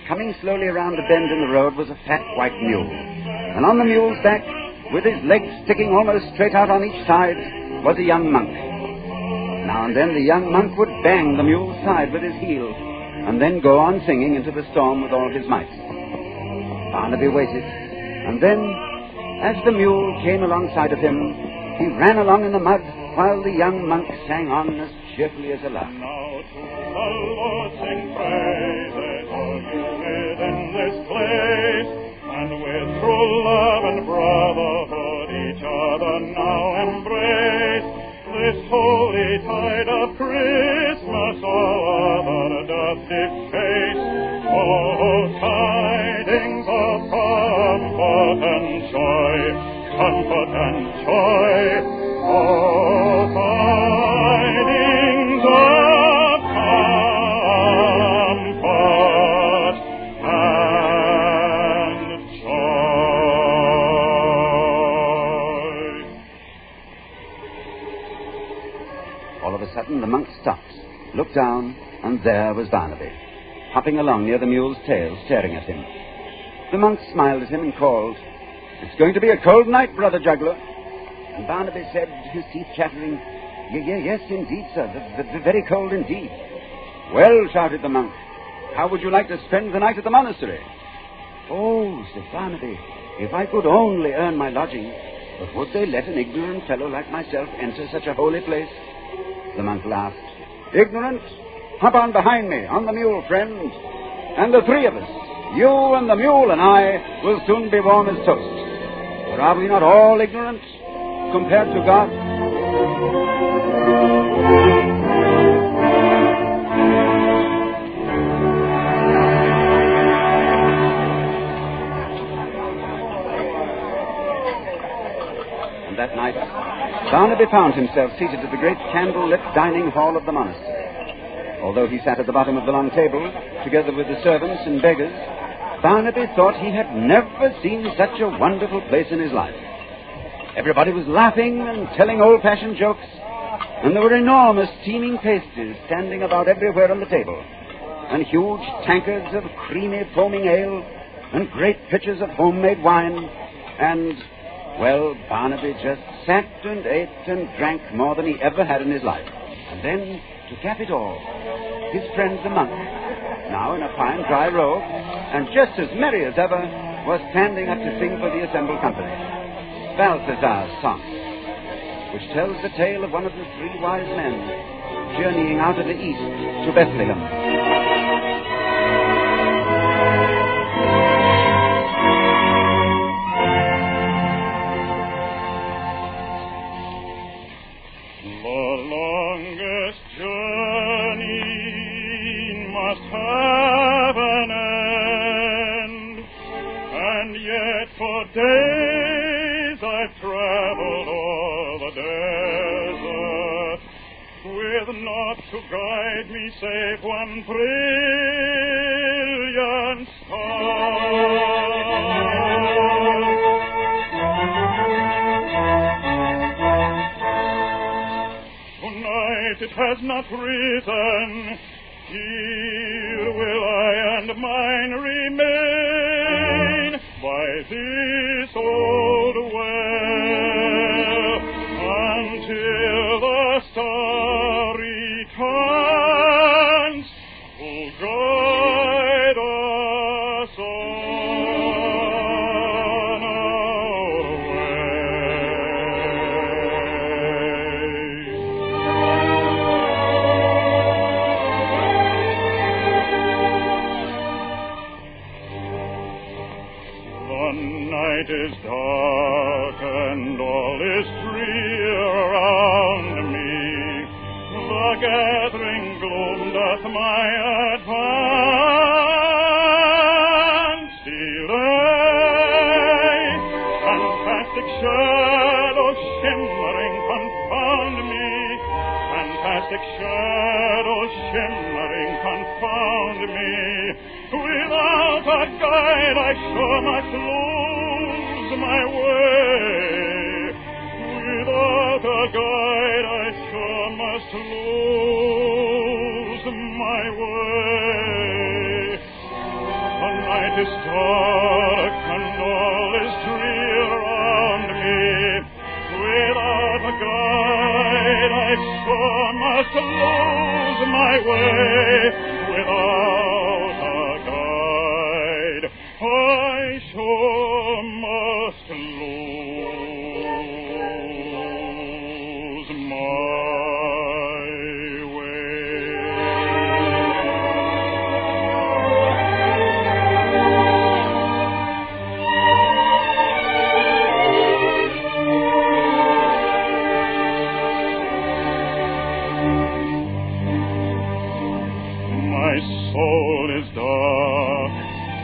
Coming slowly around a bend in the road was a fat white mule, and on the mule's back, with his legs sticking almost straight out on each side, was a young monk. Now and then the young monk would bang the mule's side with his heel, and then go on singing into the storm with all his might. Barnaby waited, and then, as the mule came alongside of him, he ran along in the mud while the young monk sang on as cheerfully as a lark. In this place, and with true love and brotherhood each other now embrace. This holy tide of Christmas all other doth deface. Oh, tidings of comfort and joy, comfort and joy. Oh, tidings of comfort and joy. All of a sudden, the monk stopped, looked down, and there was Barnaby, hopping along near the mule's tail, staring at him. The monk smiled at him and called, "It's going to be a cold night, brother Juggler." And Barnaby said, his teeth chattering, Yes, indeed, sir, very cold indeed." "Well," shouted the monk, "how would you like to spend the night at the monastery?" "Oh," said Barnaby, "if I could only earn my lodging. But would they let an ignorant fellow like myself enter such a holy place?" The monk laughed. "Ignorant? Hop on behind me, on the mule, friend. And the three of us, you and the mule and I, will soon be warm as toast. For are we not all ignorant compared to God?" And that night, Barnaby found himself seated at the great candle-lit dining hall of the monastery. Although he sat at the bottom of the long table, together with the servants and beggars, Barnaby thought he had never seen such a wonderful place in his life. Everybody was laughing and telling old-fashioned jokes, and there were enormous steaming pastries standing about everywhere on the table, and huge tankards of creamy, foaming ale, and great pitchers of homemade wine, and, well, Barnaby just sat and ate and drank more than he ever had in his life. And then, to cap it all, his friend the monk, now in a fine dry robe, and just as merry as ever, was standing up to sing for the assembled company Balthazar's song, which tells the tale of one of the three wise men journeying out of the east to Bethlehem. The longest must have an end. And yet for days I've traveled all the desert, with naught to guide me save one brilliant star. Tonight it has not risen. Here will I and mine remain by this old well until the star returns to guide us on our night is dark and all is drear around me. The gathering gloom doth my advance delay. Fantastic shadows shimmering confound me. Fantastic shadows shimmering confound me. Without a guide I sure must lose my way. Without a guide I sure must lose my way. The night is dark and all is drear around me. Without a guide I sure must lose my way. Without a guide I sure must lose my soul is dark,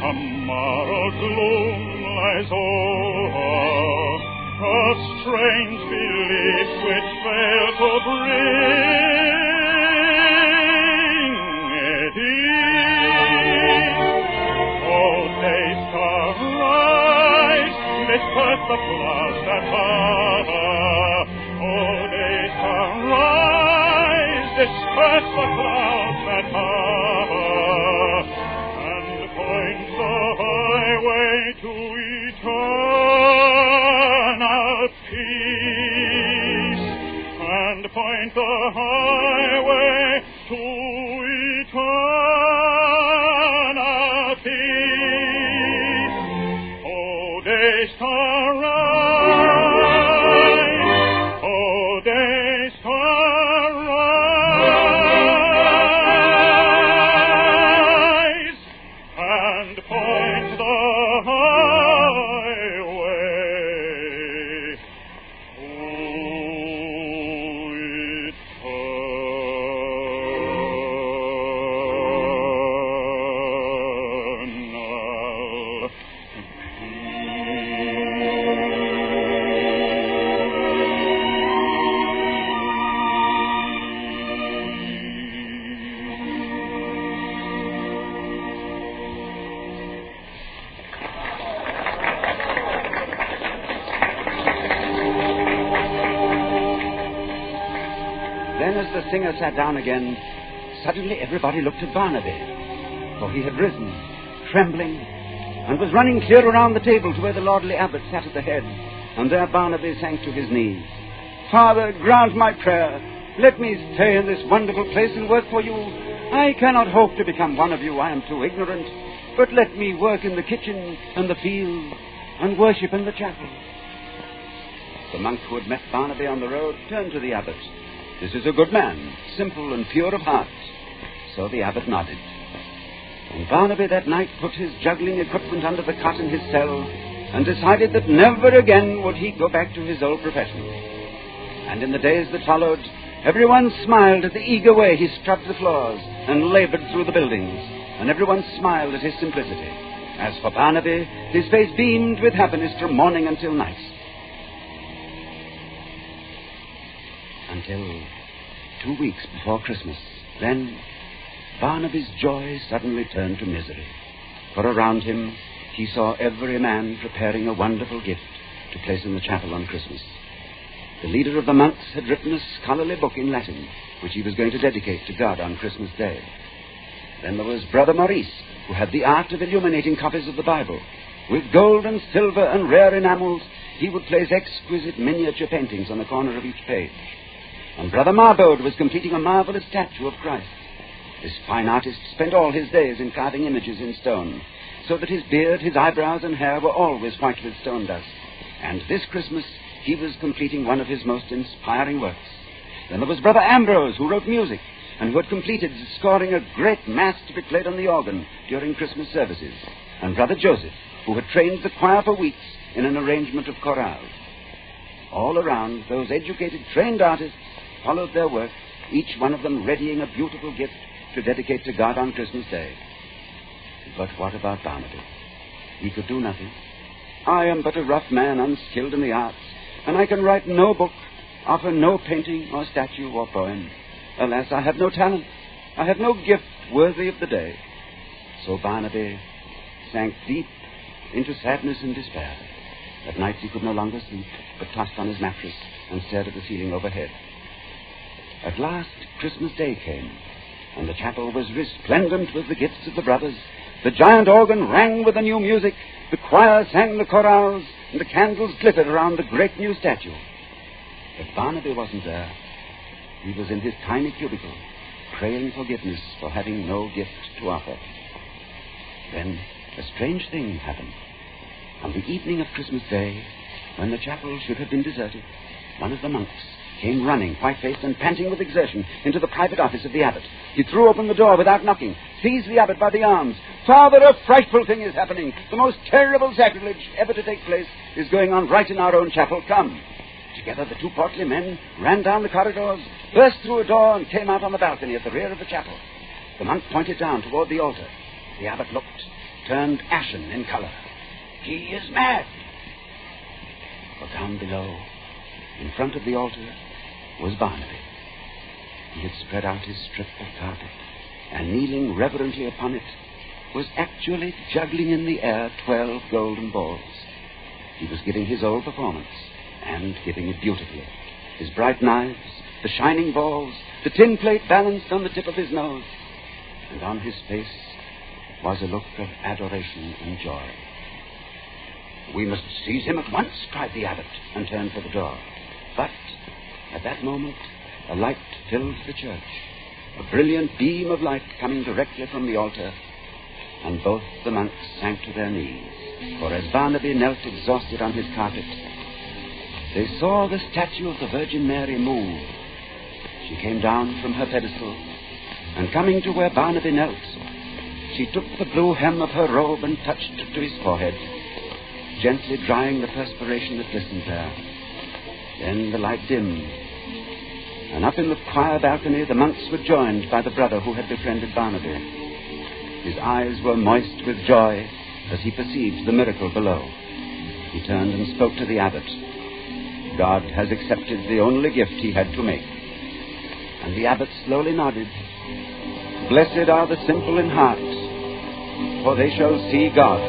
tomorrow gloom lies over, a strange belief which fails to bring it ease. Oh, day star, rise, disperse the clouds that hover. Oh, day star, rise, disperse the clouds that hover. Highway to eternal peace, and point the highway to eternal peace. Oh, day star, rise. Oh, day star, rise. And point the highway to eternal Then, as the singer sat down again, suddenly everybody looked at Barnaby, for he had risen, trembling, and was running clear around the table to where the lordly abbot sat at the head, and there Barnaby sank to his knees. Father, grant my prayer. Let me stay in this wonderful place and work for you. I cannot hope to become one of you. I am too ignorant. But let me work in the kitchen and the field and worship in the chapel. The monk who had met Barnaby on the road turned to the abbot. This is a good man, simple and pure of heart. So the abbot nodded. And Barnaby that night put his juggling equipment under the cot in his cell and decided that never again would he go back to his old profession. And in the days that followed, Everyone smiled at the eager way he scrubbed the floors and labored through the buildings, and everyone smiled at his simplicity. As for Barnaby, his face beamed with happiness from morning until night. Until 2 weeks before Christmas. Then Barnaby's joy suddenly turned to misery. For around him he saw every man preparing a wonderful gift to place in the chapel on Christmas. The leader of the monks had written a scholarly book in Latin, which he was going to dedicate to God on Christmas Day. Then there was Brother Maurice, who had the art of illuminating copies of the Bible. With gold and silver and rare enamels, he would place exquisite miniature paintings on the corner of each page. And Brother Marbode was completing a marvelous statue of Christ. This fine artist spent all his days in carving images in stone, so that his beard, his eyebrows, and hair were always white with stone dust. And this Christmas, he was completing one of his most inspiring works. Then there was Brother Ambrose, who wrote music, and who had completed scoring a great mass to be played on the organ during Christmas services. And Brother Joseph, who had trained the choir for weeks in an arrangement of chorales. All around, those educated, trained artists followed their work, each one of them readying a beautiful gift to dedicate to God on Christmas Day. But what about Barnaby? He could do nothing. I am but a rough man, unskilled in the arts, and I can write no book, offer no painting or statue or poem. Alas, I have no talent. I have no gift worthy of the day. So Barnaby sank deep into sadness and despair. At night he could no longer sleep, but tossed on his mattress and stared at the ceiling overhead. At last, Christmas Day came, and the chapel was resplendent with the gifts of the brothers. The giant organ rang with the new music, the choir sang the chorales, and the candles glittered around the great new statue. But Barnaby wasn't there. He was in his tiny cubicle, praying forgiveness for having no gift to offer. Then a strange thing happened. On the evening of Christmas Day, when the chapel should have been deserted, one of the monks came running, white-faced and panting with exertion, into the private office of the abbot. He threw open the door without knocking, seized the abbot by the arms. "Father, a frightful thing is happening. The most terrible sacrilege ever to take place is going on right in our own chapel. Come." Together the two portly men ran down the corridors, burst through a door, and came out on the balcony at the rear of the chapel. The monk pointed down toward the altar. The abbot looked, turned ashen in color. "He is mad." But down below, in front of the altar, was Barnaby. He had spread out his strip of carpet, and kneeling reverently upon it, was actually juggling in the air 12 golden balls. He was giving his old performance, and giving it beautifully. His bright knives, the shining balls, the tin plate balanced on the tip of his nose, and on his face was a look of adoration and joy. "We must seize him at once," cried the abbot, and turned for the door. But at that moment, a light filled the church, a brilliant beam of light coming directly from the altar, and both the monks sank to their knees, for as Barnaby knelt exhausted on his carpet, they saw the statue of the Virgin Mary move. She came down from her pedestal, and coming to where Barnaby knelt, she took the blue hem of her robe and touched it to his forehead, gently drying the perspiration that glistened there. Then the light dimmed, and up in the choir balcony the monks were joined by the brother who had befriended Barnaby. His eyes were moist with joy as he perceived the miracle below. He turned and spoke to the abbot. God has accepted the only gift he had to make. And the abbot slowly nodded. "Blessed are the simple in heart, for they shall see God."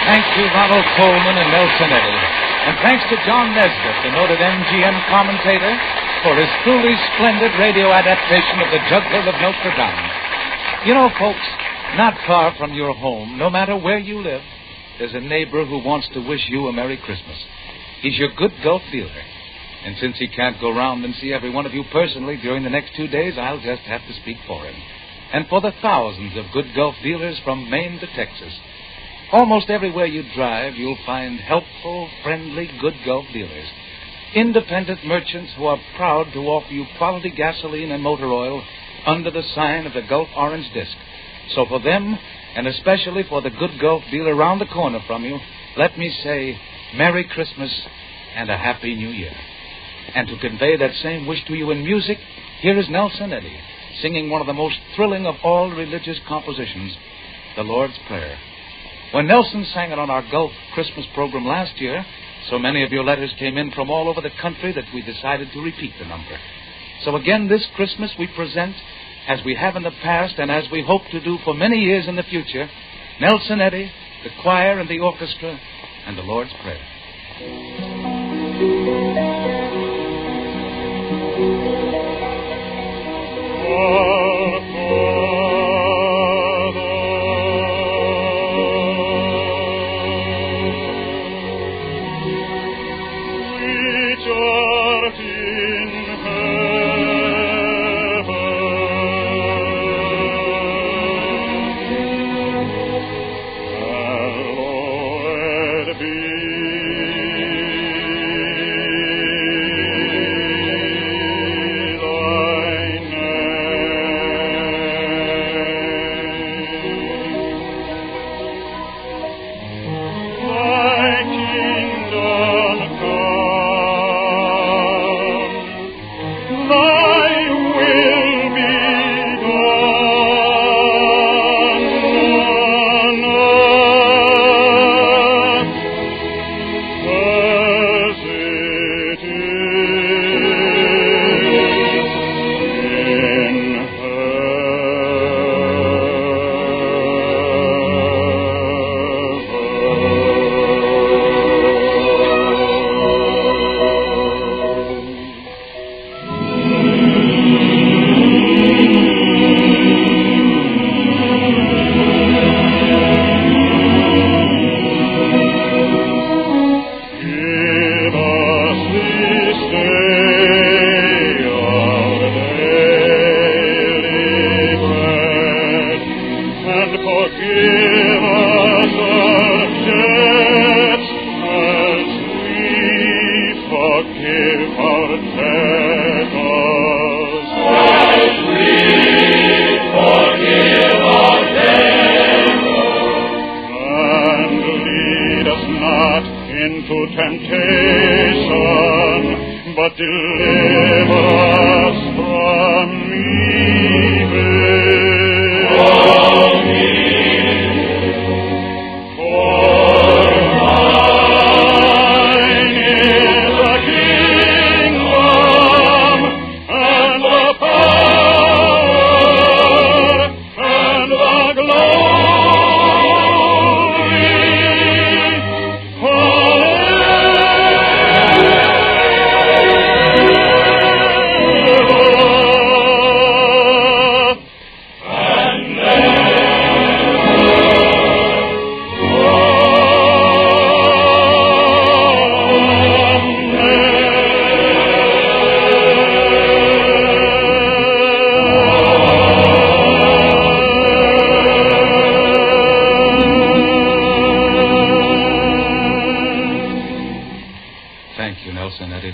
Thank you, Ronald Coleman and Nelson Eddy. And thanks to John Nesbitt, the noted MGM commentator, for his truly splendid radio adaptation of The Juggler of Notre Dame. You know, folks, not far from your home, no matter where you live, there's a neighbor who wants to wish you a Merry Christmas. He's your good golf dealer. And since he can't go round and see every one of you personally during the next 2 days, I'll just have to speak for him. And for the thousands of good golf dealers from Maine to Texas. Almost everywhere you drive, you'll find helpful, friendly, good golf dealers. Independent merchants who are proud to offer you quality gasoline and motor oil under the sign of the Gulf Orange Disc. So for them, and especially for the good golf dealer round the corner from you, let me say Merry Christmas and a Happy New Year. And to convey that same wish to you in music, here is Nelson Eddy, singing one of the most thrilling of all religious compositions, the Lord's Prayer. When Nelson sang it on our Gulf Christmas program last year, so many of your letters came in from all over the country that we decided to repeat the number. So again, this Christmas we present, as we have in the past and as we hope to do for many years in the future, Nelson Eddy, the choir and the orchestra, and the Lord's Prayer.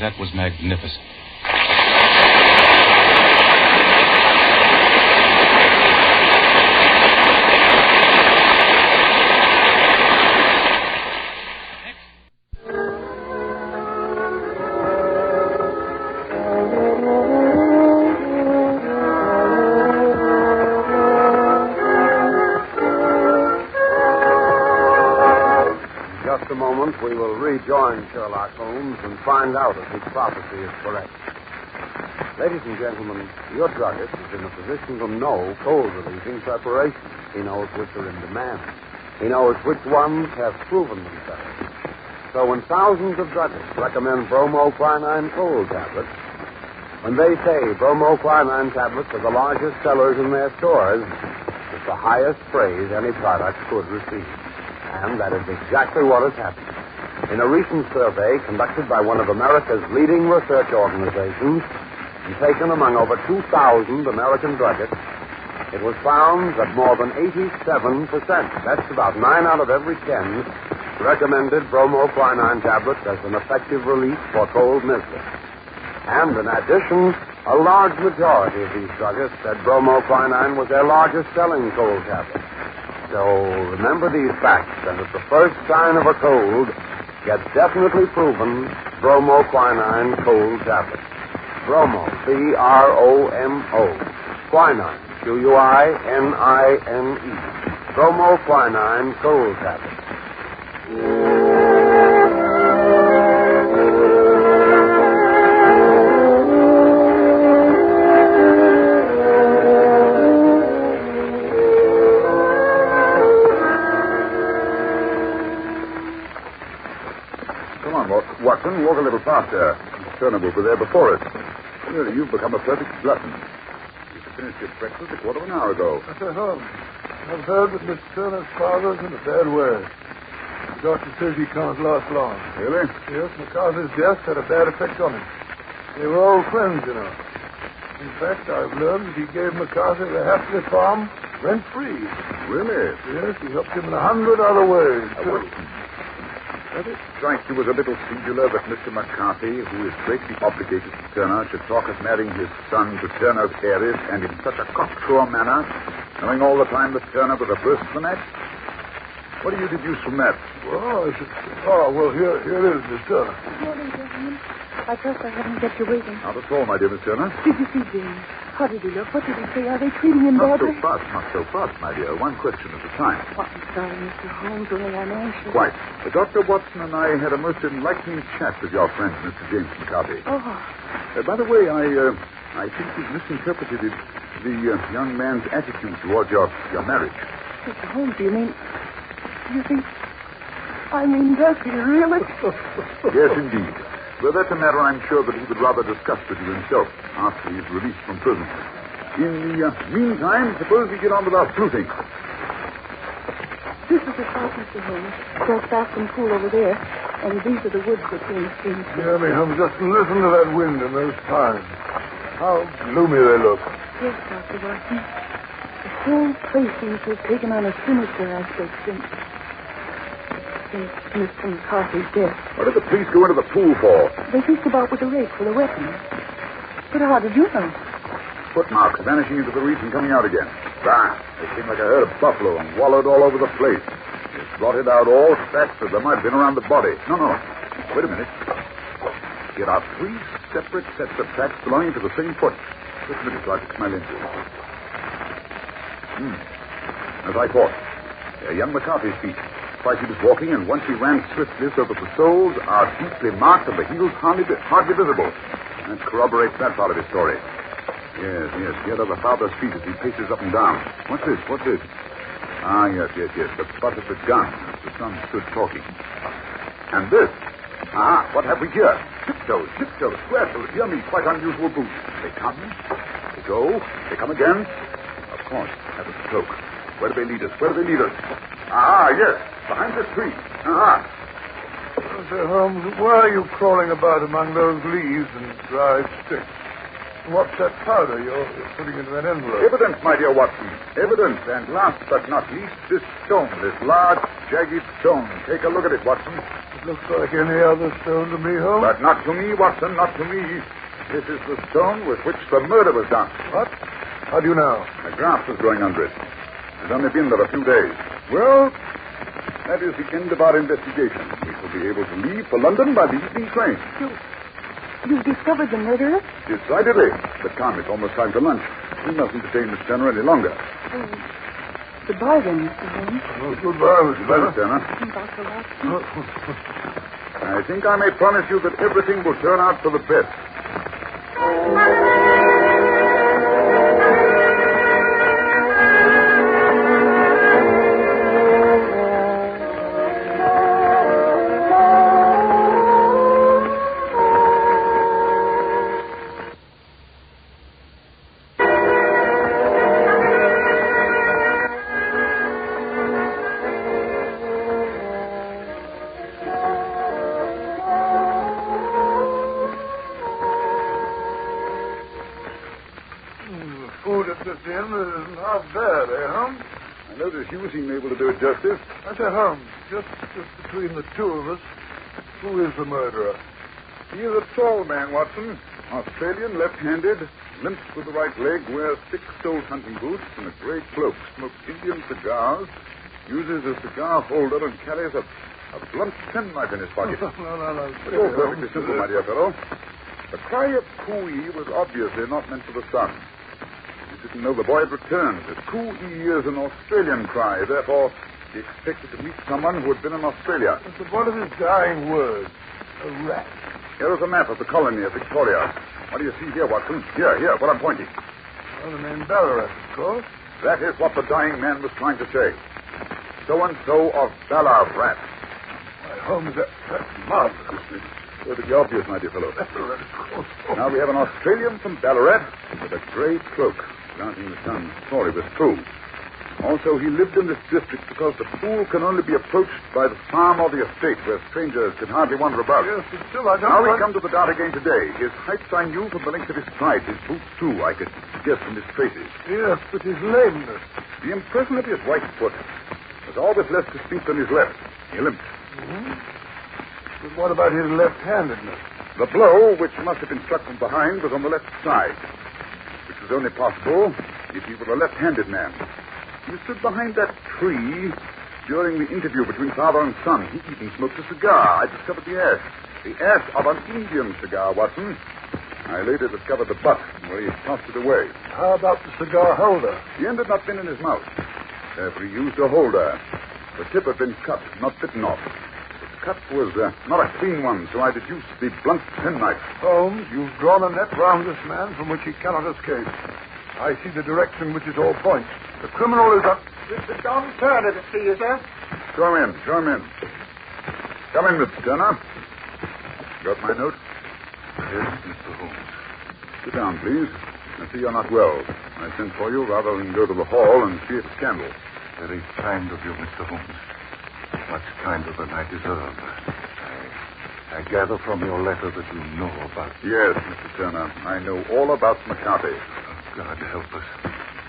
That was magnificent. just a moment, we will rejoin Sherlock Holmes and find out if his prophecy is correct. Ladies and gentlemen, your druggist is in a position to know cold-relieving preparations. He knows which are in demand. He knows which ones have proven themselves. So when thousands of druggists recommend bromoquinine cold tablets, when they say bromoquinine tablets are the largest sellers in their stores, it's the highest praise any product could receive. And that is exactly what has happened. In a recent survey conducted by one of America's leading research organizations and taken among over 2,000 American druggists, it was found that more than 87%, that's about 9 out of every 10, recommended bromoquinine tablets as an effective relief for cold misery. And in addition, a large majority of these druggists said bromoquinine was their largest selling cold tablet. So remember these facts, and at the first sign of a cold, get definitely proven bromoquinine cold tablets. Bromo, C-R-O-M-O. Quinine, Q-U-I-N-I-N-E. Bromoquinine cold tablets. Come on, Watson, walk a little faster. Turner will be there before us. Really, you've become a perfect glutton. You finished your breakfast a quarter of an hour ago. Mr. Holmes, I've heard that Miss Turner's father's in a bad way. The doctor says he can't last long. Really? Yes, MacArthur's death had a bad effect on him. They were old friends, you know. In fact, I've learned that he gave MacArthur the Hapley farm rent-free. Really? Yes, he helped him in 100 other ways, too. Does it strike you as a little singular that Mr. McCarthy, who is greatly obligated to Turner, should talk of marrying his son to Turner's heiress, and in such a cocksure manner, knowing all the time that Turner was averse to the match? What do you deduce from that? Well, here is Miss Turner. Good morning, gentlemen. I trust I haven't kept you waiting. Not at all, my dear Miss Turner. Did you see James? How did he look? What did he say? Are they treating him badly? Not so fast, my dear. One question at a time. Oh, I'm sorry, Mr. Holmes. Only I'm anxious. Quite. Dr. Watson and I had a most enlightening chat with your friend, Mr. James McCarthy. Oh. By the way, I think you've misinterpreted the young man's attitude towards your marriage. Mr. Holmes, do you think... does he really? Yes, indeed. Well, that's a matter I'm sure that he would rather discuss with you himself after he's released from prison. In the meantime, suppose we get on with our sleuthing. This is the house, Mr. Holmes. Just past some pool over there. And these are the woods between the streams. Yeah, Holmes, just listen to that wind and those pines. How gloomy they look. Yes, Dr. Watson. The whole place seems to have taken on a sinister aspect since Mr. McCarthy's death. What did the police go into the pool for? They fished about with a rake for the weapons. But how did you know? Footmarks vanishing into the reef and coming out again. Bah! They seemed like a herd of buffalo and wallowed all over the place. They blotted out all tracks that there might have been around the body. No. Wait a minute. Here are 3 separate sets of tracks belonging to the same foot. Just a minute so I can smell into it. As I thought. They're young McCarthy's feet. Twice he was walking, and once he ran swiftly so that the soles are deeply marked and the heels hardly visible. That corroborates that part of his story. Yes. Here are the father's feet as he paces up and down. What's this? Ah, yes. The butt of the gun as the son stood talking. And this. What have we here? Tiptoes, square-toed, hear me, quite unusual boots. They come, they go, they come again. Of course, that was the cloak. Where do they lead us? Yes, behind this tree. Mr. Holmes, why are you crawling about among those leaves and dried sticks? What's that powder you're putting into an envelope? Evidence, my dear Watson. Evidence. And last but not least, this stone, this large, jagged stone. Take a look at it, Watson. It looks like any other stone to me, Holmes. But not to me, Watson, not to me. This is the stone with which the murder was done. What? How do you know? The grass was growing under it. It's only been there a few days. Well, that is the end of our investigation. We shall be able to leave for London by the evening train. You've discovered the murderer? Decidedly. But come, it's almost time for lunch. We mustn't detain Miss Turner any longer. Goodbye, then, Mr. Holmes. Goodbye, Mr. Turner. Dr. Watson. I think I may promise you that everything will turn out for the best. isn't half bad, Holmes? I notice you seem able to do it justice. I say, Holmes, just between the two of us, who is the murderer? He is a tall man, Watson. Australian, left-handed, limps with the right leg, wears thick-soled hunting boots and a gray cloak, smokes Indian cigars, uses a cigar holder, and carries a blunt penknife in his pocket. No. It's all perfectly simple, my dear fellow. The cry of Cooey was obviously not meant for the son. He didn't know the boy had returned. Cooey is an Australian cry, therefore he expected to meet someone who had been in Australia. But what are his dying words? A rat. Here is a map of the colony of Victoria. What do you see here, Watson? Here, what I'm pointing. Well, the name Ballarat, of course. That is what the dying man was trying to say. So-and-so of Ballarat. Why, Holmes, that's marvelous. Perfectly obvious, my dear fellow. Now we have an Australian from Ballarat with a grey cloak. Granting the son's story was true. Also, he lived in this district because the pool can only be approached by the farm or the estate, where strangers can hardly wander about. Yes, but still I don't... Now we come to the dart again today. His height I knew from the length of his stride. His boots, too, I could guess from his traces. Yes, but his lameness. The impression of his right foot was always less distinct than his left. He limped. Mm-hmm. But what about his left-handedness? The blow, which must have been struck from behind, was on the left side, which was only possible if he were a left-handed man. He stood behind that tree during the interview between father and son. He even smoked a cigar. I discovered the ash. The ash of an Indian cigar, Watson. I later discovered the butt where he had tossed it away. How about the cigar holder? The end had not been in his mouth. Therefore, he used a holder. The tip had been cut, not bitten off. The cut was not a clean one, so I deduced the blunt penknife. Holmes, you've drawn a net round this man from which he cannot escape. I see the direction which it all points. The criminal is up. Mr. John Turner to see you, sir. Show him in. Come in, Mr. Turner. Got my note? Yes, Mr. Holmes. Sit down, please. I see you're not well. I sent for you rather than go to the hall and see a scandal. Very kind of you, Mr. Holmes. Much kinder than I deserve. I gather from your letter that you know about... Yes, Mr. Turner. I know all about McCarthy. God help us.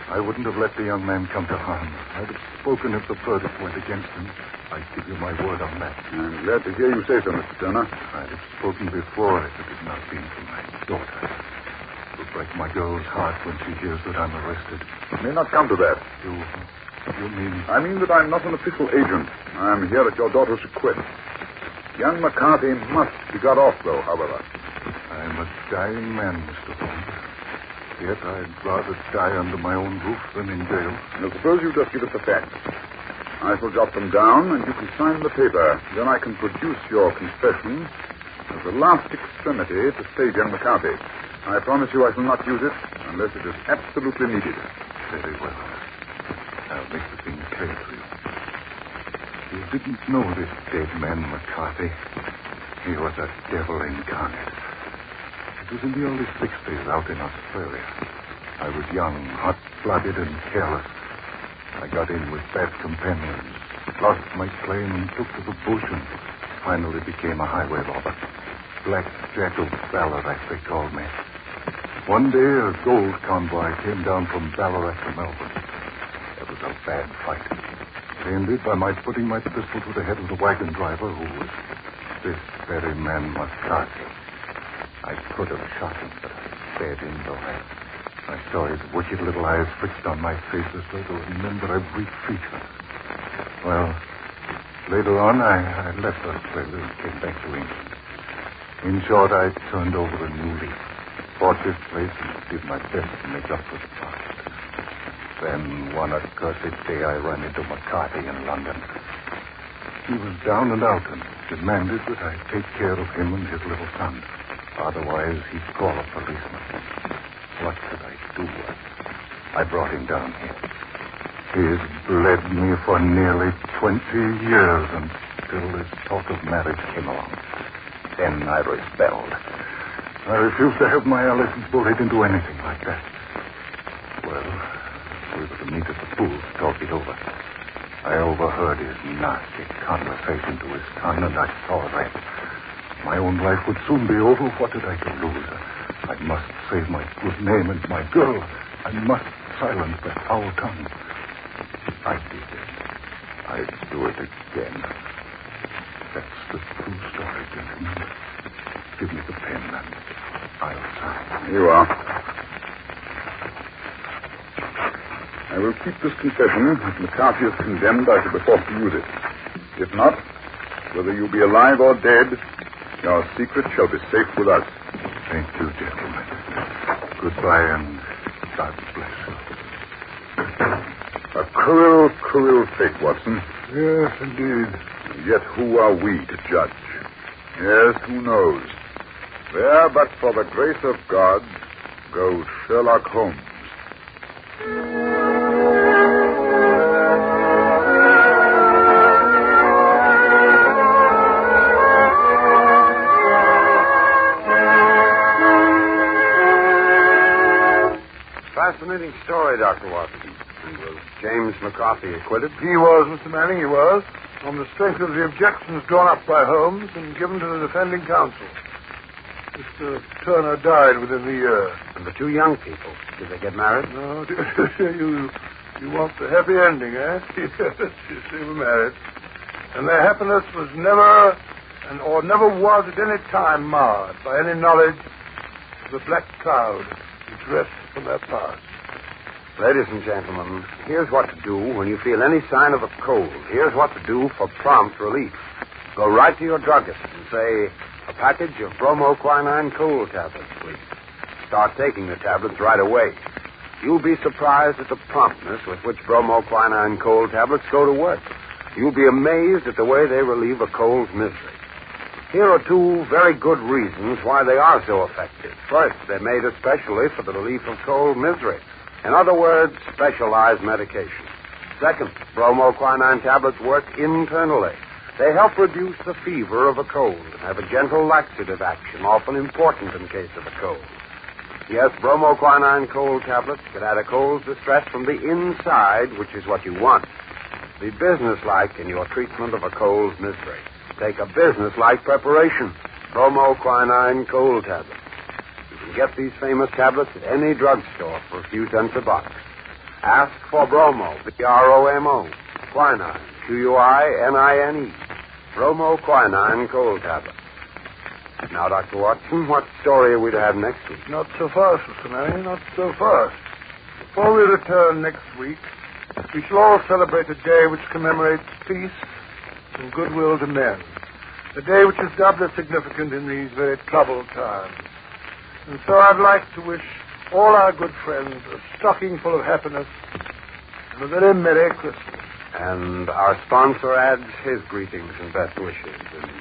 I wouldn't have let the young man come to harm. I'd have spoken if the verdict went against him. I give you my word on that. I'm glad to hear you say so, Mr. Turner. I'd have spoken before if it had not been for my daughter. It will break my girl's heart when she hears that I'm arrested. It may not come to that. You mean... I mean that I'm not an official agent. I'm here at your daughter's request. Young McCarthy must be got off, though, however. I'm a dying man, Mr. Holmes. Yet I'd rather die under my own roof than in jail. Now, suppose you just give us the facts. I shall jot them down, and you can sign the paper. Then I can produce your confession as a last extremity to save young McCarthy. I promise you I shall not use it unless it is absolutely needed. Very well. I'll make the thing clear to you. You didn't know this dead man, McCarthy. He was a devil incarnate. It was in the early 60s out in Australia. I was young, hot-blooded, and careless. I got in with bad companions, lost my claim, and took to the bush, and finally became a highway robber. Black Jack of Ballarat, they called me. One day, a gold convoy came down from Ballarat to Melbourne. It was a bad fight. It ended by my putting my pistol to the head of the wagon driver, who was this very man, McCarthy. I could have shot him, but I spared him, though I saw his wicked little eyes fixed on my face as though to remember every feature. Well, later on, I left Australia and came back to England. In short, I turned over a new leaf, bought this place, and did my best to make up for the past. Then, one accursed day, I ran into McCarthy in London. He was down and out and demanded that I take care of him and his little son. Otherwise, he'd call a policeman. What could I do? I brought him down here. He's bled me for nearly 20 years until this talk of marriage came along. Then I rebelled. I refused to have my Alice's bullied into anything like that. Well, we were to meet at the pool to talk it over. I overheard his nasty conversation to his son, and I saw that. My own life would soon be over. What did I to lose? I must save my good name and my girl. I must silence that foul tongue. I did it. I'd do it again. That's the true story, gentlemen. Give me the pen and I'll sign. Here you are. I will keep this confession. If McCarthy is condemned, I shall be forced to use it. If not, whether you be alive or dead, your secret shall be safe with us. Thank you, gentlemen. Goodbye, and God bless you. A cruel, cruel fate, Watson. Yes, indeed. And yet who are we to judge? Yes, who knows? There, but for the grace of God, goes Sherlock Holmes. Fascinating story, Dr. Watson. And was James McCarthy acquitted? He was, Mr. Manning, he was. On the strength of the objections drawn up by Holmes and given to the defending counsel. Mr. Turner died within the year. And the two young people, did they get married? No, you want the happy ending, eh? Yes, they were married. And their happiness was never was at any time marred by any knowledge of the black cloud which rests from their past. Ladies and gentlemen, here's what to do when you feel any sign of a cold. Here's what to do for prompt relief. Go right to your druggist and say, a package of bromoquinine cold tablets, please. Start taking the tablets right away. You'll be surprised at the promptness with which bromoquinine cold tablets go to work. You'll be amazed at the way they relieve a cold's misery. Here are two very good reasons why they are so effective. First, they're made especially for the relief of cold misery. In other words, specialized medication. Second, bromoquinine tablets work internally. They help reduce the fever of a cold and have a gentle laxative action, often important in case of a cold. Yes, bromoquinine cold tablets can add a cold's distress from the inside, which is what you want. Be businesslike in your treatment of a cold's misery. Take a businesslike preparation. Bromoquinine cold tablets. You can get these famous tablets at any drugstore for a few cents a box. Ask for Bromo, B-R-O-M-O, quinine, Q-U-I-N-I-N-E, bromoquinine cold tablets. Now, Dr. Watson, what story are we to have next week? Not so fast, Mr. Manning, not so fast. Before we return next week, we shall all celebrate a day which commemorates peace and goodwill to men. A day which is doubly significant in these very troubled times. And so I'd like to wish all our good friends a stocking full of happiness and a very Merry Christmas. And our sponsor adds his greetings and best wishes, and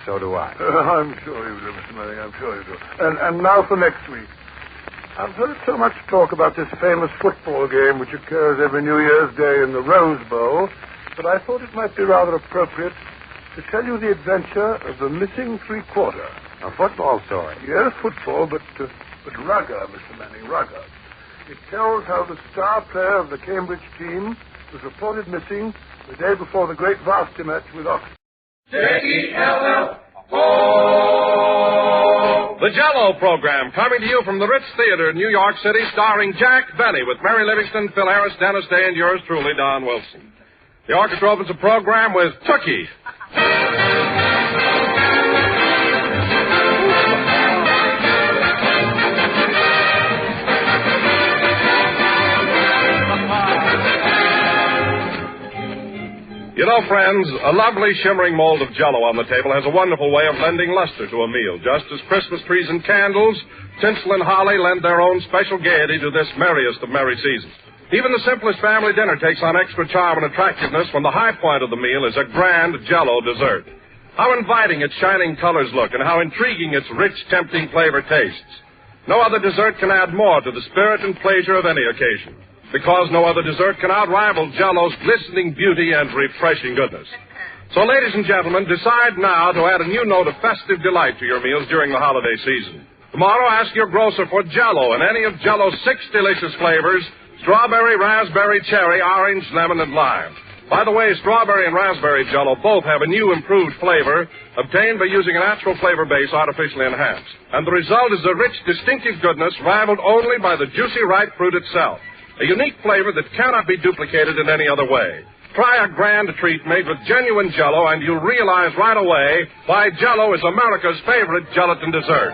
so do I. I'm sure you do, Mr. Manning, I'm sure you do. And now for next week. I've heard so much talk about this famous football game which occurs every New Year's Day in the Rose Bowl that I thought it might be rather appropriate to tell you the adventure of the missing three-quarter. A football story? Yes, football, but rugger, Mr. Manning, rugger. It tells how the star player of the Cambridge team was reported missing the day before the great varsity match with Oxford. J-E-L-L-O. The Jell-O program, coming to you from the Ritz Theater in New York City, starring Jack Benny with Mary Livingston, Phil Harris, Dennis Day, and yours truly, Don Wilson. The orchestra opens the program with Tookie. You know, friends, a lovely shimmering mold of Jell-O on the table has a wonderful way of lending luster to a meal, just as Christmas trees and candles, tinsel and holly lend their own special gaiety to this merriest of merry seasons. Even the simplest family dinner takes on extra charm and attractiveness when the high point of the meal is a grand Jell-O dessert. How inviting its shining colors look and how intriguing its rich, tempting flavor tastes. No other dessert can add more to the spirit and pleasure of any occasion, because no other dessert can outrival Jell-O's glistening beauty and refreshing goodness. So, ladies and gentlemen, decide now to add a new note of festive delight to your meals during the holiday season. Tomorrow, ask your grocer for Jell-O and any of Jell-O's 6 delicious flavors: strawberry, raspberry, cherry, orange, lemon, and lime. By the way, strawberry and raspberry Jell-O both have a new improved flavor obtained by using a natural flavor base artificially enhanced. And the result is a rich, distinctive goodness rivaled only by the juicy ripe fruit itself. A unique flavor that cannot be duplicated in any other way. Try a grand treat made with genuine Jell-O, and you'll realize right away why Jell-O is America's favorite gelatin dessert.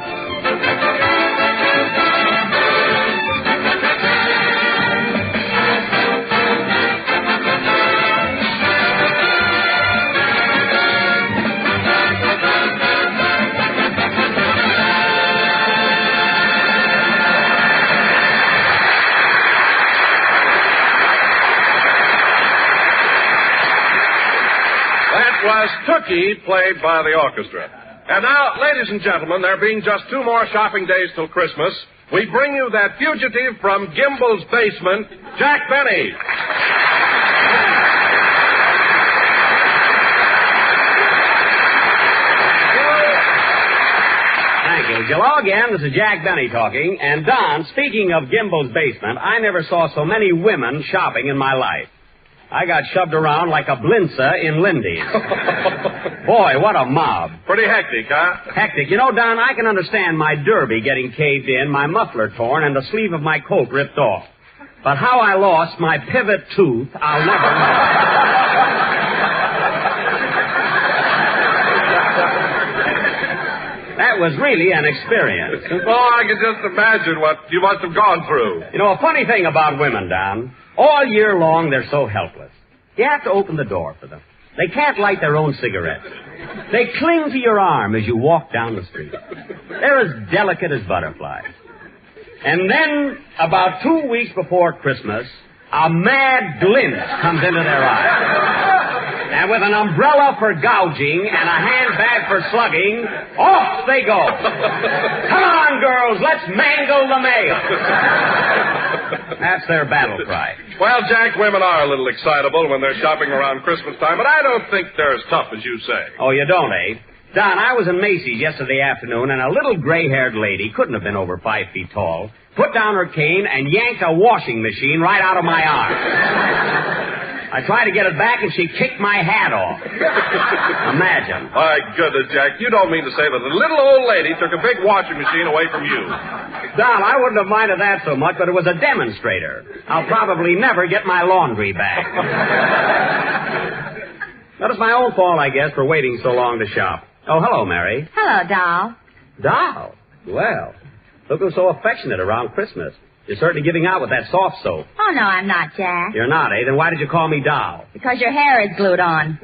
Was Tookie, played by the orchestra. And now, ladies and gentlemen, there being just 2 more shopping days till Christmas, we bring you that fugitive from Gimbel's basement, Jack Benny. Thank you. Hello again. This is Jack Benny talking. And Don, speaking of Gimbel's basement, I never saw so many women shopping in my life. I got shoved around like a blinza in Lindy's. Boy, what a mob. Pretty hectic, huh? Hectic. You know, Don, I can understand my derby getting caved in, my muffler torn, and the sleeve of my coat ripped off. But how I lost my pivot tooth, I'll never know. That was really an experience. Oh, I can just imagine what you must have gone through. You know, a funny thing about women, Don, all year long they're so helpless. You have to open the door for them. They can't light their own cigarettes. They cling to your arm as you walk down the street. They're as delicate as butterflies. And then, about 2 weeks before Christmas, a mad glint comes into their eyes. And with an umbrella for gouging and a handbag for slugging, off they go. Come on, girls, let's mangle the mail. That's their battle cry. Well, Jack, women are a little excitable when they're shopping around Christmas time, but I don't think they're as tough as you say. Oh, you don't, eh? Don, I was in Macy's yesterday afternoon, and a little gray-haired lady, couldn't have been over 5 feet tall, put down her cane and yanked a washing machine right out of my arm. I tried to get it back, and she kicked my hat off. Imagine. My goodness, Jack, you don't mean to say that the little old lady took a big washing machine away from you. Don, I wouldn't have minded that so much, but it was a demonstrator. I'll probably never get my laundry back. That was my own fault, I guess, for waiting so long to shop. Oh, hello, Mary. Hello, Doll. Doll? Well, look who's so affectionate around Christmas. You're certainly giving out with that soft soap. Oh, no, I'm not, Jack. You're not, eh? Then why did you call me Doll? Because your hair is glued on.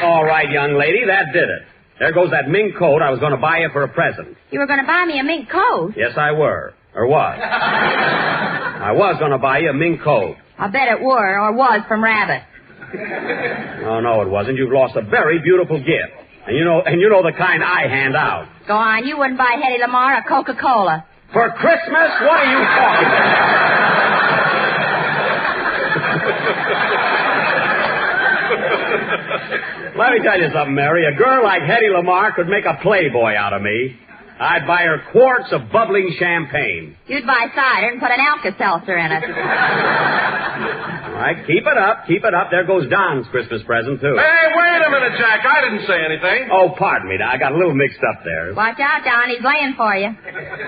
All right, young lady, that did it. There goes that mink coat I was going to buy you for a present. You were going to buy me a mink coat? Yes, I were. Or was. I was going to buy you a mink coat. I bet it were, or was, from Rabbit. Oh, no, it wasn't. You've lost a very beautiful gift. And you know the kind I hand out. Go on, you wouldn't buy Hetty Lamar a Coca-Cola. For Christmas? What are you talking about? Let me tell you something, Mary. A girl like Hetty Lamar could make a playboy out of me. I'd buy her quarts of bubbling champagne. You'd buy cider and put an Alka-Seltzer in it. All right, keep it up. There goes Don's Christmas present, too. Hey, wait a minute, Jack. I didn't say anything. Oh, pardon me. I got a little mixed up there. Watch out, Don. He's laying for you.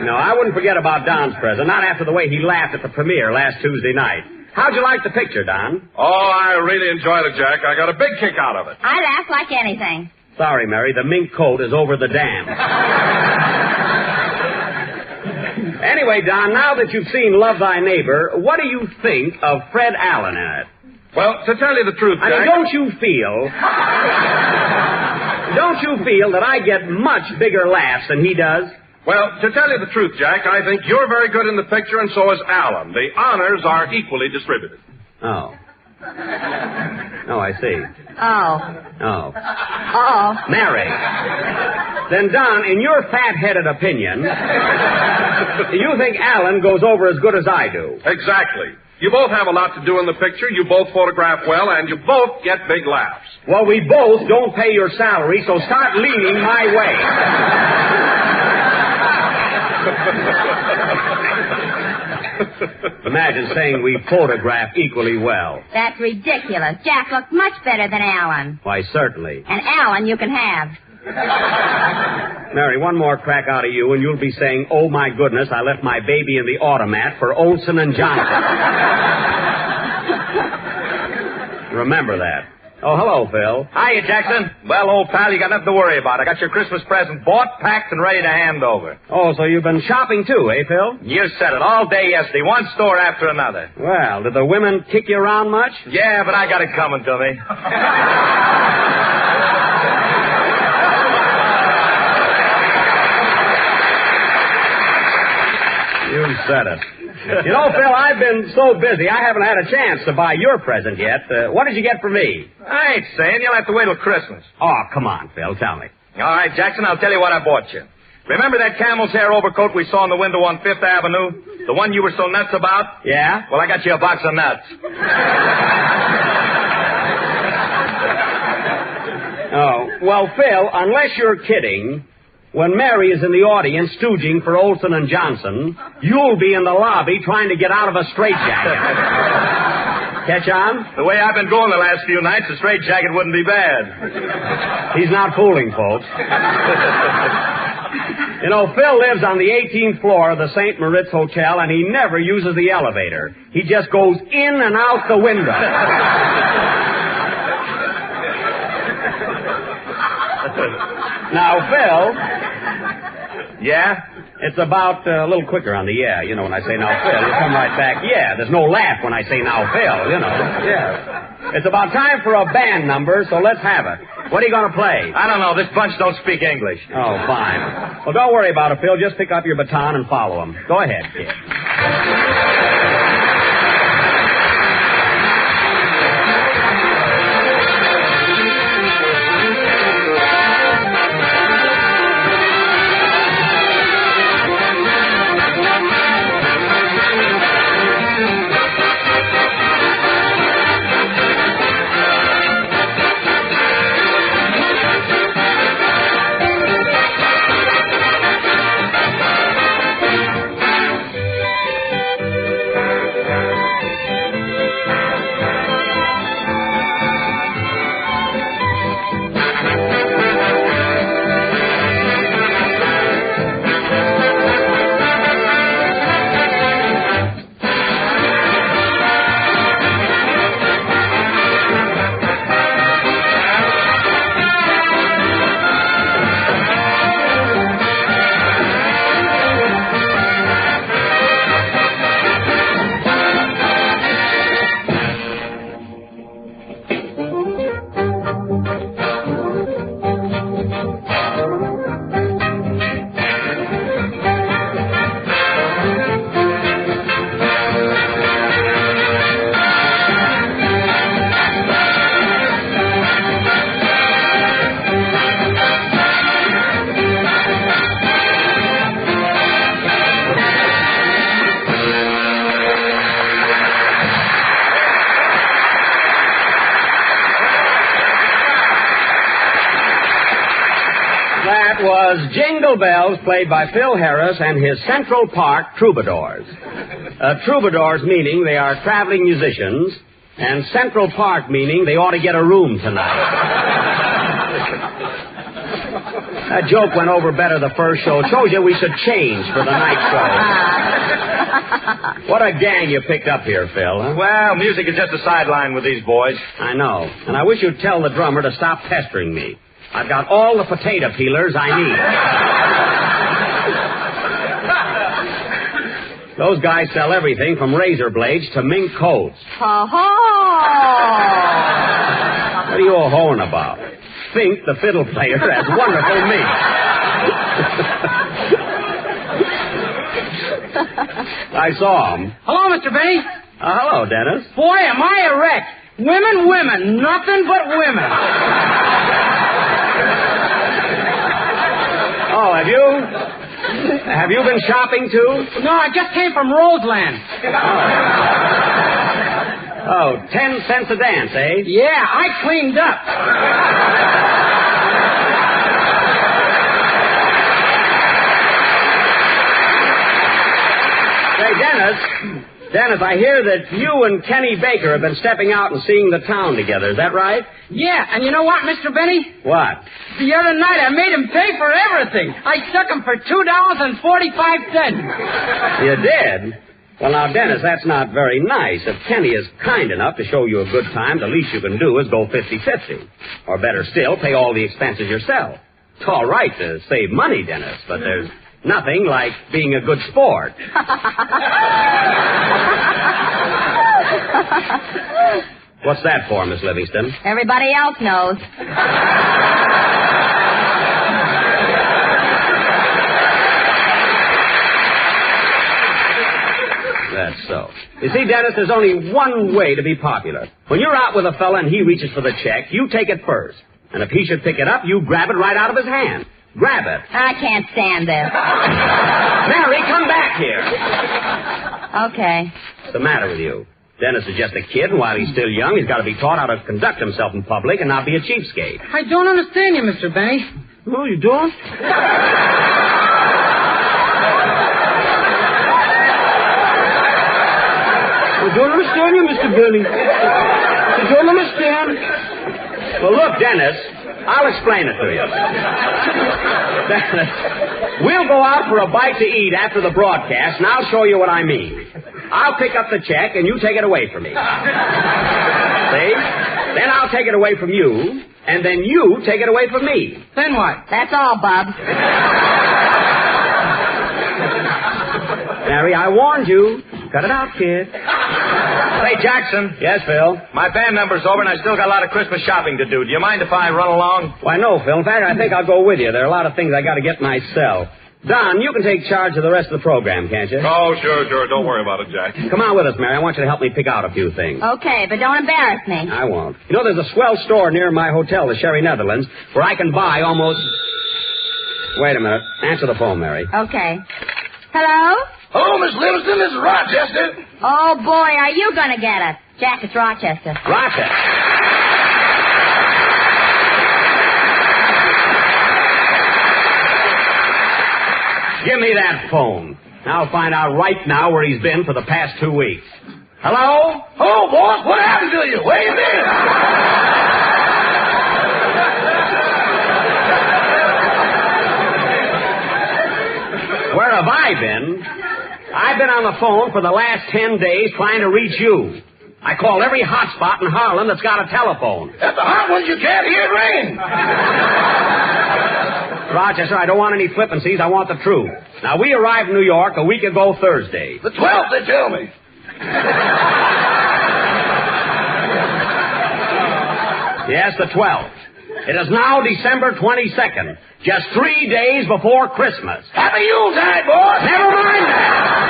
No, I wouldn't forget about Don's present, not after the way he laughed at the premiere last Tuesday night. How'd you like the picture, Don? Oh, I really enjoyed it, Jack. I got a big kick out of it. I laughed like anything. Sorry, Mary. The mink coat is over the dam. Anyway, Don, now that you've seen Love Thy Neighbor, what do you think of Fred Allen in it? Well, to tell you the truth, Jack... I mean, don't you feel that I get much bigger laughs than he does? Well, to tell you the truth, Jack, I think you're very good in the picture, and so is Allen. The honors are equally distributed. Oh. Oh, I see. Oh. Mary. Then, Don, in your fat-headed opinion, you think Allen goes over as good as I do? Exactly. You both have a lot to do in the picture, you both photograph well, and you both get big laughs. Well, we both don't pay your salary, so start leaning my way. Imagine saying we photograph equally well. That's ridiculous. Jack looks much better than Allen. Why, certainly. And Allen you can have. Mary, one more crack out of you, and you'll be saying, "Oh, my goodness, I left my baby in the automat for Olson and Johnson." Remember that. Oh, hello, Phil. Hiya, Jackson. Well, old pal, you got nothing to worry about. I got your Christmas present bought, packed, and ready to hand over. Oh, so you've been shopping too, eh, Phil? You said it. All day yesterday. One store after another. Well, did the women kick you around much? Yeah, but I got it coming to me. You said it. You know, Phil, I've been so busy, I haven't had a chance to buy your present yet. What did you get for me? I ain't saying. You'll have to wait till Christmas. Oh, come on, Phil, tell me. All right, Jackson, I'll tell you what I bought you. Remember that camel's hair overcoat we saw in the window on 5th Avenue? The one you were so nuts about? Yeah? Well, I got you a box of nuts. Oh, well, Phil, unless you're kidding, when Mary is in the audience stooging for Olson and Johnson, you'll be in the lobby trying to get out of a straitjacket. Catch on? The way I've been going the last few nights, a straitjacket wouldn't be bad. He's not fooling, folks. You know, Phil lives on the 18th floor of the St. Moritz Hotel, and he never uses the elevator. He just goes in and out the window. Now, Phil. Yeah? It's about a little quicker on the yeah. You know, when I say now, Phil, you come right back. Yeah, there's no laugh when I say now, Phil, you know. Yeah. It's about time for a band number, so let's have it. What are you going to play? I don't know. This bunch don't speak English. Oh, fine. Well, don't worry about it, Phil. Just pick up your baton and follow them. Go ahead, kid. Jingle Bells, played by Phil Harris and his Central Park Troubadours. Troubadours meaning they are traveling musicians, and Central Park meaning they ought to get a room tonight. That joke went over better the first show. Shows you we should change for the night show. What a gang you picked up here, Phil. Huh? Well, music is just a sideline with these boys. I know. And I wish you'd tell the drummer to stop pestering me. I've got all the potato peelers I need. Those guys sell everything from razor blades to mink coats. Ho-ho! What are you all hoeing about? Fink, the fiddle player, has wonderful meat. I saw him. Hello, Mr. Benny. Hello, Dennis. Boy, am I a wreck. Women, nothing but women. Oh, have you been shopping, too? No, I just came from Roseland. Oh, 10 cents a dance, eh? Yeah, I cleaned up. Say, Dennis, Dennis, I hear that you and Kenny Baker have been stepping out and seeing the town together. Is that right? Yeah, and you know what, Mr. Benny? What? The other night I made him pay for everything. I stuck him for $2.45. You did? Well, now, Dennis, that's not very nice. If Kenny is kind enough to show you a good time, the least you can do is go 50-50. Or better still, pay all the expenses yourself. It's all right to save money, Dennis, but there's nothing like being a good sport. What's that for, Miss Livingston? Everybody else knows. That's so. You see, Dennis, there's only one way to be popular. When you're out with a fella and he reaches for the check, you take it first. And if he should pick it up, you grab it right out of his hand. Grab it. I can't stand this. Mary, come back here. Okay. What's the matter with you? Dennis is just a kid, and while he's still young, he's got to be taught how to conduct himself in public and not be a cheapskate. I don't understand you, Mr. Benny. Oh, you don't? I don't understand you, Mr. Benny. I don't understand. Well, look, Dennis, I'll explain it to you. Dennis, we'll go out for a bite to eat after the broadcast, and I'll show you what I mean. I'll pick up the check, and you take it away from me. See? Then I'll take it away from you, and then you take it away from me. Then what? That's all, Bub. Mary, I warned you. Cut it out, kid. Hey, Jackson. Yes, Phil? My band number's over, and I still got a lot of Christmas shopping to do. Do you mind if I run along? Why, no, Phil. In fact, I think I'll go with you. There are a lot of things I got to get myself. Don, you can take charge of the rest of the program, can't you? Oh, sure. Don't worry about it, Jack. Come on with us, Mary. I want you to help me pick out a few things. Okay, but don't embarrass me. I won't. You know, there's a swell store near my hotel, the Sherry Netherlands, where I can buy almost... Wait a minute. Answer the phone, Mary. Okay. Hello? Oh, Miss Livingston, this is Rochester. Oh, boy, are you going to get us? Jack, it's Rochester. Rochester. Give me that phone. I'll find out right now where he's been for the past 2 weeks. Hello? Oh, boss, what happened to you? Where you been? Where have I been? I've been on the phone for the last 10 days trying to reach you. I called every hot spot in Harlem that's got a telephone. At the hot ones, you can't hear it ring. Rochester, I don't want any flippancies. I want the truth. Now, we arrived in New York a week ago Thursday. The 12th, they tell me. Yes, the 12th. It is now December 22nd, just 3 days before Christmas. Happy Yuletide, boss. Never mind that.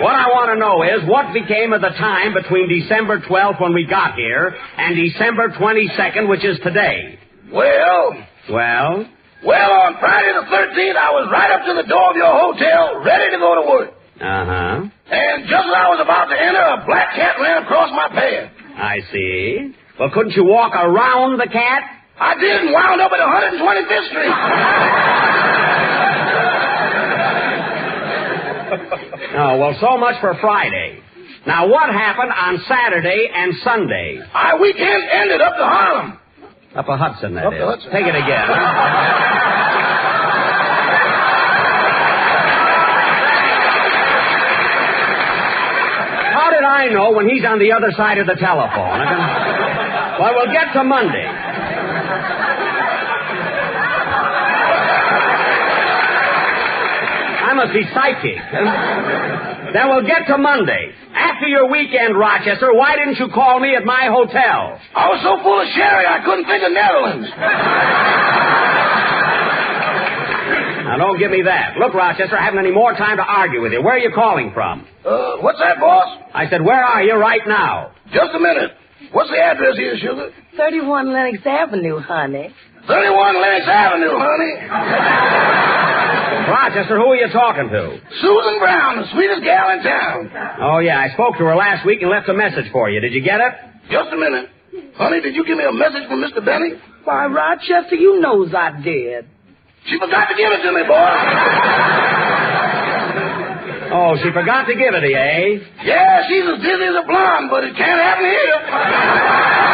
What I want to know is what became of the time between December 12th when we got here and December 22nd, which is today. Well, on Friday the 13th, I was right up to the door of your hotel, ready to go to work. Uh-huh. And just as I was about to enter, a black cat ran across my path. I see. Well, couldn't you walk around the cat? I did and wound up at 125th Street. Oh, well, so much for Friday. Now, what happened on Saturday and Sunday? Our weekend ended up to Harlem. Up a Hudson, that Up is. the Hudson. Take it again. How did I know when he's on the other side of the telephone? Well, we'll get to Monday. I must be psychic. Then we'll get to Monday. After your weekend, Rochester, why didn't you call me at my hotel? I was so full of sherry I couldn't think of Netherlands. Now, don't give me that. Look, Rochester, I haven't any more time to argue with you. Where are you calling from? What's that, boss? I said, where are you right now? Just a minute. What's the address here, Sugar? 31 Lenox Avenue, honey. 31 Lenox Avenue, honey. Rochester, who are you talking to? Susan Brown, the sweetest gal in town. Oh, yeah, I spoke to her last week and left a message for you. Did you get it? Just a minute. Honey, did you give me a message from Mr. Benny? Why, Rochester, you knows I did. She forgot to give it to me, boy. Oh, she forgot to give it to you, eh? Yeah, she's as dizzy as a blonde, but it can't happen here.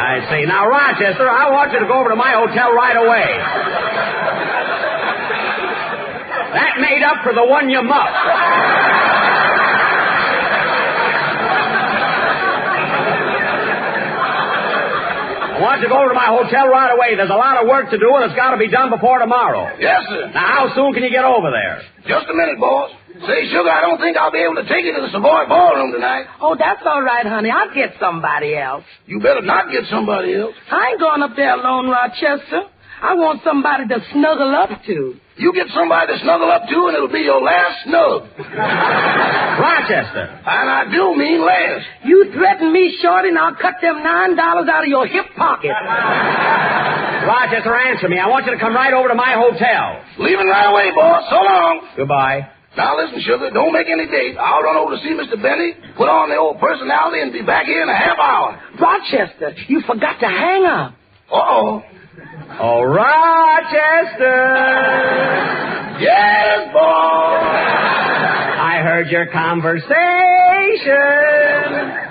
I see. Now, Rochester, I want you to go over to my hotel right away. That made up for the one you muffed. I want you to go over to my hotel right away. There's a lot of work to do, and it's got to be done before tomorrow. Yes, sir. Now, how soon can you get over there? Just a minute, boss. Say, Sugar, I don't think I'll be able to take you to the Savoy Ballroom tonight. Oh, that's all right, honey. I'll get somebody else. You better not get somebody else. I ain't going up there alone, Rochester. I want somebody to snuggle up to. You get somebody to snuggle up to, and it'll be your last snug. Rochester. And I do mean last. You threaten me, Shorty, and I'll cut them $9 out of your hip pocket. Rochester, answer me. I want you to come right over to my hotel. Leaving right away, boss. So long. Goodbye. Now, listen, Sugar, don't make any date. I'll run over to see Mr. Benny, put on the old personality, and be back here in a half hour. Rochester, you forgot to hang up. Uh-oh. Oh, Rochester! Yes, boy! I heard your conversation.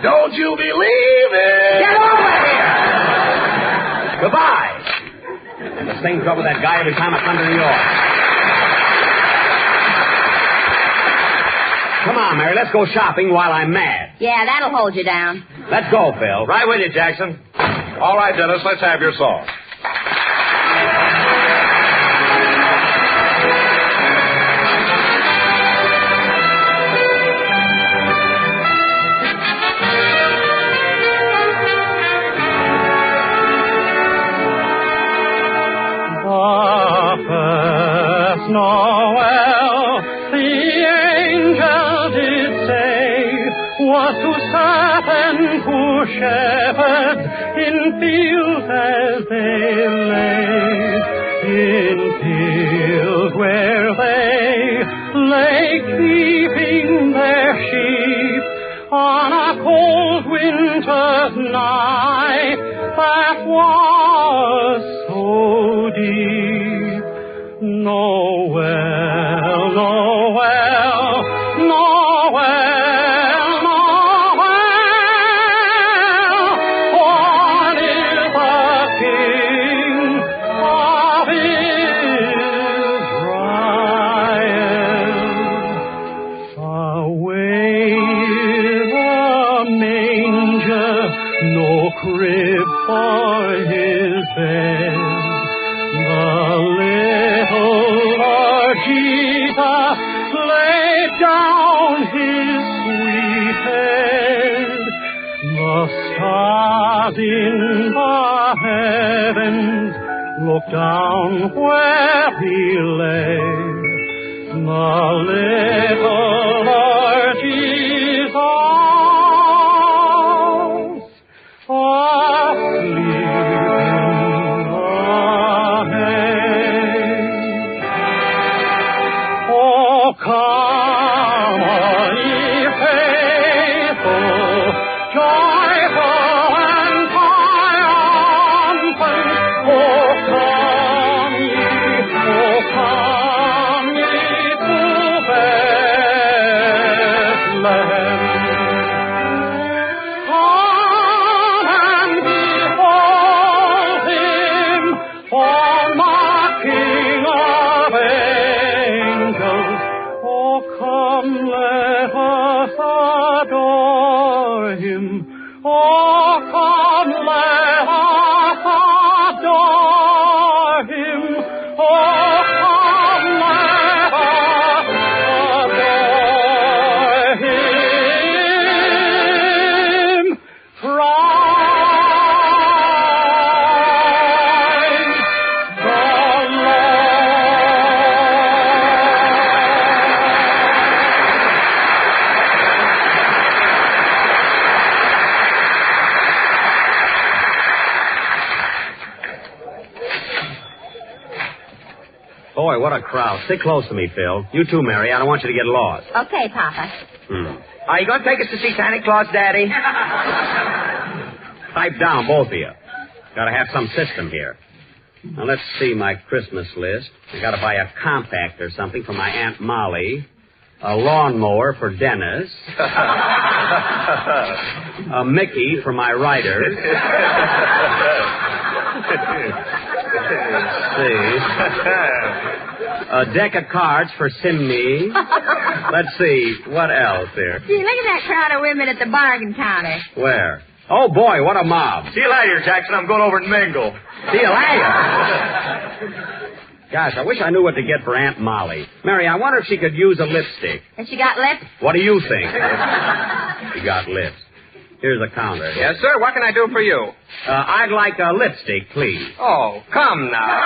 Don't you believe it? Get over here! Goodbye. And the same trouble with that guy every time I come to New York. Come on, Mary, let's go shopping while I'm mad. Yeah, that'll hold you down. Let's go, Phil. Right with you, Jackson. All right, Dennis, let's have your song. Noel, the angel did say, was to certain poor shepherds in fields as they lay, in fields where they lay keeping their sheep on a cold winter's night that was so deep. Noel, Noel, Noel, Noel, born is the King of Israel. Away the manger, no crib for his bed. Jesus laid down his sweet head. The stars in the heavens looked down where he lay. The little Lord Jesus asleep. Come on, ye faithful, joyful and triumphant. Oh, come ye to Bethlehem. Come and behold him, for my King of angels. Come, let us adore him. Oh, come, let us adore him. Oh, come, let us adore him. Boy, what a crowd. Stick close to me, Phil. You too, Mary. I don't want you to get lost. Okay, Papa. Are you going to take us to see Santa Claus, Daddy? Pipe down, both of you. Gotta have some system here. Now, let's see my Christmas list. I gotta buy a compact or something for my Aunt Molly. A lawnmower for Dennis. A Mickey for my writer. A deck of cards for Simmy. Let's see, what else here? Gee, look at that crowd of women at the bargain counter. Where? Oh, boy, what a mob. See you later, Jackson. I'm going over and mingle. See you later. Gosh, I wish I knew what to get for Aunt Molly. Mary, I wonder if she could use a lipstick. Has she got lips? What do you think? She got lips. Here's a counter. Yes, sir. What can I do for you? I'd like a lipstick, please. Oh, come now.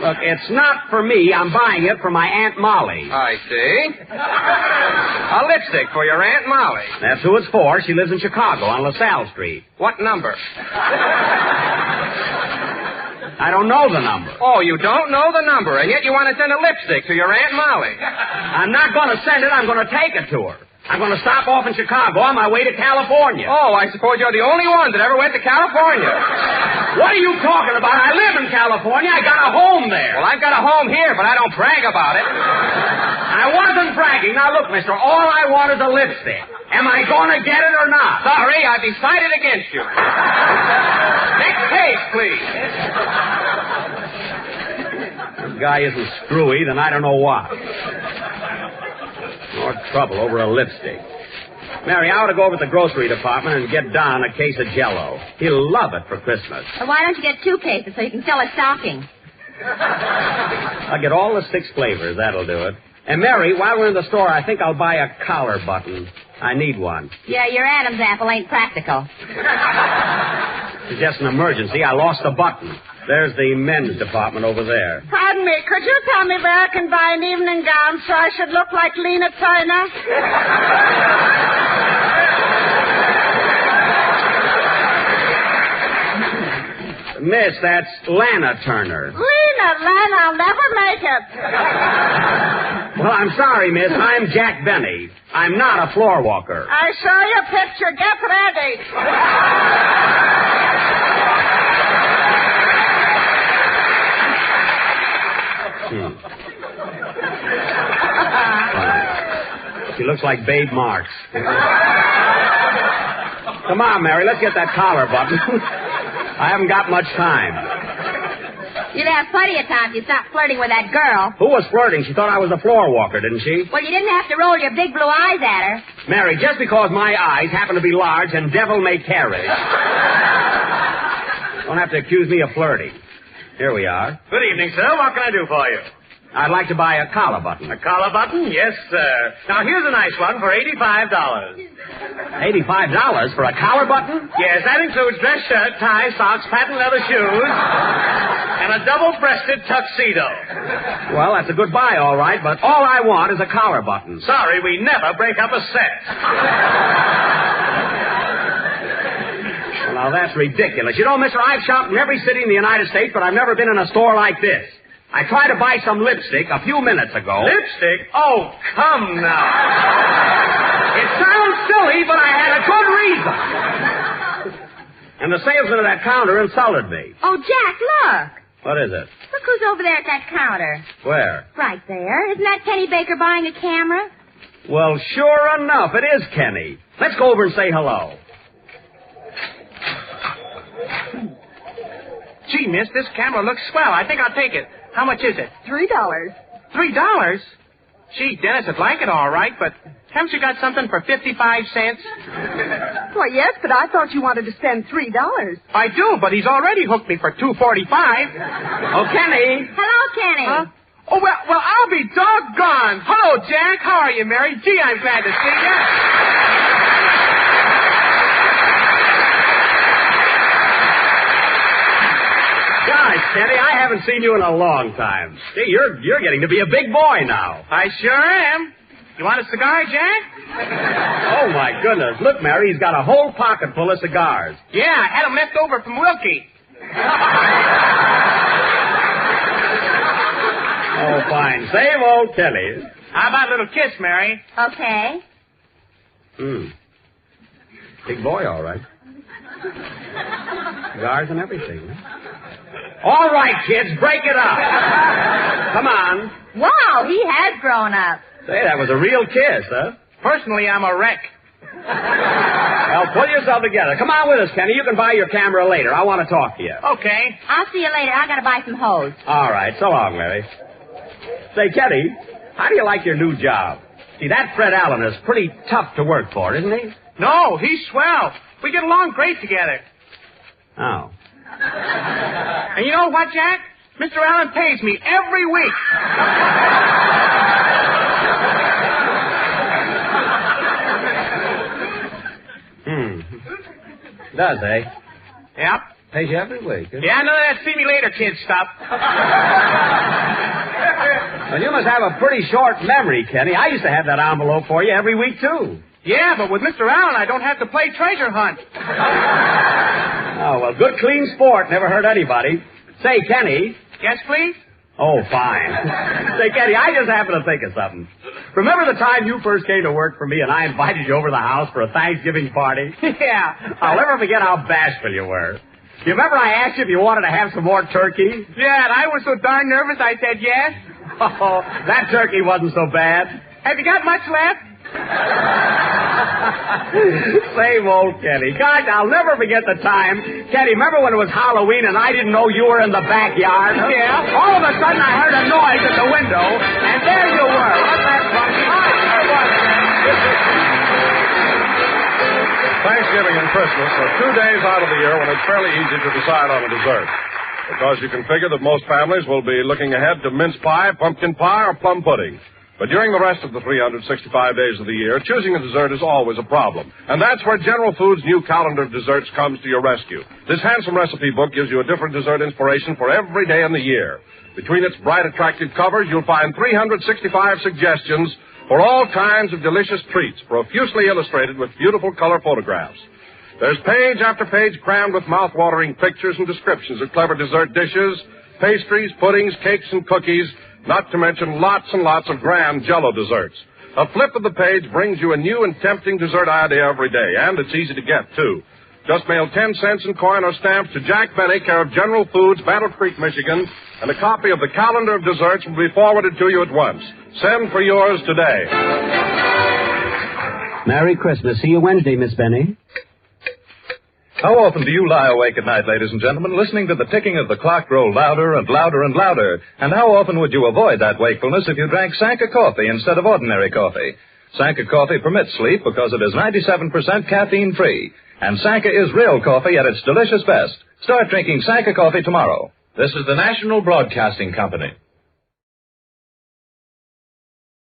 Look, it's not for me. I'm buying it for my Aunt Molly. I see. A lipstick for your Aunt Molly. That's who it's for. She lives in Chicago on LaSalle Street. What number? I don't know the number. Oh, you don't know the number, and yet you want to send a lipstick to your Aunt Molly. I'm not going to send it. I'm going to take it to her. I'm going to stop off in Chicago on my way to California. Oh, I suppose you're the only one that ever went to California. What are you talking about? I live in California. I got a home there. Well, I've got a home here, but I don't brag about it. I wasn't bragging. Now, look, mister, all I want is a lipstick. Am I going to get it or not? Sorry, I've decided against you. Next page, please. This guy isn't screwy, then I don't know what. More trouble over a lipstick. Mary, I ought to go over to the grocery department and get Don a case of Jell-O. He'll love it for Christmas. Well, why don't you get 2 cases so you can sell a stocking? I'll get all the 6 flavors. That'll do it. And, Mary, while we're in the store, I think I'll buy a collar button. I need one. Yeah, your Adam's apple ain't practical. It's just an emergency. I lost a button. There's the men's department over there. Pardon me, could you tell me where I can buy an evening gown so I should look like Lena Turner? Miss, that's Lana Turner. Lena, I'll never make it. Well, I'm sorry, miss. I'm Jack Benny. I'm not a floor walker. I saw your picture. Get ready. She looks like Babe Marks. Come on, Mary, let's get that collar button. I haven't got much time. You'd have plenty of time if you stopped flirting with that girl. Who was flirting? She thought I was a floor walker, didn't she? Well, you didn't have to roll your big blue eyes at her. Mary, just because my eyes happen to be large and devil-may-care-ish, don't have to accuse me of flirting. Here we are. Good evening, sir. What can I do for you? I'd like to buy a collar button. A collar button? Yes, sir. Now, here's a nice one for $85. $85 for a collar button? Yes, that includes dress shirt, tie, socks, patent leather shoes, and a double-breasted tuxedo. Well, that's a good buy, all right, but all I want is a collar button. Sorry, we never break up a set. Well, now, that's ridiculous. You know, mister, I've shopped in every city in the United States, but I've never been in a store like this. I tried to buy some lipstick a few minutes ago. Lipstick? Oh, come now. It sounds silly, but I had a good reason. And the salesman at that counter insulted me. Oh, Jack, look. What is it? Look who's over there at that counter. Where? Right there. Isn't that Kenny Baker buying a camera? Well, sure enough, it is Kenny. Let's go over and say hello. Gee, miss, this camera looks swell. I think I'll take it. How much is it? $3. $3? Gee, Dennis would like it all right, but haven't you got something for 55 cents? Well, yes, but I thought you wanted to spend $3. I do, but he's already hooked me for $2.45. Oh, Kenny. Hello, Kenny. Huh? Oh, well, I'll be doggone. Hello, Jack. How are you, Mary? Gee, I'm glad to see you. Gosh, Kenny, I haven't seen you in a long time. Gee, you're getting to be a big boy now. I sure am. You want a cigar, Jack? Oh, my goodness. Look, Mary, he's got a whole pocket full of cigars. Yeah, I had them left over from Wilkie. Oh, fine. Same old Kelly. How about a little kiss, Mary? Okay. Big boy, all right. Cigars and everything. All right, kids, break it up. Come on. Wow, he has grown up. Say, that was a real kiss, huh? Personally, I'm a wreck. Well, pull yourself together. Come on with us, Kenny. You can buy your camera later. I want to talk to you. Okay. I'll see you later. I gotta buy some hose. All right. So long, Mary. Say, Kenny, how do you like your new job? See, that Fred Allen is pretty tough to work for, isn't he? No, he's swell. We get along great together. Oh. And you know what, Jack? Mr. Allen pays me every week. Does, eh? Yep. Pays you every week. Yeah, none of that see me later kid stuff. Well, you must have a pretty short memory, Kenny. I used to have that envelope for you every week, too. Yeah, but with Mr. Allen, I don't have to play treasure hunt. Oh, well, good, clean sport. Never hurt anybody. Say, Kenny. Yes, please? Oh, fine. Say, Kenny, I just happened to think of something. Remember the time you first came to work for me and I invited you over to the house for a Thanksgiving party? Yeah. I'll never forget how bashful you were. You remember I asked you if you wanted to have some more turkey? Yeah, and I was so darn nervous I said yes. Oh, that turkey wasn't so bad. Have you got much left? Same old Kenny. Gosh, I'll never forget the time. Kenny, remember when it was Halloween and I didn't know you were in the backyard? Yeah. All of a sudden I heard a noise at the window, and there you were. Wasn't that funny? Thanksgiving and Christmas are 2 days out of the year when it's fairly easy to decide on a dessert. Because you can figure that most families will be looking ahead to mince pie, pumpkin pie, or plum pudding. But during the rest of the 365 days of the year, choosing a dessert is always a problem. And that's where General Foods' new calendar of desserts comes to your rescue. This handsome recipe book gives you a different dessert inspiration for every day in the year. Between its bright, attractive covers, you'll find 365 suggestions for all kinds of delicious treats, profusely illustrated with beautiful color photographs. There's page after page crammed with mouth-watering pictures and descriptions of clever dessert dishes, pastries, puddings, cakes, and cookies, not to mention lots and lots of grand Jell-O desserts. A flip of the page brings you a new and tempting dessert idea every day, and it's easy to get, too. Just mail 10 cents in coin or stamps to Jack Benny, care of General Foods, Battle Creek, Michigan, and a copy of the calendar of desserts will be forwarded to you at once. Send for yours today. Merry Christmas. See you Wednesday, Miss Benny. How often do you lie awake at night, ladies and gentlemen, listening to the ticking of the clock grow louder and louder and louder? And how often would you avoid that wakefulness if you drank Sanka coffee instead of ordinary coffee? Sanka coffee permits sleep because it is 97% caffeine-free. And Sanka is real coffee at its delicious best. Start drinking Sanka coffee tomorrow. This is the National Broadcasting Company.